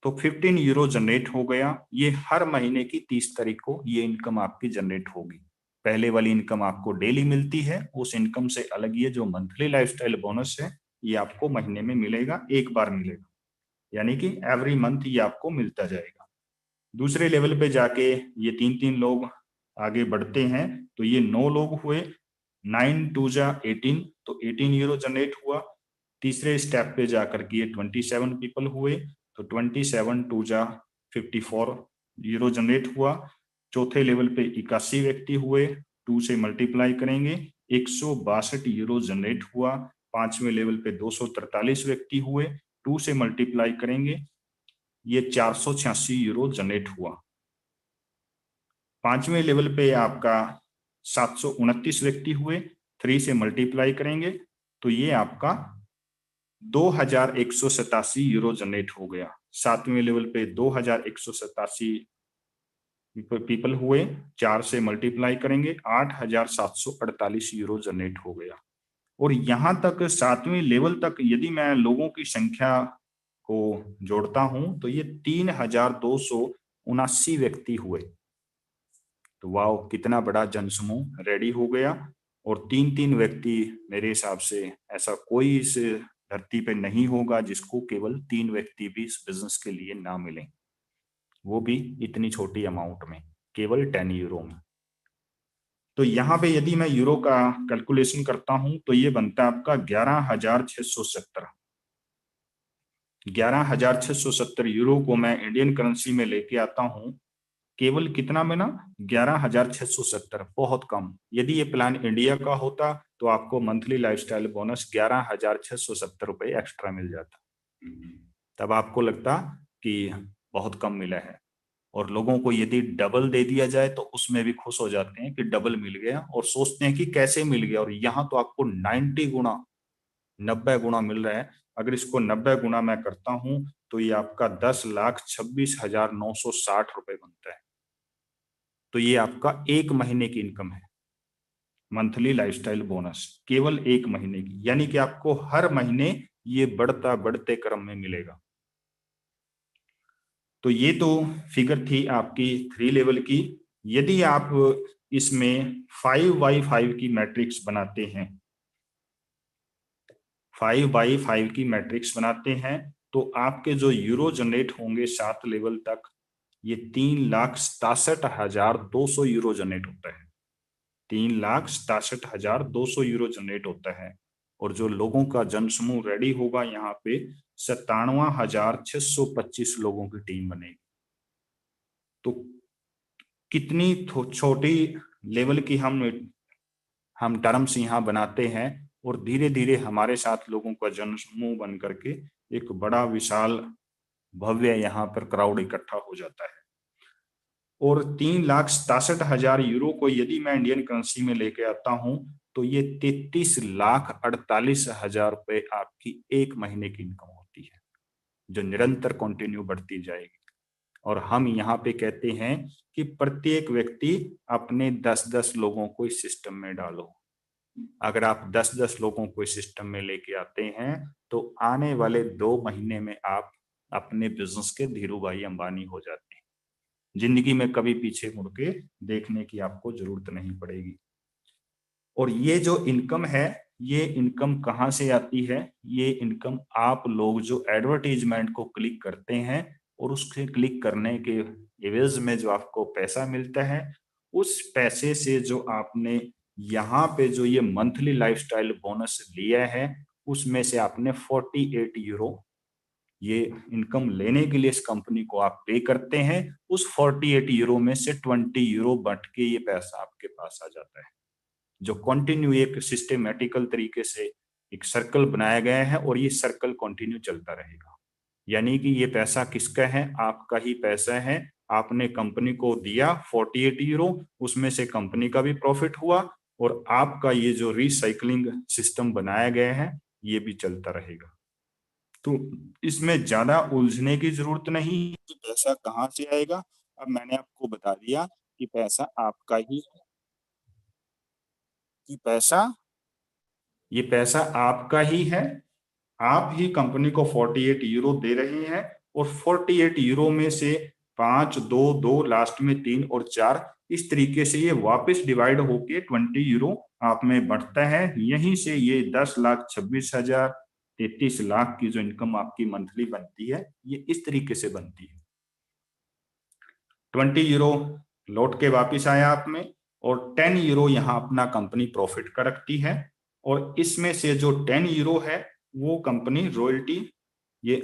तो 15 यूरो जनरेट हो गया। ये हर महीने की 30 तारीख को ये इनकम आपकी जनरेट होगी। पहले वाली इनकम आपको डेली मिलती है, उस इनकम से अलग ये जो मंथली लाइफस्टाइल बोनस है, ये आपको महीने में मिलेगा, एक बार मिलेगा, यानी कि एवरी मंथ ये आपको मिलता जाएगा। दूसरे लेवल पे जाके ये 3 लोग आगे बढ़ते हैं तो ये 9 लोग हुए, 9 2 जा 18, तो 18 यूरो जनरेट हुआ। तीसरे स्टेप पे जाकर के ये 27 पीपल हुए, तो 27 2 जा 54 यूरो जनरेट हुआ। चौथे लेवल पे 81 व्यक्ति हुए, 2 से मल्टीप्लाई करेंगे 162 यूरो जनरेट हुआ। पांचवें लेवल पे 243 व्यक्ति हुए, 2 से मल्टीप्लाई करेंगे ये 486 यूरो जनरेट हुआ। पांचवें लेवल पे आपका 729 व्यक्ति हुए, 3 से मल्टीप्लाई करेंगे तो ये आपका 2187 यूरो जनरेट हो गया। सातवें लेवल पे 2187 पीपल हुए, 4 से मल्टीप्लाई करेंगे 8748 यूरो जनरेट हो गया। और यहां तक सातवें लेवल तक यदि मैं लोगों की संख्या को जोड़ता हूं तो ये 3279 व्यक्ति हुए। तो वाओ, कितना बड़ा जनसमूह रेडी हो गया। और 3 व्यक्ति, मेरे हिसाब से ऐसा कोई इस धरती पे नहीं होगा जिसको केवल 3 व्यक्ति भी इस बिजनेस के लिए ना मिले, वो भी इतनी छोटी अमाउंट में, केवल 10 यूरो में। तो यहाँ पे यदि मैं यूरो का कैलकुलेशन करता हूं तो ये बनता है आपका 11,670। 11,670 यूरो को मैं इंडियन करेंसी में लेके आता हूं, केवल कितना में ना 11,670, बहुत कम। यदि ये प्लान इंडिया का होता तो आपको मंथली लाइफस्टाइल बोनस 11,670 रुपए एक्स्ट्रा मिल जाता। तब आपको लगता कि बहुत कम मिला है। और लोगों को यदि डबल दे दिया जाए तो उसमें भी खुश हो जाते हैं कि डबल मिल गया, और सोचते हैं कि कैसे मिल गया। और यहाँ तो आपको 90 गुना, 90 गुना मिल रहा है। अगर इसको 90 गुना मैं करता हूं तो ये आपका 10,26,960 रुपए बनता है। तो ये आपका 1 महीने की इनकम है, मंथली लाइफस्टाइल बोनस, केवल 1 महीने की। यानी कि आपको हर महीने ये बढ़ते क्रम में मिलेगा। तो ये तो फिगर थी आपकी 3 लेवल की। यदि आप इसमें 5x5 की मैट्रिक्स बनाते हैं, 5x5 की मैट्रिक्स बनाते हैं तो आपके जो यूरो जनरेट होंगे 7 लेवल तक, ये 3,67,200 यूरो जनरेट होता है। 3,67,200 यूरो जनरेट होता है। और जो लोगों का जनसमूह रेडी होगा यहाँ पे 57,625 लोगों की टीम बनेगी। तो कितनी छोटी लेवल की हम टर्म्स यहाँ बनाते हैं, और धीरे धीरे हमारे साथ लोगों का जनसमूह बन करके एक बड़ा विशाल भव्य यहाँ पर क्राउड इकट्ठा हो जाता है। और 3,67,000 यूरो को यदि मैं इंडियन करेंसी में लेके आता हूं तो ये 33,48,000 रुपए आपकी 1 महीने की इनकम होती है, जो निरंतर कंटिन्यू बढ़ती जाएगी। और हम यहाँ पे कहते हैं कि प्रत्येक व्यक्ति अपने 10-10 लोगों को इस सिस्टम में डालो। अगर आप 10-10 लोगों को इस सिस्टम में लेके आते हैं तो आने वाले 2 महीने में आप अपने बिजनेस के धीरू भाई अंबानी हो जाते हैं। जिंदगी में कभी पीछे मुड़ के देखने की आपको जरूरत नहीं पड़ेगी। और ये जो इनकम है, ये इनकम कहाँ से आती है? ये इनकम आप लोग जो एडवर्टीजमेंट को क्लिक करते हैं और उसके क्लिक करने के एवज में जो आपको पैसा मिलता है, उस पैसे से जो आपने यहाँ पे जो ये मंथली लाइफस्टाइल बोनस लिया है, उसमें से आपने 48 यूरो ये इनकम लेने के लिए इस कंपनी को आप पे करते हैं। उस 48 यूरो में से 20 यूरो बट के ये पैसा आपके पास आ जाता है, जो कंटिन्यू एक सिस्टमेटिकल तरीके से एक सर्कल बनाया गया है, और ये सर्कल कंटिन्यू चलता रहेगा। यानी कि ये पैसा किसका है? आपका ही पैसा है। आपने कंपनी को दिया 48 यूरो, उसमें से कंपनी का भी प्रॉफिट हुआ, और आपका ये जो रिसाइकलिंग सिस्टम बनाया गया है ये भी चलता रहेगा। तो इसमें ज्यादा उलझने की जरूरत नहीं कि पैसा कहाँ से आएगा। अब मैंने आपको बता दिया कि पैसा आपका ही है, कि ये पैसा आपका ही है। आप ही कंपनी को 48 यूरो दे रहे हैं, और 48 यूरो में से 5, 2, 2 लास्ट में 3 और 4, इस तरीके से ये वापस डिवाइड होके 20 यूरो आप में बढ़ता है। यहीं से ये 10,26,000, 33 लाख की जो इनकम आपकी मंथली बनती है, ये इस तरीके से बनती है। €20 लौट के वापिस आया आप में, और €10 यहाँ अपना कंपनी प्रॉफिट का रखती है, और इसमें से जो €10 है वो कंपनी रॉयल्टी ये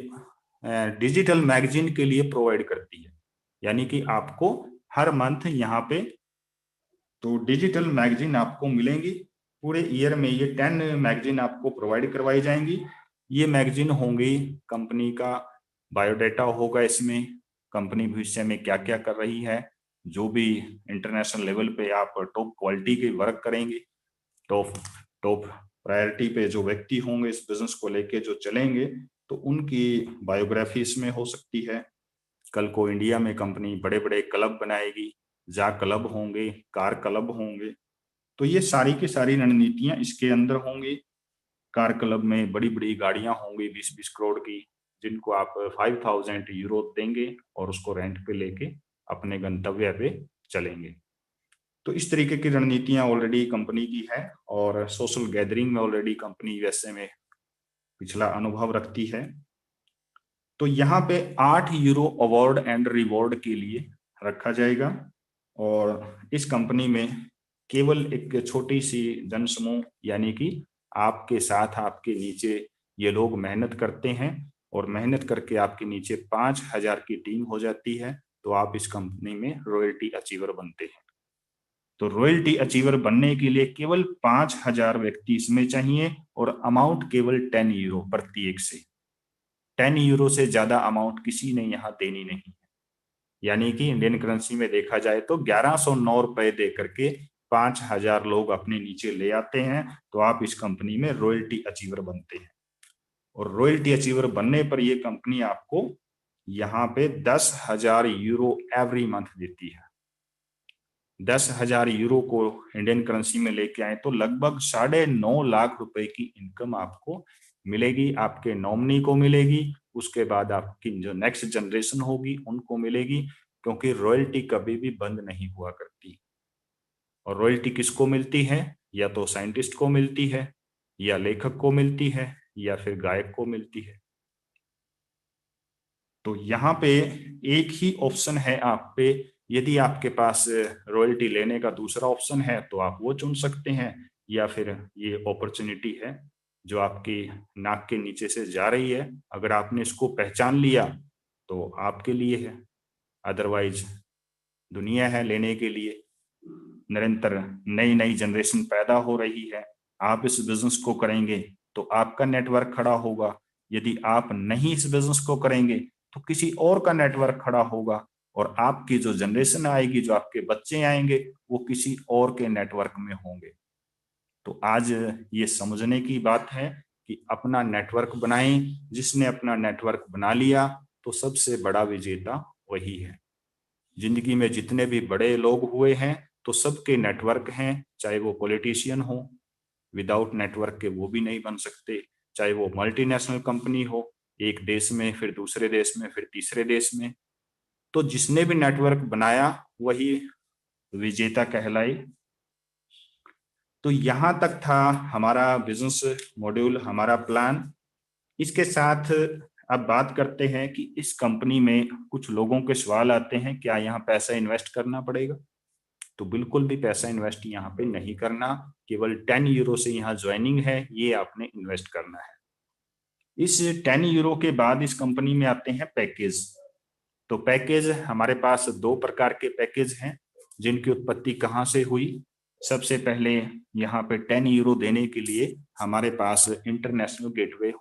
डिजिटल मैगजीन के लिए प्रोवाइड करती है। यानी कि आपको हर मंथ यहाँ पे तो डिजिटल मैगजीन आपको मिलेंगी पूरे ईयर में। ये 10 मैगजीन आपको प्रोवाइड करवाई जाएंगी। ये मैगजीन होंगी, कंपनी का बायोडाटा होगा इसमें, कंपनी भविष्य में क्या क्या कर रही है, जो भी इंटरनेशनल लेवल पे आप टॉप क्वालिटी के वर्क करेंगे, टॉप प्रायोरिटी पे जो व्यक्ति होंगे इस बिजनेस को लेके जो चलेंगे, तो उनकी बायोग्राफी इसमें हो सकती है। कल को इंडिया में कंपनी बड़े बड़े क्लब बनाएगी, जा क्लब होंगे, कार क्लब होंगे, तो ये सारी की सारी रणनीतियां इसके अंदर होंगी। कार क्लब में बड़ी बड़ी गाड़ियां होंगी 20-20 करोड़ की, जिनको आप €5,000 देंगे और उसको रेंट पे लेके अपने गंतव्य पे चलेंगे। तो इस तरीके की रणनीतियां ऑलरेडी कंपनी की है, और सोशल गैदरिंग में ऑलरेडी कंपनी यूएसए में पिछला अनुभव रखती है। तो यहाँ पे €8 अवार्ड एंड रिवॉर्ड के लिए रखा जाएगा, और इस कंपनी में केवल एक छोटी सी जनसमूह, यानी कि आपके साथ आपके नीचे ये लोग मेहनत करते हैं, और मेहनत करके आपके नीचे 5,000 की टीम हो जाती है, तो आप इस कंपनी में रॉयल्टी अचीवर बनते हैं। तो रॉयल्टी अचीवर बनने के लिए केवल 5,000 व्यक्ति इसमें चाहिए, और अमाउंट केवल €10 प्रत्येक से। €10 से ज्यादा अमाउंट किसी ने यहाँ देनी नहीं है। यानी कि इंडियन करेंसी में देखा जाए तो ₹1109 दे करके 5,000 लोग अपने नीचे ले आते हैं, तो आप इस कंपनी में रॉयल्टी अचीवर बनते हैं। और रॉयल्टी अचीवर बनने पर यह कंपनी आपको यहाँ पे €10,000 एवरी मंथ देती है। €10,000 को इंडियन करेंसी में लेके आए तो लगभग 9.5 लाख रुपए की इनकम आपको मिलेगी, आपके नॉमिनी को मिलेगी, उसके बाद आपकी जो नेक्स्ट जनरेशन होगी उनको मिलेगी, क्योंकि रॉयल्टी कभी भी बंद नहीं हुआ करती। और रॉयल्टी किसको मिलती है? या तो साइंटिस्ट को मिलती है, या लेखक को मिलती है, या फिर गायक को मिलती है। तो यहाँ पे एक ही ऑप्शन है आप पे, यदि आपके पास रॉयल्टी लेने का दूसरा ऑप्शन है तो आप वो चुन सकते हैं, या फिर ये अपॉर्चुनिटी है जो आपकी नाक के नीचे से जा रही है, अगर आपने इसको पहचान लिया तो आपके लिए है, अदरवाइज दुनिया है लेने के लिए। निरंतर नई नई जनरेशन पैदा हो रही है, आप इस बिजनेस को करेंगे तो आपका नेटवर्क खड़ा होगा, यदि आप नहीं इस बिजनेस को करेंगे तो किसी और का नेटवर्क खड़ा होगा, और आपकी जो जनरेशन आएगी, जो आपके बच्चे आएंगे, वो किसी और के नेटवर्क में होंगे। तो आज ये समझने की बात है कि अपना नेटवर्क बनाएं। जिसने अपना नेटवर्क बना लिया तो सबसे बड़ा विजेता वही है। जिंदगी में जितने भी बड़े लोग हुए हैं तो सबके नेटवर्क हैं, चाहे वो पॉलिटिशियन हो, विदाउट नेटवर्क के वो भी नहीं बन सकते, चाहे वो मल्टीनेशनल कंपनी हो, एक देश में फिर दूसरे देश में फिर तीसरे देश में, तो जिसने भी नेटवर्क बनाया वही विजेता कहलाए। तो यहां तक था हमारा बिजनेस मॉड्यूल, हमारा प्लान। इसके साथ अब बात करते हैं कि इस कंपनी में कुछ लोगों के सवाल आते हैं, क्या यहाँ पैसा इन्वेस्ट करना पड़ेगा? तो बिल्कुल भी पैसा इन्वेस्ट यहाँ पे नहीं करना, केवल €10 से यहाँ ज्वाइनिंग है, ये आपने इन्वेस्ट करना है। इस €10 के बाद इस कंपनी में आते हैं पैकेज। तो पैकेज हमारे पास 2 प्रकार के पैकेज हैं, जिनकी उत्पत्ति कहाँ से हुई। सबसे पहले यहाँ पे €10 देने के लिए हमारे पास इंटरनेशनल गेटवे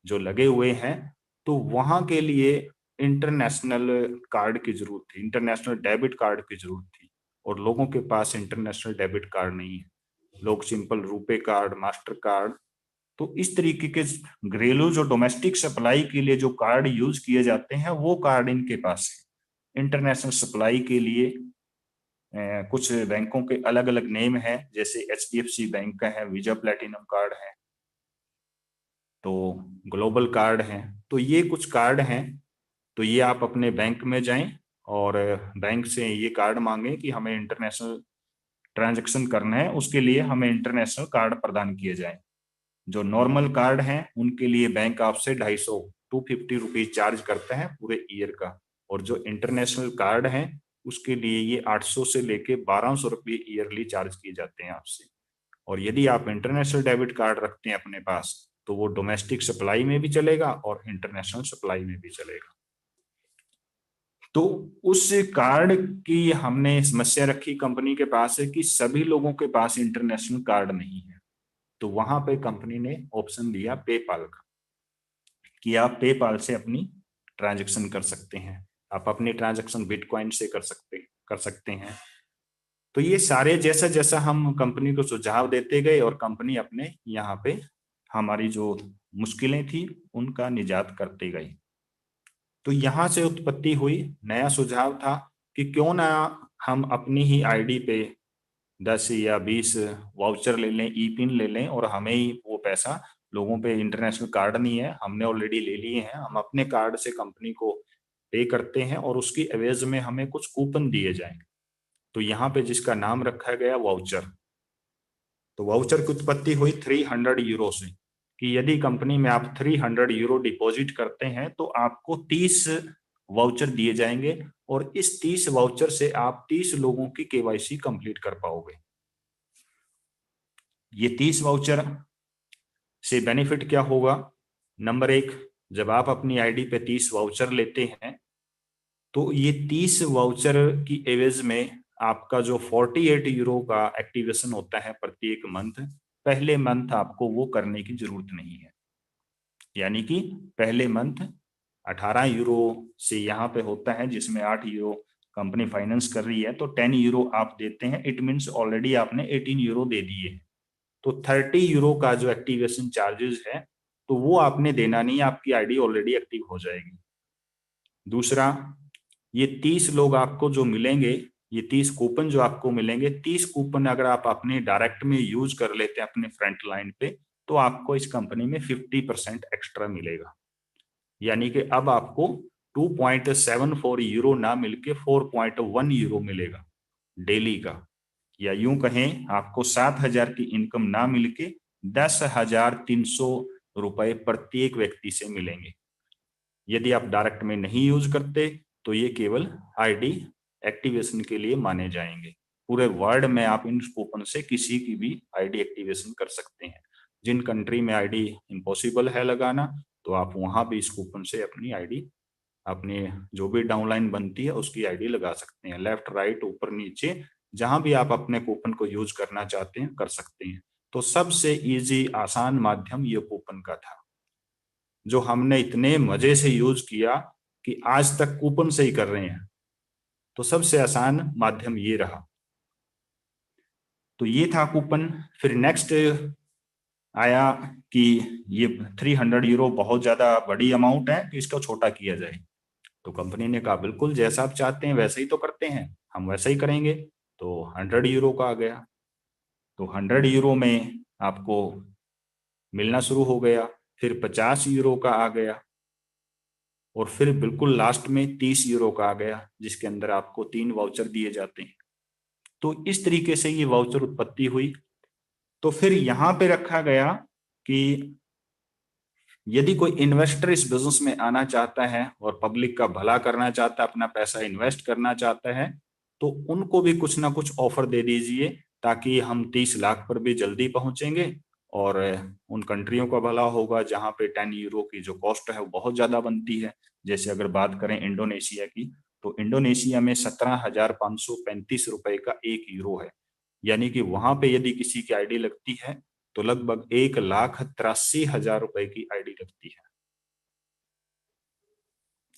जो लगे हुए हैं, तो वहां के लिए इंटरनेशनल कार्ड की जरूरत थी, इंटरनेशनल डेबिट कार्ड की जरूरत थी, और लोगों के पास इंटरनेशनल डेबिट कार्ड नहीं है, लोग simple RuPay card, master card, तो इस तरीके के घरेलू जो डोमेस्टिक सप्लाई के लिए जो कार्ड यूज किए जाते हैं वो कार्ड इनके पास है। इंटरनेशनल सप्लाई के लिए कुछ बैंकों के अलग अलग नेम है, जैसे HDFC बैंक का है वीजा प्लेटिनम कार्ड है, तो ग्लोबल कार्ड है, तो ये कुछ कार्ड हैं। तो ये आप अपने बैंक में जाएं और बैंक से ये कार्ड मांगें कि हमें इंटरनेशनल ट्रांजैक्शन करना है, उसके लिए हमें इंटरनेशनल कार्ड प्रदान किए जाएं। जो नॉर्मल कार्ड हैं उनके लिए बैंक आपसे 250 ₹250 चार्ज करता है पूरे ईयर का, और जो इंटरनेशनल कार्ड हैं उसके लिए ये 800 से लेके 1200 रुपये ईयरली चार्ज किए जाते हैं आपसे। और यदि आप इंटरनेशनल डेबिट कार्ड रखते हैं अपने पास तो वो डोमेस्टिक सप्लाई में भी चलेगा और इंटरनेशनल सप्लाई में भी चलेगा। तो उस कार्ड की हमने समस्या रखी कंपनी के पास है कि सभी लोगों के पास इंटरनेशनल कार्ड नहीं है। तो वहां पे कंपनी ने ऑप्शन दिया पेपाल का कि आप पेपाल से अपनी ट्रांजैक्शन कर सकते हैं, आप अपनी ट्रांजैक्शन बिटकॉइन से कर सकते हैं। तो ये सारे जैसा जैसा हम कंपनी को सुझाव देते गए और कंपनी अपने यहाँ पे हमारी जो मुश्किलें थी उनका निजात करते गई। तो यहाँ से उत्पत्ति हुई नया सुझाव था कि क्यों ना हम अपनी ही आईडी पे 10 या 20 वाउचर ले लें, ई पिन ले लें और हमें ही वो पैसा, लोगों पे इंटरनेशनल कार्ड नहीं है, हमने ऑलरेडी ले लिए हैं, हम अपने कार्ड से कंपनी को पे करते हैं और उसकी एवज में हमें कुछ कूपन दिए जाएंगे। तो यहाँ पे जिसका नाम रखा गया वाउचर। तो वाउचर की उत्पत्ति हुई 300 यूरो से कि यदि कंपनी में आप 300 यूरो डिपॉजिट करते हैं तो आपको 30 वाउचर दिए जाएंगे और इस 30 वाउचर से आप 30 लोगों की केवाईसी कंप्लीट कर पाओगे। ये 30 वाउचर से बेनिफिट क्या होगा? नंबर 1, जब आप अपनी आईडी पे 30 वाउचर लेते हैं तो ये 30 वाउचर की एवज में आपका जो 48 यूरो का एक्टिवेशन होता है प्रत्येक मंथ, पहले मंथ आपको वो करने की जरूरत नहीं है। यानी कि पहले मंथ 18 यूरो से यहाँ पे होता है जिसमें 8 यूरो कंपनी फाइनेंस कर रही है, तो 10 यूरो आप देते हैं। इट मीन्स ऑलरेडी आपने 18 यूरो दे दिए। तो 30 यूरो का जो एक्टिवेशन चार्जेस है तो वो आपने देना नहीं, आपकी आईडी ऑलरेडी एक्टिव हो जाएगी। दूसरा, ये 30 लोग आपको जो मिलेंगे, ये 30 कूपन जो आपको मिलेंगे, 30 कूपन अगर आप अपने डायरेक्ट में यूज कर लेते हैं अपने फ्रंट लाइन पे तो आपको इस कंपनी में 50% एक्स्ट्रा मिलेगा। यानी कि अब आपको 2.74 यूरो ना मिलके 4.1 यूरो मिलेगा डेली का, या यूं कहें आपको 7,000 की इनकम ना मिलके 10,300 रुपए प्रत्येक व्यक्ति से मिलेंगे। यदि आप डायरेक्ट में नहीं यूज करते तो ये केवल आईडी एक्टिवेशन के लिए माने जाएंगे। पूरे वर्ल्ड में आप इन कूपन से किसी की भी आईडी एक्टिवेशन कर सकते हैं। जिन कंट्री में आईडी इम्पॉसिबल है लगाना तो आप वहां भी इस कूपन से अपनी आईडी, अपनी जो भी डाउनलाइन बनती है उसकी आईडी लगा सकते हैं। लेफ्ट राइट ऊपर नीचे जहां भी आप अपने कूपन को यूज करना चाहते हैं कर सकते हैं। तो सबसे इजी आसान माध्यम ये कूपन का था जो हमने इतने मजे से यूज किया कि आज तक कूपन से ही कर रहे हैं। तो सबसे आसान माध्यम ये रहा। तो ये था कूपन। फिर नेक्स्ट आया कि ये 300 यूरो बहुत ज्यादा बड़ी अमाउंट है, तो इसको छोटा किया जाए। तो कंपनी ने कहा बिल्कुल जैसा आप चाहते हैं वैसे ही तो करते हैं, हम वैसा ही करेंगे। तो 100 यूरो का आ गया। तो 100 यूरो में आपको मिलना शुरू हो गया। फिर 50 यूरो का आ गया और फिर बिल्कुल लास्ट में 30 यूरो का आ गया जिसके अंदर आपको 3 वाउचर दिए जाते हैं। तो इस तरीके से ये वाउचर उत्पत्ति हुई। तो फिर यहाँ पे रखा गया कि यदि कोई इन्वेस्टर इस बिजनेस में आना चाहता है और पब्लिक का भला करना चाहता है, अपना पैसा इन्वेस्ट करना चाहता है, तो उनको भी कुछ ना कुछ ऑफर दे दीजिए ताकि हम 30 लाख पर भी जल्दी पहुंचेंगे और उन कंट्रियों का भला होगा जहां पे 10 यूरो की जो कॉस्ट है वो बहुत ज्यादा बनती है। जैसे अगर बात करें इंडोनेशिया की, तो इंडोनेशिया में 17,535 रुपए का 1 यूरो है। यानी कि वहां पे यदि किसी की आईडी लगती है तो लगभग 1,83,000 रुपए की आईडी लगती है।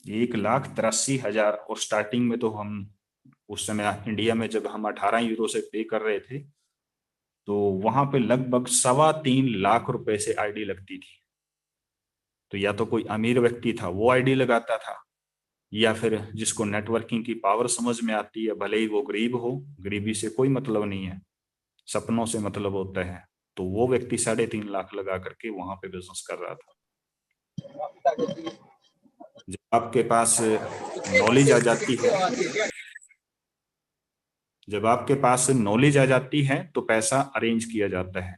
1,83,000। और स्टार्टिंग में तो हम उस समय इंडिया में जब हम 18 यूरो से पे कर रहे थे तो वहां पे लगभग 3.25 लाख रुपए से आईडी लगती थी। तो या तो कोई अमीर व्यक्ति था वो आईडी लगाता था, या फिर जिसको नेटवर्किंग की पावर समझ में आती है, भले ही वो गरीब हो, गरीबी से कोई मतलब नहीं है, सपनों से मतलब होता है, तो वो व्यक्ति 3.5 लाख लगा करके वहां पे बिजनेस कर रहा था। जब आपके पास नॉलेज आ जाती है, जब आपके पास नॉलेज आ जाती है तो पैसा अरेंज किया जाता है।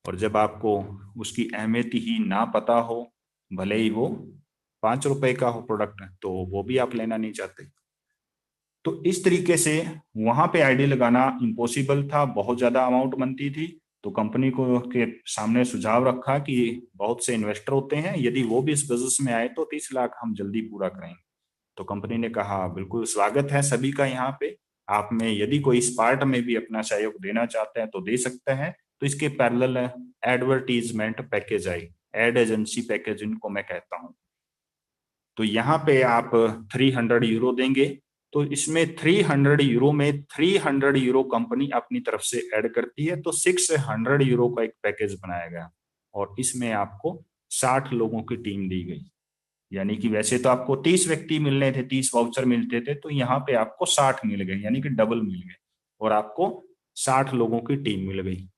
और जब आपको उसकी अहमियत ही ना पता हो, भले ही वो 5 रुपए का हो प्रोडक्ट, तो वो भी आप लेना नहीं चाहते। तो इस तरीके से वहां पे आईडी लगाना इम्पॉसिबल था, बहुत ज्यादा अमाउंट बनती थी। तो कंपनी को के सामने सुझाव रखा कि बहुत से इन्वेस्टर होते हैं, यदि वो भी इस बिजनेस में आए तो 30 लाख हम जल्दी पूरा करेंगे। तो कंपनी ने कहा बिल्कुल स्वागत है सभी का यहाँ पे, आप में यदि कोई इस पार्ट में भी अपना सहयोग देना चाहते हैं तो दे सकते हैं। तो इसके पैरेलल एडवर्टीजमेंट पैकेज आई, एड एजेंसी पैकेज इनको मैं कहता हूँ। तो यहाँ पे आप 300 यूरो देंगे, तो इसमें 300 यूरो में 300 यूरो कंपनी अपनी तरफ से ऐड करती है, तो 600 यूरो का एक पैकेज बनाया गया और इसमें आपको 60 लोगों की टीम दी गई। यानी कि वैसे तो आपको 30 व्यक्ति मिलने थे, 30 वाउचर मिलते थे, तो यहाँ पे आपको 60 मिल गए, यानी कि डबल मिल गए और आपको 60 लोगों की टीम मिल गई।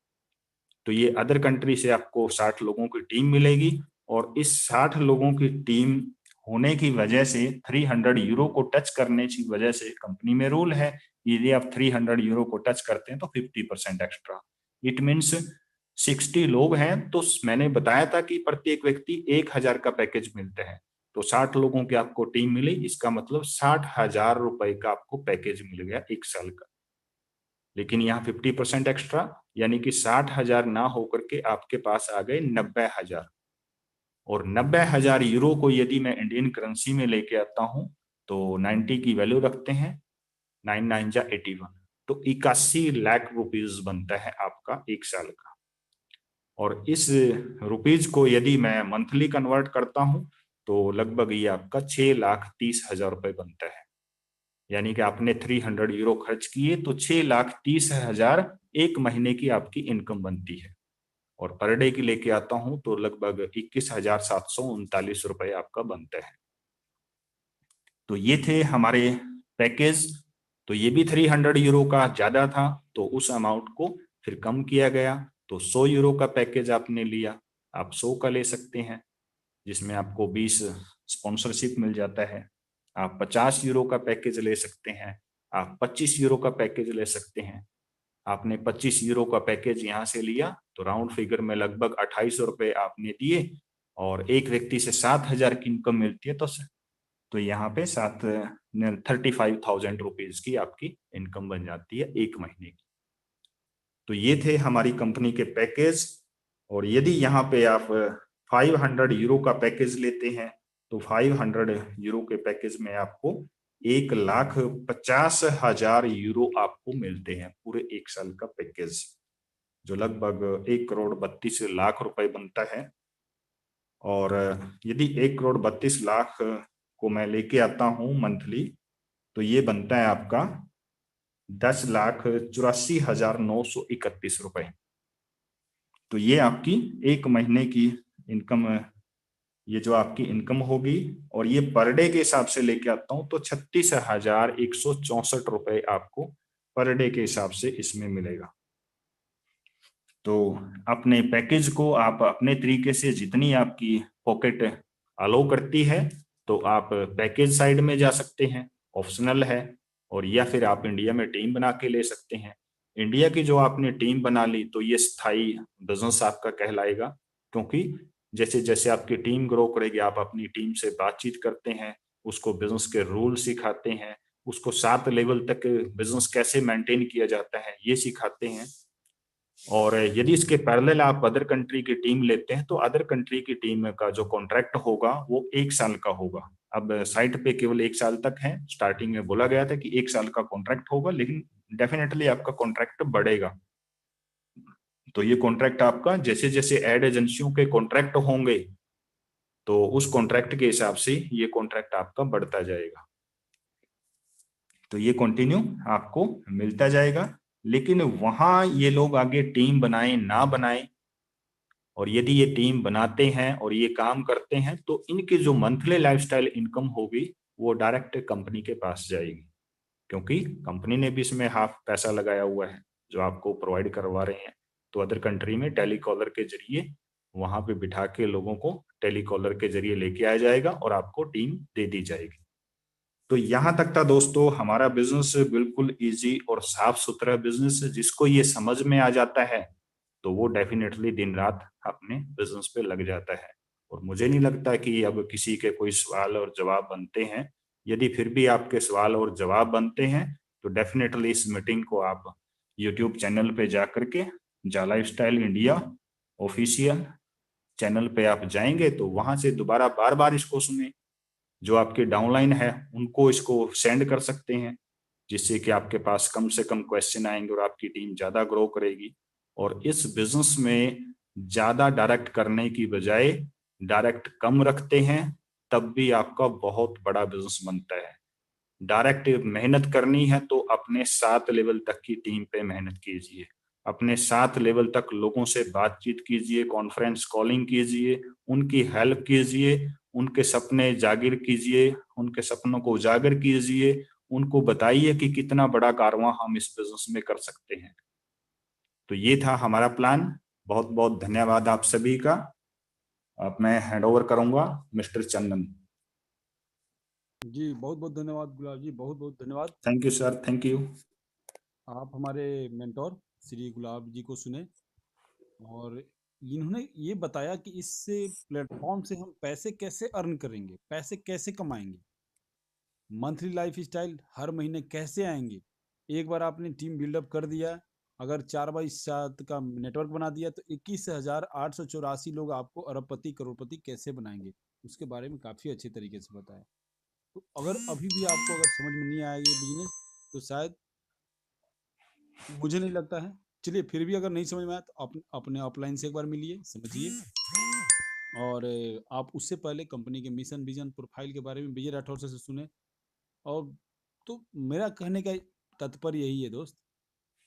तो ये अदर कंट्री से आपको 60 लोगों की टीम मिलेगी और इस 60 लोगों की टीम होने की वजह से 300 यूरो को टच करने की वजह से कंपनी में रूल है, यदि आप 300 यूरो को टच करते हैं तो 50% एक्स्ट्रा। इट मीन्स 60 लोग हैं तो मैंने बताया था कि प्रत्येक व्यक्ति 1000 का पैकेज मिलते हैं, तो 60 लोगों की आपको टीम मिली, इसका मतलब 60,000 रुपए का आपको पैकेज मिल गया 1 साल का। लेकिन यहाँ 50% एक्स्ट्रा, यानी कि 60,000 ना होकर के आपके पास आ गए 90,000। और 90,000 यूरो को यदि मैं इंडियन करेंसी में लेके आता हूं तो 90 की वैल्यू रखते हैं, 9 9 जा 81, तो 81 लाख रुपीज बनता है आपका 1 साल का। और इस रुपीज को यदि मैं मंथली कन्वर्ट करता हूं तो लगभग ये आपका 6,30,000 रुपए बनता है। यानी कि आपने 300 यूरो खर्च किए तो 6,30,000 एक महीने की आपकी इनकम बनती है। और पर डे की लेके आता हूं तो लगभग 21,739 रुपए आपका बनता है। तो ये थे हमारे पैकेज। तो ये भी 300 यूरो का ज्यादा था, तो उस अमाउंट को फिर कम किया गया। तो 100 यूरो का पैकेज आपने लिया, आप 100 का ले सकते हैं, जिसमें आपको 20 स्पॉन्सरशिप मिल जाता है। आप 50 यूरो का पैकेज ले सकते हैं, आप 25 यूरो का पैकेज ले सकते हैं। आपने 25 यूरो का पैकेज यहाँ से लिया तो राउंड फिगर में लगभग 2800 रुपए आपने दिए और एक व्यक्ति से 7,000 की इनकम मिलती है, तो यहाँ पे 35,000 रुपीज की आपकी इनकम बन जाती है एक महीने की। तो ये थे हमारी कंपनी के पैकेज। और यदि यहाँ पे आप 500 यूरो का पैकेज लेते हैं तो 500 यूरो के पैकेज में आपको 1,50,000 यूरो आपको मिलते हैं पूरे 1 साल का पैकेज, जो लगभग 1,32,00,000 रुपए बनता है। और यदि 1,32,00,000 को मैं लेके आता हूँ मंथली तो ये बनता है आपका 10,84,931 रुपए। तो ये आपकी एक महीने की इनकम, ये जो आपकी इनकम होगी। और ये पर डे के हिसाब से लेके आता हूं तो 36,164 रुपए आपको पर डे के हिसाब से इसमें मिलेगा। तो अपने पैकेज को आप अपने तरीके से, जितनी आपकी पॉकेट अलाउ करती है, तो आप पैकेज साइड में जा सकते हैं, ऑप्शनल है। और या फिर आप इंडिया में टीम बना के ले सकते हैं। इंडिया की जो आपने टीम बना ली तो ये स्थायी बिजनेस आपका कहलाएगा, क्योंकि जैसे जैसे आपकी टीम ग्रो करेगी, आप अपनी टीम से बातचीत करते हैं, उसको बिजनेस के रूल सिखाते हैं, उसको 7 लेवल तक बिजनेस कैसे मेंटेन किया जाता है ये सिखाते हैं। और यदि इसके पैरेलल आप अदर कंट्री की टीम लेते हैं तो अदर कंट्री की टीम का जो कॉन्ट्रैक्ट होगा वो 1 साल का होगा। अब साइट पे केवल 1 साल तक है, स्टार्टिंग में बोला गया था कि 1 साल का कॉन्ट्रैक्ट होगा, लेकिन डेफिनेटली आपका कॉन्ट्रैक्ट बढ़ेगा। तो ये कॉन्ट्रैक्ट आपका जैसे जैसे एड एजेंसियों के कॉन्ट्रैक्ट होंगे तो उस कॉन्ट्रैक्ट के हिसाब से ये कॉन्ट्रैक्ट आपका बढ़ता जाएगा। तो ये कंटिन्यू आपको मिलता जाएगा। लेकिन वहां ये लोग आगे टीम बनाए ना बनाए, और यदि ये टीम बनाते हैं और ये काम करते हैं तो इनकी जो मंथली लाइफस्टाइल इनकम होगी वो डायरेक्ट कंपनी के पास जाएगी, क्योंकि कंपनी ने भी इसमें हाफ पैसा लगाया हुआ है जो आपको प्रोवाइड करवा रहे हैं। तो अदर कंट्री में टेलीकॉलर के जरिए वहां पे बिठा के लोगों को टेलीकॉलर के जरिए लेके आया जाएगा और आपको टीम दे दी जाएगी। तो यहाँ तक था दोस्तों हमारा बिजनेस, बिल्कुल इजी और साफ सुथरा बिजनेस। जिसको ये समझ में आ जाता है तो वो डेफिनेटली दिन रात अपने बिजनेस पे लग जाता है। और मुझे नहीं लगता कि अब किसी के कोई सवाल और जवाब बनते हैं यदि फिर भी आपके सवाल और जवाब बनते हैं तो डेफिनेटली इस मीटिंग को आप यूट्यूब चैनल पे जा करके जा लाइफस्टाइल इंडिया ऑफिशियल चैनल पे आप जाएंगे तो वहां से दोबारा बार बार इसको सुने। जो आपके डाउनलाइन है उनको इसको सेंड कर सकते हैं, जिससे कि आपके पास कम से कम क्वेश्चन आएंगे और आपकी टीम ज्यादा ग्रो करेगी। और इस बिजनेस में ज्यादा डायरेक्ट करने की बजाय डायरेक्ट कम रखते हैं तब भी आपका बहुत बड़ा बिजनेस बनता है। डायरेक्ट मेहनत करनी है तो अपने 7 लेवल तक की टीम पे मेहनत कीजिए, अपने 7 लेवल तक लोगों से बातचीत कीजिए, कॉन्फ्रेंस कॉलिंग कीजिए, उनकी हेल्प कीजिए, उनके सपने जागिर कीजिए, उनके सपनों को उजागर कीजिए, उनको बताइए कि कितना बड़ा कारवां हम इस बिजनेस में कर सकते हैं। तो ये था हमारा प्लान। बहुत बहुत धन्यवाद आप सभी का। अब मैं हैंड ओवर करूंगा मिस्टर चंदन। जी बहुत बहुत धन्यवाद गुलाब जी, बहुत बहुत धन्यवाद। Thank you sir, thank you. आप हमारे मेंटोर श्री गुलाब जी को सुने और इन्होंने ये बताया कि इस प्लेटफॉर्म से हम पैसे कैसे अर्न करेंगे, पैसे कैसे कमाएंगे, मंथली लाइफ स्टाइल हर महीने कैसे आएंगे। एक बार आपने टीम बिल्डअप कर दिया, अगर 4x7 का नेटवर्क बना दिया तो 21,884 लोग आपको अरबपति करोड़पति कैसे बनाएंगे, उसके बारे में काफ़ी अच्छे तरीके से बताया। तो अगर अभी भी आपको अगर समझ में नहीं आया ये बिजनेस तो शायद मुझे नहीं लगता है, चलिए फिर भी अगर नहीं समझ में आया तो अपने ऑफलाइन से एक बार मिलिए, समझिए। और आप उससे पहले कंपनी के मिशन विजन प्रोफाइल के बारे में विजय राठौर से सुने। और तो मेरा कहने का तात्पर्य यही है दोस्त,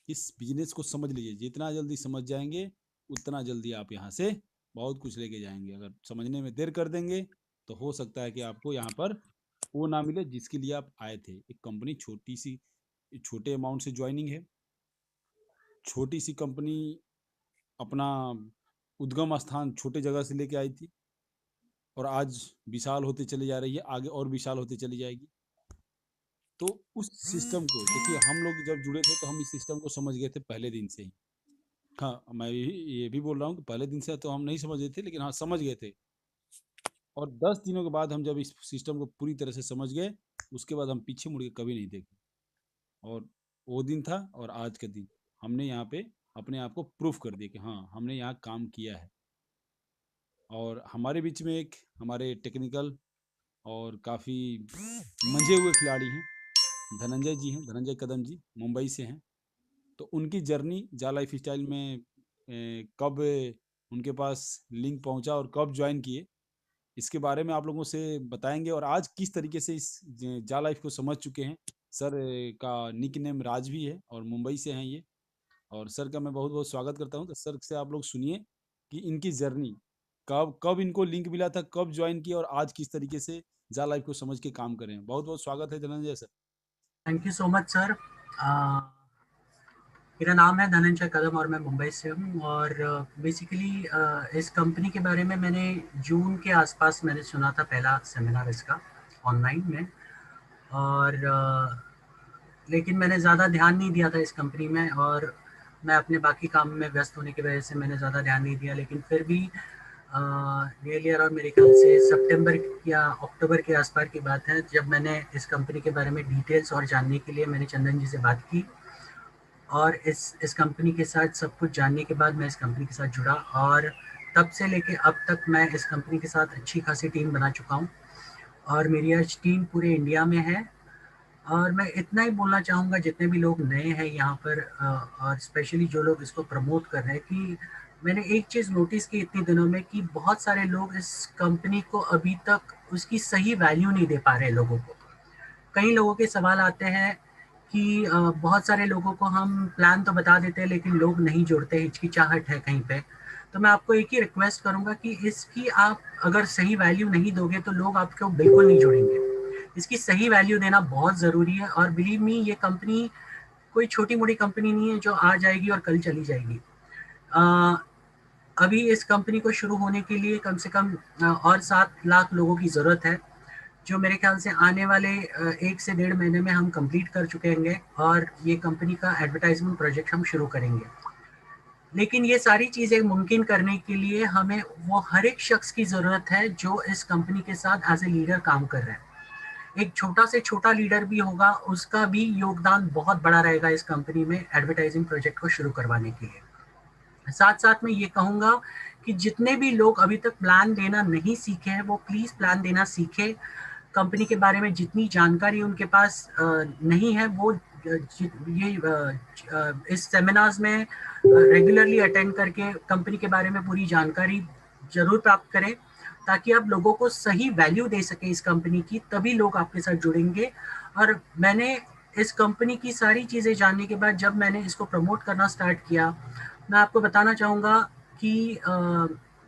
इस बिजनेस को समझ लीजिए, जितना जल्दी समझ जाएंगे उतना जल्दी आप यहाँ से बहुत कुछ लेके जाएंगे। अगर समझने में देर कर देंगे तो हो सकता है कि आपको यहाँ पर वो ना मिले जिसके लिए आप आए थे। एक कंपनी छोटी सी, छोटे अमाउंट से ज्वाइनिंग है, छोटी सी कंपनी अपना उद्गम स्थान छोटे जगह से लेके आई थी और आज विशाल होते चली जा रही है, आगे और विशाल होते चली जाएगी। तो उस सिस्टम को देखिए, हम लोग जब जुड़े थे तो हम इस सिस्टम को समझ गए थे पहले दिन से ही। हाँ, मैं ये भी बोल रहा हूँ कि पहले दिन से तो हम नहीं समझ गए थे, लेकिन हाँ समझ गए थे। और 10 दिनों के बाद हम जब इस सिस्टम को पूरी तरह से समझ गए, उसके बाद हम पीछे मुड़ के कभी नहीं देखे। और वो दिन था और आज का दिन, हमने यहाँ पे अपने आप को प्रूफ कर दिया कि हाँ हमने यहाँ काम किया है। और हमारे बीच में एक हमारे टेक्निकल और काफ़ी मंझे हुए खिलाड़ी हैं, धनंजय जी हैं, धनंजय कदम जी मुंबई से हैं। तो उनकी जर्नी जा लाइफ स्टाइल में कब उनके पास लिंक पहुंचा और कब ज्वाइन किए, इसके बारे में आप लोगों से बताएंगे। और आज किस तरीके से इस जा लाइफ को समझ चुके हैं। सर का निक नेम राज भी है और मुंबई से हैं ये, और सर का मैं बहुत बहुत स्वागत करता हूं। तो सर से आप लोग सुनिए कि इनकी जर्नी कब कब इनको लिंक मिला था, कब ज्वाइन किया और आज किस तरीके से जा लाइफ को समझ के काम करें। बहुत बहुत स्वागत है Dhananjay sir. Thank you so much sir. मेरा नाम है धनंजय कदम और मैं मुंबई से हूँ। और बेसिकली इस कंपनी के बारे में मैंने जून के आसपास मैंने सुना था पहला सेमिनार इसका ऑनलाइन में। और लेकिन मैंने ज़्यादा ध्यान नहीं दिया था इस कंपनी में, और मैं अपने बाकी काम में व्यस्त होने की वजह से मैंने ज़्यादा ध्यान नहीं दिया। लेकिन फिर भी नियरली अराउंड मेरे ख्याल से सितंबर या अक्टूबर के आसपास की बात है, जब मैंने इस कंपनी के बारे में डिटेल्स और जानने के लिए मैंने चंदन जी से बात की। और इस कंपनी के साथ सब कुछ जानने के बाद मैं इस कंपनी के साथ जुड़ा, और तब से लेके अब तक मैं इस कंपनी के साथ अच्छी खासी टीम बना चुका हूँ। और मेरी आज टीम पूरे इंडिया में है। और मैं इतना ही बोलना चाहूँगा, जितने भी लोग नए हैं यहाँ पर और स्पेशली जो लोग इसको प्रमोट कर रहे हैं, कि मैंने एक चीज़ नोटिस की इतने दिनों में कि बहुत सारे लोग इस कंपनी को अभी तक उसकी सही वैल्यू नहीं दे पा रहे लोगों को। कई लोगों के सवाल आते हैं कि बहुत सारे लोगों को हम प्लान तो बता देते हैं लेकिन लोग नहीं जुड़ते, हिचकिचाहट है कहीं पे। तो मैं आपको एक ही रिक्वेस्ट करूंगा कि इसकी आप अगर सही वैल्यू नहीं दोगे तो लोग आपको बिल्कुल नहीं जुड़ेंगे। इसकी सही वैल्यू देना बहुत ज़रूरी है। और बिलीव मी, ये कंपनी कोई छोटी मोटी कंपनी नहीं है जो आ जाएगी और कल चली जाएगी। अभी इस कंपनी को शुरू होने के लिए कम से कम और 7 लाख लोगों की ज़रूरत है, जो मेरे ख्याल से आने वाले 1 से 1.5 महीने में हम कंप्लीट कर चुके होंगे। और ये कंपनी का एडवर्टाइजमेंट प्रोजेक्ट हम शुरू करेंगे। लेकिन ये सारी चीज़ें मुमकिन करने के लिए हमें वो हर एक शख्स की ज़रूरत है जो इस कंपनी के साथ एज ए लीडर काम कर रहे हैं। एक छोटा से छोटा लीडर भी होगा, उसका भी योगदान बहुत बड़ा रहेगा इस कंपनी में एडवर्टाइजिंग प्रोजेक्ट को शुरू करवाने के लिए। साथ साथ मैं ये कहूँगा कि जितने भी लोग अभी तक प्लान देना नहीं सीखे हैं, वो प्लीज़ प्लान देना सीखे। कंपनी के बारे में जितनी जानकारी उनके पास नहीं है, वो इस सेमिनार्स में रेगुलरली अटेंड करके कंपनी के बारे में पूरी जानकारी जरूर प्राप्त करें, ताकि आप लोगों को सही वैल्यू दे सके इस कंपनी की, तभी लोग आपके साथ जुड़ेंगे। और मैंने इस कंपनी की सारी चीज़ें जानने के बाद जब मैंने इसको प्रमोट करना स्टार्ट किया, मैं आपको बताना चाहूँगा कि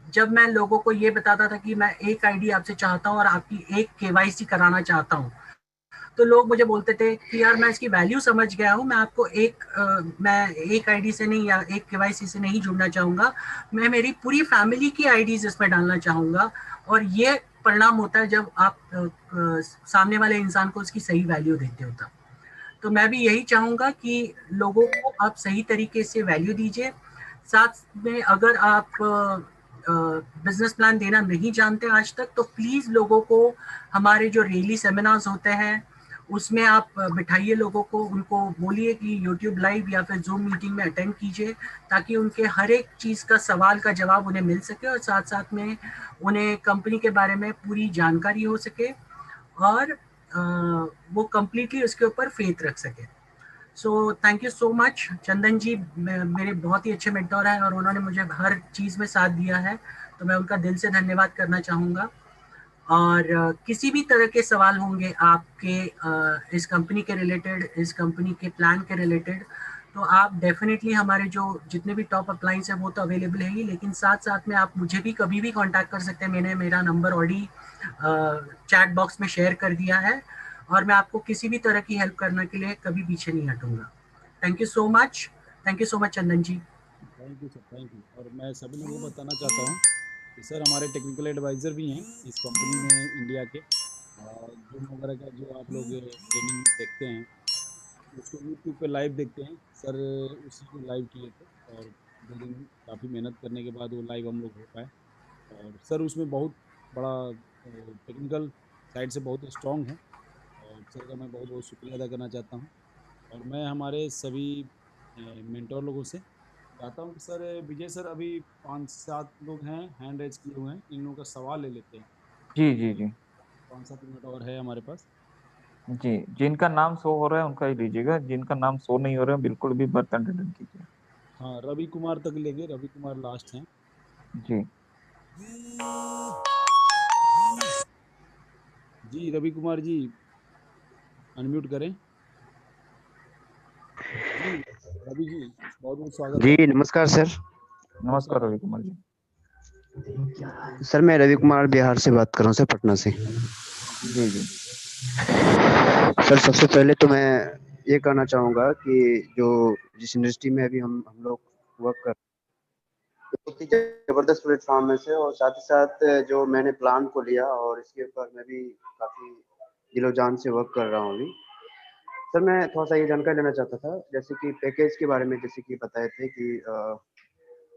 जब मैं लोगों को ये बताता था कि मैं एक आईडी आपसे चाहता हूँ और आपकी एक केवाईसी कराना चाहता हूँ, तो लोग मुझे बोलते थे कि यार मैं इसकी वैल्यू समझ गया हूँ, मैं आपको मैं एक आईडी से नहीं या एक केवाईसी से नहीं जुड़ना चाहूँगा, मैं मेरी पूरी फैमिली की आईडीज इसमें डालना चाहूँगा। और ये परिणाम होता है जब आप सामने वाले इंसान को उसकी सही वैल्यू देते हो तब। तो मैं भी यही चाहूँगा कि लोगों को आप सही तरीके से वैल्यू दीजिए। साथ में अगर आप बिजनेस प्लान देना नहीं जानते आज तक, तो प्लीज़ लोगों को हमारे जो डेली सेमिनार्स होते हैं उसमें आप बिठाइए लोगों को, उनको बोलिए कि यूट्यूब लाइव या फिर जूम मीटिंग में अटेंड कीजिए, ताकि उनके हर एक चीज़ का सवाल का जवाब उन्हें मिल सके और साथ साथ में उन्हें कंपनी के बारे में पूरी जानकारी हो सके और वो कम्प्लीटली उसके ऊपर फेथ रख सके। So thank you so much. Chandan ji मेरे बहुत ही अच्छे मेंटोर हैं और उन्होंने मुझे हर चीज़ में साथ दिया है, तो मैं उनका दिल से धन्यवाद करना चाहूँगा। और किसी भी तरह के सवाल होंगे आपके इस कंपनी के रिलेटेड, इस कंपनी के प्लान के रिलेटेड, तो आप डेफिनेटली हमारे जो जितने भी टॉप अपलाइंस हैं वो तो अवेलेबल है ही, लेकिन साथ साथ में आप मुझे भी कभी भी कांटेक्ट कर सकते हैं। मैंने मेरा नंबर ऑलरेडी चैट बॉक्स में शेयर कर दिया है और मैं आपको किसी भी तरह की हेल्प करने के लिए कभी पीछे नहीं हटूंगा। Thank you so much. Thank you so much Chandan ji. Thank you sir, thank you. और मैं सभी लोगों को बताना चाहता हूँ कि सर हमारे टेक्निकल एडवाइज़र भी हैं इस कंपनी में इंडिया के, और जूम वगैरह का जो आप लोग ट्रेनिंग देखते हैं उसको यूट्यूब पे लाइव देखते हैं सर, उसी को लाइव किए थे और 2 दिन काफ़ी मेहनत करने के बाद वो लाइव हम लोग हो पाए। और सर उसमें बहुत बड़ा टेक्निकल साइड से बहुत स्ट्रांग है, और सर का मैं बहुत बहुत शुक्रिया अदा करना चाहता हूँ। और मैं हमारे सभी मेंटोर लोगों से चाहता हूँ कि सर विजय सर अभी 5-7 लोग हैं हैंड रेज किए हुए हैं, इन लोगों का सवाल ले लेते हैं। जी जी जी 5-7 मिनट और है हमारे पास। जी। जिनका नाम शो हो रहा है उनका ही लीजिएगा, जिनका नाम शो नहीं हो रहा है बिल्कुल भी बर्तन अटेंड कीजिए। हाँ, रवि कुमार तक लेंगे, रवि कुमार लास्ट हैं। जी जी रवि कुमार जी अनम्यूट करें। जी रवि जी बहुत बहुत स्वागत है। जी नमस्कार सर। नमस्कार रवि कुमार जी। सर मैं रवि कुमार बिहार से बात कर रहा हूँ सर, पटना से। जी जी सर सबसे पहले तो मैं ये कहना चाहूँगा कि जो जिस इंडस्ट्री में अभी हम लोग वर्क कर बहुत ही ज़बरदस्त प्लेटफॉर्म में से, और साथ ही साथ जो मैंने प्लान को लिया और इसके ऊपर मैं भी काफ़ी दिलो जान से वर्क कर रहा हूँ अभी। सर मैं थोड़ा सा ये जानकारी लेना चाहता था, जैसे कि पैकेज के बारे में, जैसे कि बताए थे कि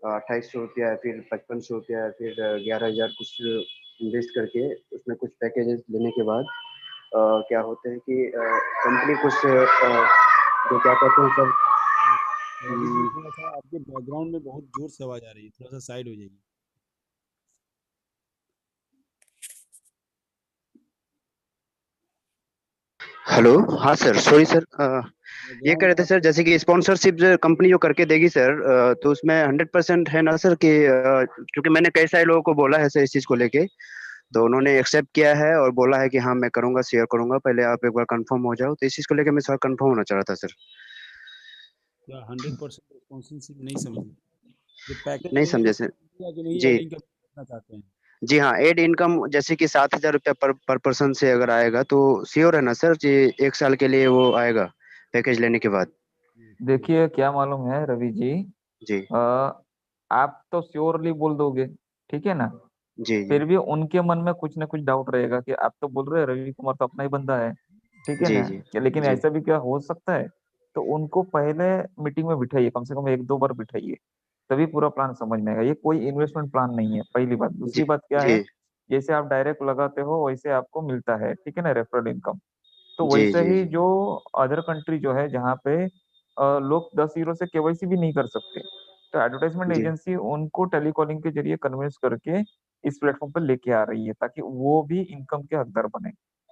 2800 रुपया, फिर 5500 रुपया, फिर 11,000 कुछ इन्वेस्ट करके उसमें कुछ पैकेजेस लेने के बाद क्या होते हैं कि कंपनी कुछ जो क्या कहते हैं सर, रवि जी थोड़ा सा आपके बैकग्राउंड में बहुत जोर से आवाज़ आ रही है, थोड़ा सा साइड हो जाइए। हेलो। हाँ सर, सॉरी सर। ये कह बैकग्राउंड रहे थे सर, आपके जैसे कि स्पॉन्सरशिप कंपनी जो करके देगी सर, तो उसमें 100% है ना सर कि क्योंकि मैंने कई सारे लोगों को बोला है सर इस चीज़ को लेके, तो उन्होंने एक्सेप्ट किया है और बोला है कि हाँ मैं करूँगा, शेयर करूँगा, पहले आप एक बार कंफर्म हो जाओ। तो इस चीज़ को लेके मैं थोड़ा कंफर्म होना चाह रहा था सर। क्या 100% रिस्पॉन्सिबिलिटी नहीं समझी? जो पैकेज नहीं देंगे समझे सर। उसमें या कि नहीं जी एडिंग करना चाहते हैं? जी हाँ, एड इनकम जैसे कि 7,000 रुपया पर पर्सन से अगर आएगा तो श्योर है ना सर जी, 1 साल के लिए वो आएगा पैकेज लेने के बाद? देखिए क्या मालूम है रवि जी, जी आप तो श्योरली बोल दोगे, ठीक है ना, जी जी फिर भी उनके मन में कुछ ना कुछ डाउट रहेगा कि आप तो बोल रहे हैं रवि कुमार तो अपना ही बंदा है, ठीक है जी ना, जी क्या लेकिन जी ऐसा भी क्या हो सकता है? तो उनको पहले मीटिंग में बिठाइए, कम से कम एक दो बार बिठाइए, तभी पूरा प्लान समझ में आएगा। ये कोई इन्वेस्टमेंट प्लान नहीं है, पहली बात। जी दूसरी बात क्या जी है जैसे आप डायरेक्ट लगाते हो वैसे आपको मिलता है, ठीक है ना, रेफरल इनकम। तो जी वैसे जी ही जी जो अदर कंट्री जो है जहाँ पे लोग 10 यूरो से केवाईसी भी नहीं कर सकते, तो एडवर्टाइजमेंट जी एजेंसी उनको टेलीकॉलिंग के जरिए कन्विंस करके इस प्लेटफॉर्म पर लेके आ रही है ताकि वो भी इनकम के हकदार बने,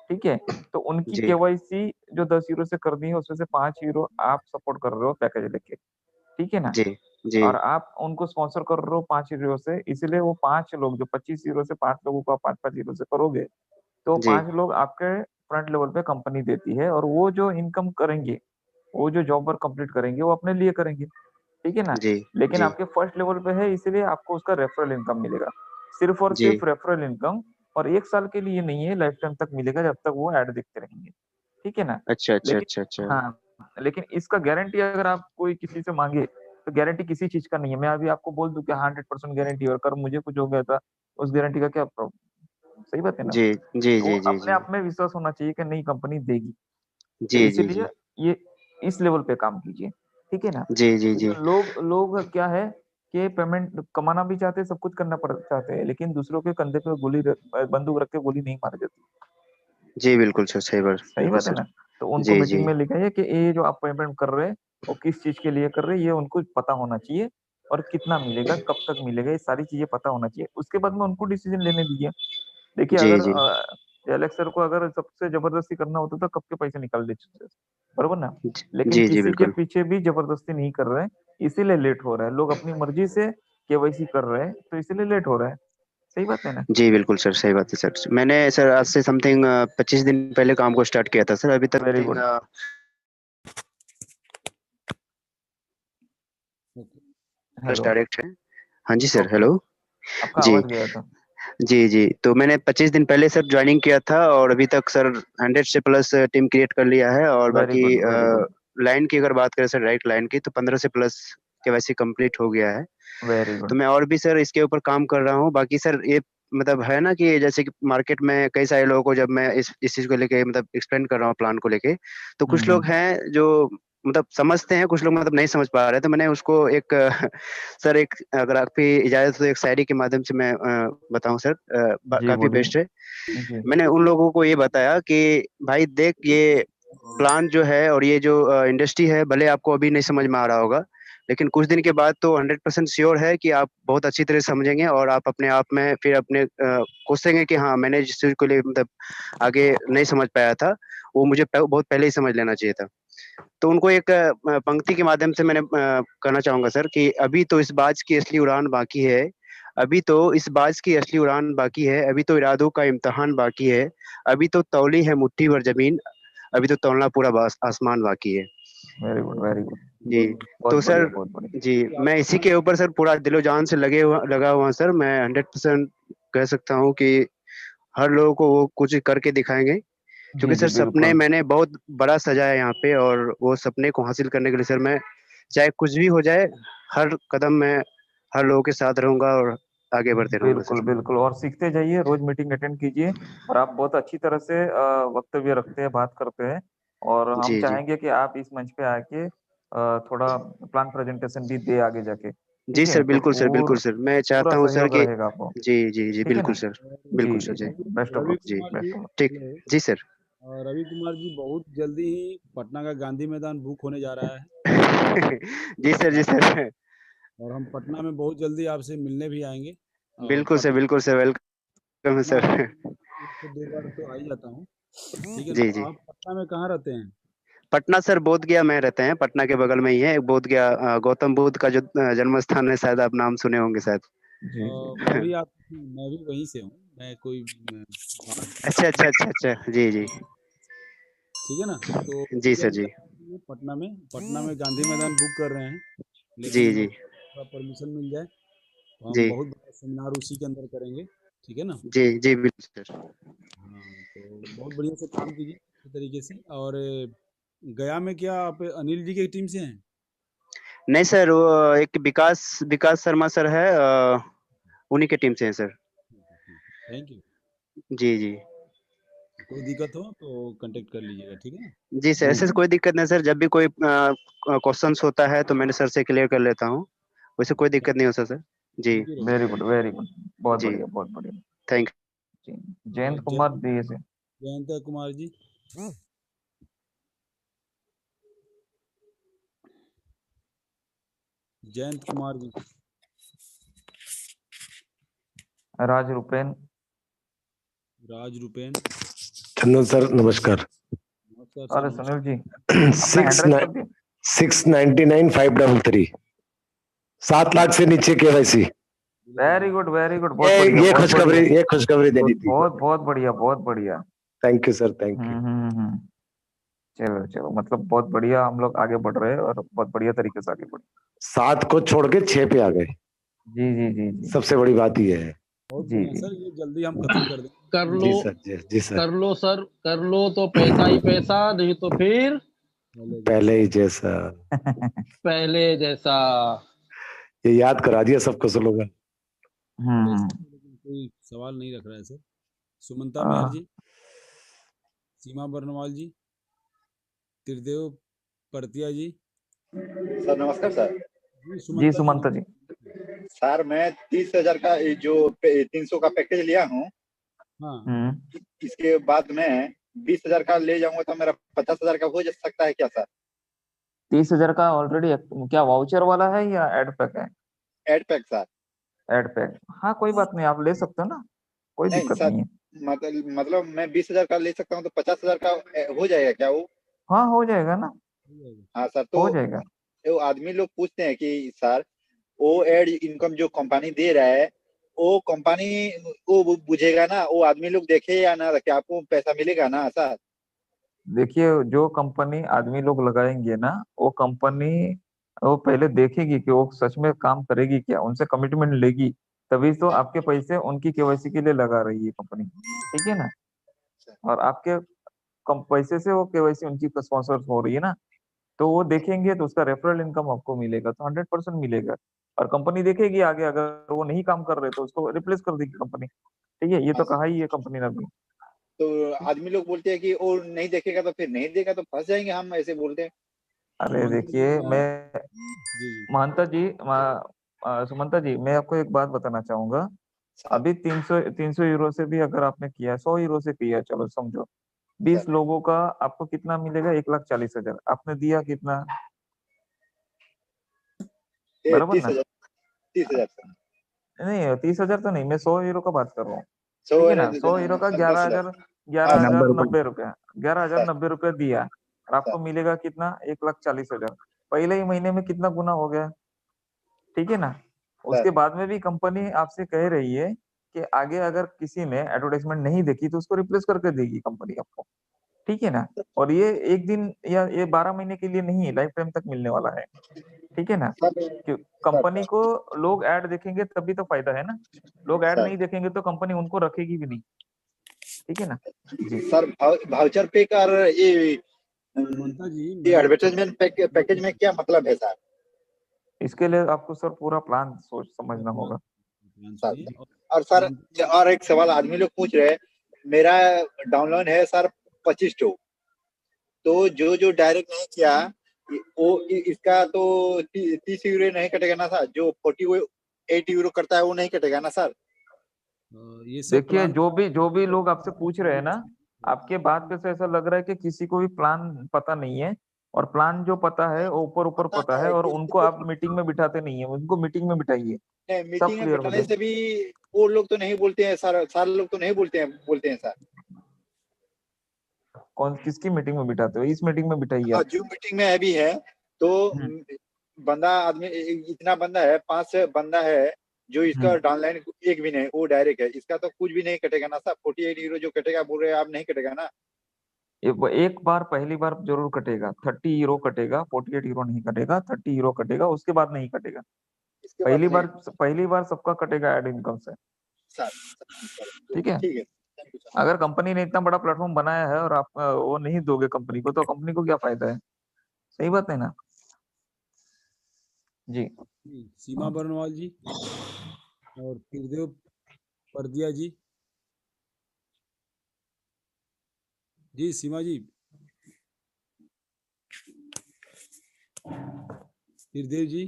ठीक है। तो उनकी जी केवाईसी जो 10 यूरो से करनी है उसमें से 5 यूरो आप सपोर्ट कर रहे हो पैकेज लेके, ठीक है ना। जी जी और आप उनको स्पॉन्सर कर रहे हो 5 यूरो से, इसीलिए वो 5 लोग जो 25 यूरो से 5 लोगों को आप 5-5 यूरो से करोगे, तो जी 5 लोग आपके फ्रंट लेवल पे कंपनी देती है, और वो जो इनकम करेंगे, वो जो जॉब वर्क कंप्लीट करेंगे वो अपने लिए करेंगे, ठीक है ना। जी लेकिन जी आपके फर्स्ट लेवल पे है इसीलिए आपको उसका रेफरल इनकम मिलेगा, सिर्फ और जी सिर्फ रेफरल इनकम। और 1 साल के लिए नहीं है, लाइफ टाइम तक मिलेगा जब तक वो ऐड दिखते रहेंगे, ठीक है ना। अच्छा अच्छा लेकिन अच्छा अच्छा हाँ, लेकिन इसका गारंटी अगर आप कोई किसी से मांगे, तो गारंटी किसी चीज का नहीं है। मैं अभी आपको बोल दूं कि 100% गारंटी, और कल मुझे कुछ हो गया था, उस गारंटी का क्या सही बात है ना। जी जी तो जी जी अपने जी आप में विश्वास होना चाहिए कि नई कंपनी देगी, तो जी जी इसीलिए जी ये इस लेवल पे काम कीजिए, ठीक है ना। जी जी जी क्योंकि लोग लोग क्या है कि पेमेंट कमाना भी चाहते हैं, सब कुछ करना पड़ चाहते हैं, लेकिन दूसरों के कंधे पे बंदूक रख के गोली नहीं मारी जाती। जी बिल्कुल सर, सही बात, सही बिल्कुल बात है सर। ना। तो उनको जी जी मीटिंग में लिखा है कि ये जो आप पेमेंट कर रहे हैं वो किस चीज के लिए कर रहे हैं, ये उनको पता होना चाहिए, और कितना मिलेगा, कब तक मिलेगा, ये सारी चीजें पता होना चाहिए। उसके बाद में उनको डिसीजन लेने दीजिए। देखिए, जी अगर जी एलेक्स सर को अगर सबसे जबरदस्ती करना होता तो कब के पैसे निकाल देते, बरोबर ना। लेकिन जी जी किसी के बिल्कुल। पीछे भी जबरदस्ती नहीं कर रहे हैं, इसीलिए लेट हो रहा है। लोग अपनी मर्जी से केवाईसी कर रहे हैं, तो इसीलिए लेट हो रहा है। सही बात है ना। जी बिल्कुल सर, सही बात है सर। मैंने सर आज से समथिंग 25 दिन पहले काम को स्टार्ट किया था सर, अभी तक very good. First hello. Direct है। हाँ जी सर, ओके, हेलो। आपका जी आवाज गया था। जी जी, तो मैंने 25 दिन पहले सर ज्वाइनिंग किया था, और अभी तक सर 100 से प्लस टीम क्रिएट कर लिया है। और वेरी बाकी गुड, वेरी गुड, लाइन की अगर बात करें सर, राइट लाइन की, तो 15 से प्लस केवाईसी कंप्लीट हो गया है। वेरी तो गुड। मैं और भी सर इसके ऊपर काम कर रहा हूँ। बाकी सर ये मतलब है ना कि जैसे कि मार्केट में कई सारे लोगों को जब मैं इस चीज़ को लेके मतलब एक्सप्लेन कर रहा हूँ प्लान को लेके, तो कुछ लोग हैं जो मतलब समझते हैं, कुछ लोग मतलब नहीं समझ पा रहे। तो मैंने उसको एक सर एक, अगर आपकी इजाज़त हो तो एक शायरी के माध्यम से मैं बताऊं सर, जी काफ़ी बोलिए। बेस्ट है। जी। मैंने उन लोगों को ये बताया कि भाई देख, ये प्लान जो है और ये जो इंडस्ट्री है, भले आपको अभी नहीं समझ में आ रहा होगा, लेकिन कुछ दिन के बाद तो 100% श्योर है कि आप बहुत अच्छी तरह से समझेंगे, और आप अपने आप में फिर अपने कोसेंगे कि हाँ, मैंने जिस चीज़ को लिए मतलब आगे नहीं समझ पाया था, वो मुझे बहुत पहले ही समझ लेना चाहिए था। तो उनको एक पंक्ति के माध्यम से मैंने कहना चाहूँगा सर कि अभी तो इस बाज की असली उड़ान बाकी है, अभी तो इस बाज की असली उड़ान बाकी है, अभी तो इरादों का इम्तिहान बाकी है, अभी तो तौली है मुट्ठी भर जमीन, अभी तो तौलना पूरा आसमान बाकी है। Very good, very good. जी। बहुत तो बढ़िया, सर, बहुत बढ़िया। जी, मैं इसी के ऊपर सर पूरा दिलो जान से लगा हुआ हूं सर। मैं 100% कह सकता हूँ कि हर लोगों को वो कुछ करके दिखाएंगे, जी क्योंकि जी सर सपने बिल्कुल। मैंने बहुत बड़ा सजाया है यहाँ पे, और वो सपने को हासिल करने के लिए सर मैं चाहे कुछ भी हो जाए, हर कदम में हर लोगों के साथ रहूंगा और आगे बढ़ते रहूंगा बिल्कुल सर। बिल्कुल, और सीखते जाइए, रोज मीटिंग अटेंड कीजिए। और आप बहुत अच्छी तरह से वक्तव्य रखते हैं, बात करते हैं। और हम जी जी चाहेंगे कि आप इस मंच पे आके थोड़ा प्लान प्रेजेंटेशन भी दे आगे जाके, जी ठीक है। सर, तो बिल्कुल सर, बिल्कुल सर, मैं पूरा चाहता हूँ सर सहयोग कि रहेगा आपको, जी जी जी ठीक है बिल्कुल ना। सर, जी बिल्कुल सर जी जी। जी, बेस्ट ऑफ रवि लक। जी कुमार बेस्ट जी, ऑफ लक। ठीक। हेलो। जी सर। रवि कुमार जी, बहुत जल्दी ही पटना का गांधी मैदान बुक होने जा रहा है, जी सर, जी सर, और हम पटना में बहुत जल्दी आपसे मिलने भी आएंगे। और बिल्कुल सर, बिल्कुल सर, वेलकम है पटना सर। में 1 से 2 बार तो आ ही जाता हूँ, ठीक है ना। जी तो जी। आप पटना में कहाँ रहते हैं? पटना सर, बोध गया में रहते हैं, पटना के बगल में ही है एक बोध गया, गौतम बुद्ध का जो जन्म स्थान है, शायद आप नाम सुने होंगे शायद। जी जी मैं भी वहीं से हूँ। मैं कोई बात अच्छा अच्छा अच्छा अच्छा, जी जी। ठीक है ना। तो जी सर, जल्दी जी आएंगे पटना में गांधी मैदान बुक कर रहे हैं, जी लेकिन जी थोड़ा परमिशन मिल जाए तो हम जी बहुत बड़ा सेमिनार उसी के अंदर करेंगे, ठीक है ना। जी जी बिल्कुल सर। हाँ, तो बहुत बढ़िया से काम कीजिए इसी तरीके से। और गया में क्या आप अनिल जी की टीम से हैं? नहीं सर, वो एक विकास विकास शर्मा सर है, उन्हीं के टीम से है सर। Thank you. जी जी कोई दिक्कत हो तो कांटेक्ट कर लीजिएगा, ठीक है ना। जी सर, जी ऐसे जी। कोई दिक्कत नहीं सर। जब भी कोई क्वेश्चंस होता है तो मैंने सर से क्लियर कर लेता हूँ, वैसे कोई दिक्कत नहीं हो सर। जी thank you Ravi. Very good, very good. बहुत जी, बढ़िया, बहुत बढ़िया। थैंक जी, जयंत कुमार दिए से। जयंत कुमार जी, जयंत कुमार जी, राज रुपेन, राज रुपेन। चंदन सर नमस्कार। नमस्कार सर, अरे नमस्कार। सुनील जी अपना एड्रेस कर दिए। 699,533 7 लाख से नीचे केवाईसी। वेरी गुड, बहुत बढ़िया, ये बहुत खुशखबरी बढ़िया, ये खुशखबरी देनी थी। बहुत बढ़िया, बहुत बढ़िया। Thank you sir, thank you. हम्म। चलो चलो, मतलब बहुत बढ़िया, हम लोग आगे बढ़ रहे हैं और बहुत बढ़िया तरीके से आगे बढ़। 7 को छोड़ के 6 पे आ गए, जी जी जी जी सबसे बड़ी बात ये है। बहुत जी बढ़िया जी। सर, ये जल्दी हम खत्म कर देंगे। कर जी लो, सर, जी सर। कर लो सर, कर लो तो पैसा ही पैसा, नहीं तो फिर पहले ही जैसा। पहले जैसा। ये याद करा दिया सबको स्लोगन। लेकिन कोई सवाल नहीं रख रहा है सर। सुमंता मेहर जी, सीमा बर्नवाल जी, त्रिदेव परतिया जी। सर नमस्कार सर। जी जी, सुमंता जी। सर मैं 30,000 का जो 300 का पैकेज लिया हूँ, हाँ, इसके बाद मैं 20,000 का ले जाऊंगा तो मेरा 50,000 का हो जा सकता है क्या सर? 30,000 का ऑलरेडी क्या वाउचर वाला है या एड पैक है? Add pack sir. Add pack, हाँ कोई बात नहीं, आप ले सकते हो ना, कोई नहीं दिक्कत सर, नहीं है। मतलब मैं 20,000 का ले सकता हूँ तो 50,000 का हो जाएगा क्या वो? हाँ हो जाएगा ना, हाँ सर। हो तो जाएगा। वो आदमी लोग पूछते हैं कि सर वो एड इनकम जो कंपनी दे रहा है, वो कंपनी वो बुझेगा ना, वो आदमी लोग देखे या ना देखे, आपको पैसा मिलेगा ना सर? देखिए जो कंपनी आदमी लोग लगाएंगे ना, वो कंपनी वो पहले देखेगी कि वो सच में काम करेगी क्या, उनसे कमिटमेंट लेगी, तभी तो आपके पैसे उनकी केवाईसी के लिए लगा रही है कंपनी, ठीक है ना। और आपके कम पैसे से वो केवाईसी उनकी स्पॉन्सर हो रही है ना, तो वो देखेंगे तो उसका रेफरल इनकम आपको मिलेगा, तो 100% मिलेगा। और कंपनी देखेगी आगे, अगर वो नहीं काम कर रहे तो उसको रिप्लेस कर देगी कंपनी, ठीक है, ये तो कहा ही है कंपनी ने अभी। तो आदमी लोग बोलते हैं कि वो नहीं देखेगा तो फिर नहीं देगा तो फंस जाएंगे हम, ऐसे बोलते हैं। अरे सुमंता जी, देखिए मैं जी जी, सुमंता जी, मैं आपको एक बात बताना चाहूंगा। सर अभी 300 यूरो से भी अगर आपने किया, 100 यूरो से किया, चलो समझो, सर 20 लोगों का आपको कितना मिलेगा? 1,40,000। आपने दिया कितना? ये बराबर ना? 30,000, 30,000 सर। नहीं 30,000 तो नहीं, मैं 100 यूरो का बात कर रहा हूँ, सौ ठीक है ना। है 100 यूरो का सर, 11,000, 10,000। हाँ सर, 11,090 रुपया, सर 11,090 रुपया दिया, और सर आपको मिलेगा कितना? 1,40,000। पहले ही महीने में कितना गुना हो गया, ठीक है ना। सर उसके बाद में भी कंपनी आपसे कह रही है कि आगे अगर किसी ने एडवर्टाइजमेंट नहीं देखी तो उसको रिप्लेस करके देगी कंपनी आपको, ठीक है ना। और ये एक दिन या ये 12 महीने के लिए नहीं है, लाइफ टाइम तक मिलने वाला है, ठीक है ना। सर क्यों? सर कंपनी को लोग ऐड देखेंगे तभी तो फायदा है ना, लोग ऐड सर नहीं देखेंगे तो कंपनी उनको रखेगी भी नहीं, ठीक है ना। जी सर भाउचर पे का सुमंता जी, ये मैं एडवर्टाइजमेंट पैकेज में क्या मतलब है सर? इसके लिए आपको सर पूरा प्लान सोच समझना प्लान होगा। प्लान सर सुनिए। और और सर सुमंता और एक सवाल आदमी लोग पूछ रहे हैं, मेरा डाउनलोड है सर 25 टू, तो जो जो डायरेक्ट नहीं किया वो इसका तो 30 यूरो नहीं कटेगा ना सर? जो 48 यूरो करता है वो नहीं कटेगा ना सर? ये सब देखिए प्लान जो भी लोग आपसे पूछ रहे हैं ना, आपके बात पे से ऐसा लग रहा है कि किसी को भी प्लान पता नहीं है, और प्लान जो पता है वो ऊपर ऊपर पता पता है है, और किसी उनको को, आप मीटिंग में बिठाते नहीं है, उनको मीटिंग में बिठाइए, नहीं सब मीटिंग में क्लियर हो बिठाने जाए। से भी वो लोग तो नहीं बोलते हैं सर, सारे लोग तो नहीं बोलते हैं सर। कौन किसकी मीटिंग में बिठाते हो? इस मीटिंग में बिठाइए हाँ आप। जूम मीटिंग में अभी है तो हम्म बंदा आदमी इतना बंदा है, 5 बंदा है जो इसका हम्म। डाउनलाइन एक भी नहीं, वो डायरेक्ट है, इसका तो कुछ भी नहीं कटेगा ना सर? 48 यूरो जो कटेगा बोल रहे हैं आप, नहीं कटेगा ना? एक बार पहली बार जरूर कटेगा, 30 यूरो कटेगा, 48 यूरो नहीं कटेगा, 30 यूरो कटेगा, उसके बाद नहीं कटेगा। इसके बाद नहीं पहली बार सबका कटेगा एड इनकम से, सर। सर ठीक है। ठीक है, थैंक यू सर। अगर कंपनी ने इतना बड़ा प्लेटफॉर्म बनाया है और आप वो नहीं दोगे कंपनी को, तो कंपनी को क्या फायदा है? सही बात है ना। जी जी, सीमा बर्नवाल जी और त्रिदेव परदिया जी। जी सीमा जी, त्रिदेव जी,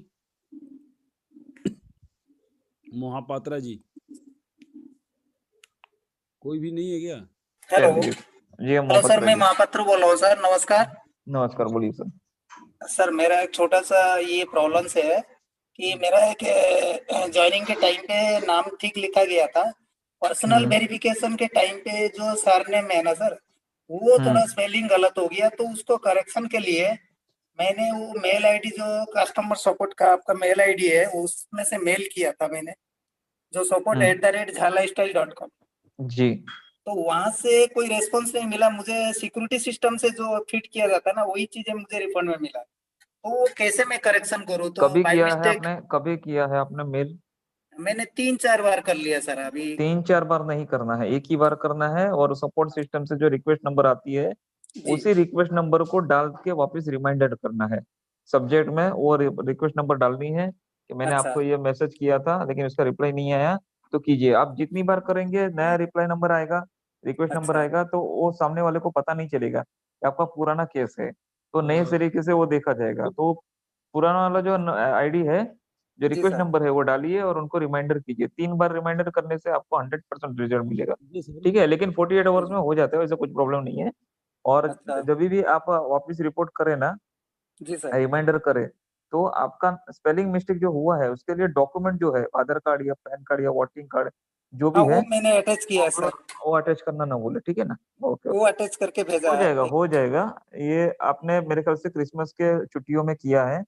मोहापात्रा जी, कोई भी नहीं है क्या? हेलो चलिए जी, हम हेलो सर, महापात्र मैं जी। महापात्र बोल रहा हूँ सर। नमस्कार नमस्कार, बोलिए सर। सर। मेरा एक छोटा सा ये प्रॉब्लम से है कि मेरा एक ज्वाइनिंग के टाइम पे नाम ठीक लिखा गया था। पर्सनल वेरिफिकेशन के टाइम पे जो सरनेम है ना सर, वो थोड़ा स्पेलिंग गलत हो गया, तो उसको करेक्शन के लिए मैंने वो मेल आईडी जो कस्टमर सपोर्ट का आपका मेल आईडी है उसमें से मेल किया था मैंने, जो support@jhalastyle.com। जी तो वहां से कोई रेस्पॉन्स नहीं मिला मुझे। सिक्योरिटी सिस्टम से जो फिट किया जाता है ना, वही चीजें मुझे रिफंड में मिला। तो वो कैसे मैं करेक्शन करूँ? तो कभी बाय किया है मिस्टेक आपने, कभी किया है आपने मेल? मैंने 3-4 बार कर लिया सर अभी। 3-4 बार नहीं करना है, एक ही बार करना है। और सपोर्ट सिस्टम से जो रिक्वेस्ट नंबर आती है, जी उसी रिक्वेस्ट नंबर को डाल के वापस रिमाइंडर करना है। सब्जेक्ट में वो रिक्वेस्ट नंबर डालनी है कि मैंने अच्छा आपको ये मैसेज किया था लेकिन उसका रिप्लाई नहीं आया। तो कीजिए, आप जितनी बार करेंगे नया रिप्लाई नंबर आएगा, रिक्वेस्ट नंबर अच्छा आएगा, तो वो सामने वाले को पता नहीं चलेगा कि आपका पुराना केस है। तो नए तरीके से वो देखा जाएगा। तो पुराना वाला जो आईडी है, जो जी रिक्वेस्ट सर। नंबर है, वो डालिए और उनको रिमाइंडर कीजिए। 3 बार रिमाइंडर करने से आपको 100% रिजल्ट मिलेगा। जी सर। ठीक है, लेकिन 48 आवर्स में हो जाता है, वैसे कुछ प्रॉब्लम नहीं है। और अच्छा जब भी आप वापस रिपोर्ट करें ना, जी सर। रिमाइंडर करें, तो आपका स्पेलिंग मिस्टेक जो हुआ है उसके लिए डॉक्यूमेंट जो है, आधार कार्ड या पैन कार्ड या वोटिंग कार्ड जो हाँ, भी वो है, मैंने अटैच वो किया है सर। अपलोड, वो अटैच करना ना भूले। ठीक है ना? ओके वो ओके, अटैच करके भेजा हो है जाएगा एक। हो जाएगा। ये आपने मेरे ख्याल से क्रिसमस के छुट्टियों में किया है, जी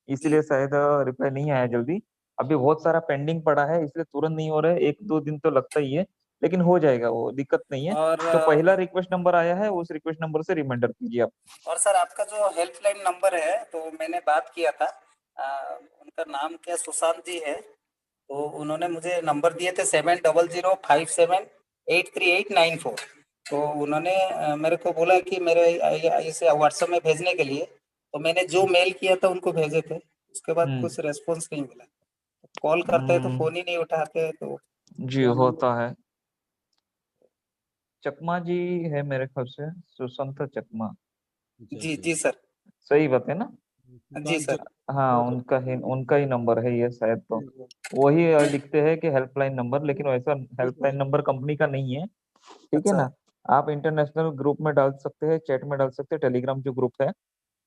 इसीलिए शायद रिप्लाई नहीं आया जल्दी। अभी बहुत सारा पेंडिंग पड़ा है, इसलिए तुरंत नहीं हो रहा है, 1-2 दिन तो लगता ही है, लेकिन हो जाएगा, वो दिक्कत नहीं है। और जो पहला रिक्वेस्ट नंबर आया है, उस रिक्वेस्ट नंबर से रिमाइंडर कीजिए आप। और सर आपका जो हेल्पलाइन नंबर है, तो मैंने बात किया था। उनका नाम क्या सुशांत जी है। तो उन्होंने मुझे नंबर दिए थे 7005783894। तो उन्होंने मेरे को बोला कि मेरे इसे व्हाट्सएप में भेजने के लिए। तो मैंने जो मेल किया था उनको भेजे थे, उसके बाद हम्म कुछ रेस्पॉन्स नहीं मिला। कॉल करते हैं तो हम्म, फोन ही नहीं उठाते, तो जी क्या मैं होता है। चकमा जी है मेरे ख्याल से, सुसंत चकमा, अच्छा जी अच्छा। जी सर। सही बात है ना? जी सुशांत सर। हाँ, उनका ही नंबर है ये शायद। तो वही लिखते हैं कि हेल्पलाइन नंबर, लेकिन वैसा हेल्पलाइन नंबर कंपनी का नहीं है। ठीक है अच्छा ना? आप इंटरनेशनल ग्रुप में डाल सकते हैं, चैट में डाल सकते हैं, टेलीग्राम जो ग्रुप है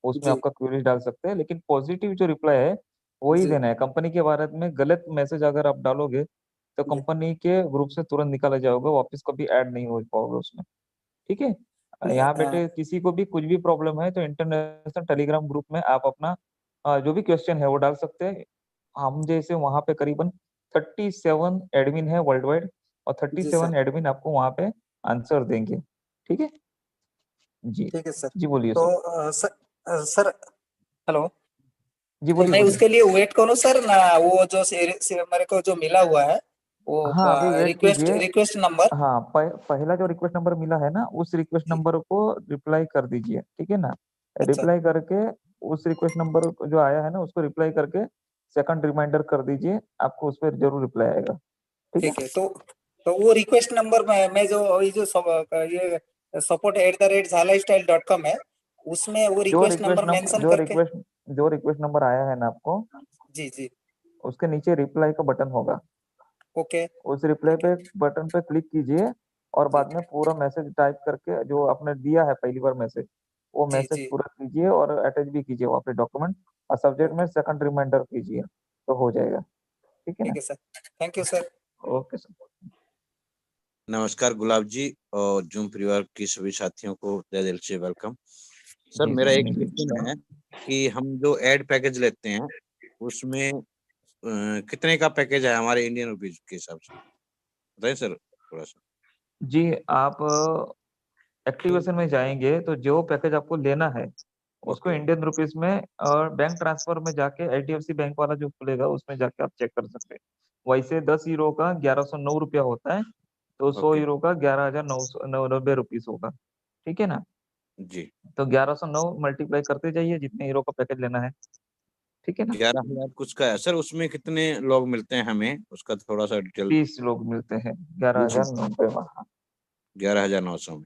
उसमें जी आपका क्वेरी डाल सकते हैं, लेकिन पॉजिटिव जो रिप्लाई है वही जी देना है। कंपनी के बारे में गलत मैसेज अगर आप डालोगे तो जी कंपनी के ग्रुप से तुरंत निकाला जाओगे, वापस कभी ऐड नहीं हो पाओगे उसमें। ठीक है? नहीं यहाँ बेटे किसी को भी कुछ भी प्रॉब्लम है तो इंटरनेशनल टेलीग्राम ग्रुप में आप अपना जो भी क्वेश्चन है वो डाल सकते हैं। हम जैसे वहां पे करीबन 37 एडमिन है वर्ल्ड वाइड, और जी 37 सर। एडमिन आपको वहां पे आंसर देंगे। ठीक है जी? ठीक है सर। जी बोलिए तो सर। Sir hello. जी तो बोलिए मैं बोलिए। उसके लिए वेट करूं सर ना? वो जो मेरे को जो मिला हुआ है वो हाँ, अभी वेट रिक्वेस्ट कीजिए। Request number. हाँ, पहला जो रिक्वेस्ट नंबर मिला है ना, उस रिक्वेस्ट जी नंबर को रिप्लाई कर दीजिए। ठीक है ना? अच्छा रिप्लाई करके उस रिक्वेस्ट नंबर जो आया है ना, उसको रिप्लाई करके सेकंड रिमाइंडर कर दीजिए, आपको उस पर जरूर रिप्लाई आएगा। ठीक है? ठीक है। तो वो रिक्वेस्ट नंबर में मैं जो ये जो ये support@jhalastyle.com है, उसमें वो रिक्वेस्ट नंबर मेंशन करके। जो रिक्वेस्ट नंबर आया है ना आपको, जी जी। उसके नीचे रिप्लाई का बटन होगा। ओके। उस रिप्लाई ठीक है। पे बटन पे क्लिक कीजिए और जी बाद में पूरा मैसेज टाइप करके जो आपने दिया है पहली बार मैसेज, वो जी मैसेज जी। पूरा कीजिए और अटैच भी कीजिए वहाँ पे डॉक्यूमेंट, और सब्जेक्ट में ओके। सेकंड रिमाइंडर कीजिए, तो हो जाएगा। ठीक है ठीक ना? है sir. Thank you sir. Okay sir. नमस्कार गुलाब जी और जूम परिवार की सभी साथियों को तहे दिल से वेलकम। सर जी मेरा सर, एक मिलिए। क्वेश्चन है कि हम जो एड पैकेज लेते हैं उसमें कितने का पैकेज है हमारे इंडियन रुपीज के हिसाब से, बताइए सर थोड़ा सा। जी, आप एक्टिवेशन में जाएंगे तो जो पैकेज आपको लेना है उसको ओके इंडियन रुपीस में, और बैंक ट्रांसफर में जाके एचडीएफसी बैंक वाला जो खुलेगा उसमें जाके आप चेक कर सकते हैं। वैसे 10 यूरो का 1109 रुपया होता है, तो 100 ओके यूरो का 11,990 रुपीस होगा। ठीक है ना? जी। तो 1109 मल्टीप्लाई करते जाइए जितने हीरो का पैकेज लेना है। ठीक है ना? 11,000 कुछ का है सर, उसमें कितने लोग मिलते हैं हमें उसका थोड़ा सा डिटेल। 30 लोग मिलते हैं 11,090 में। 11,900 में।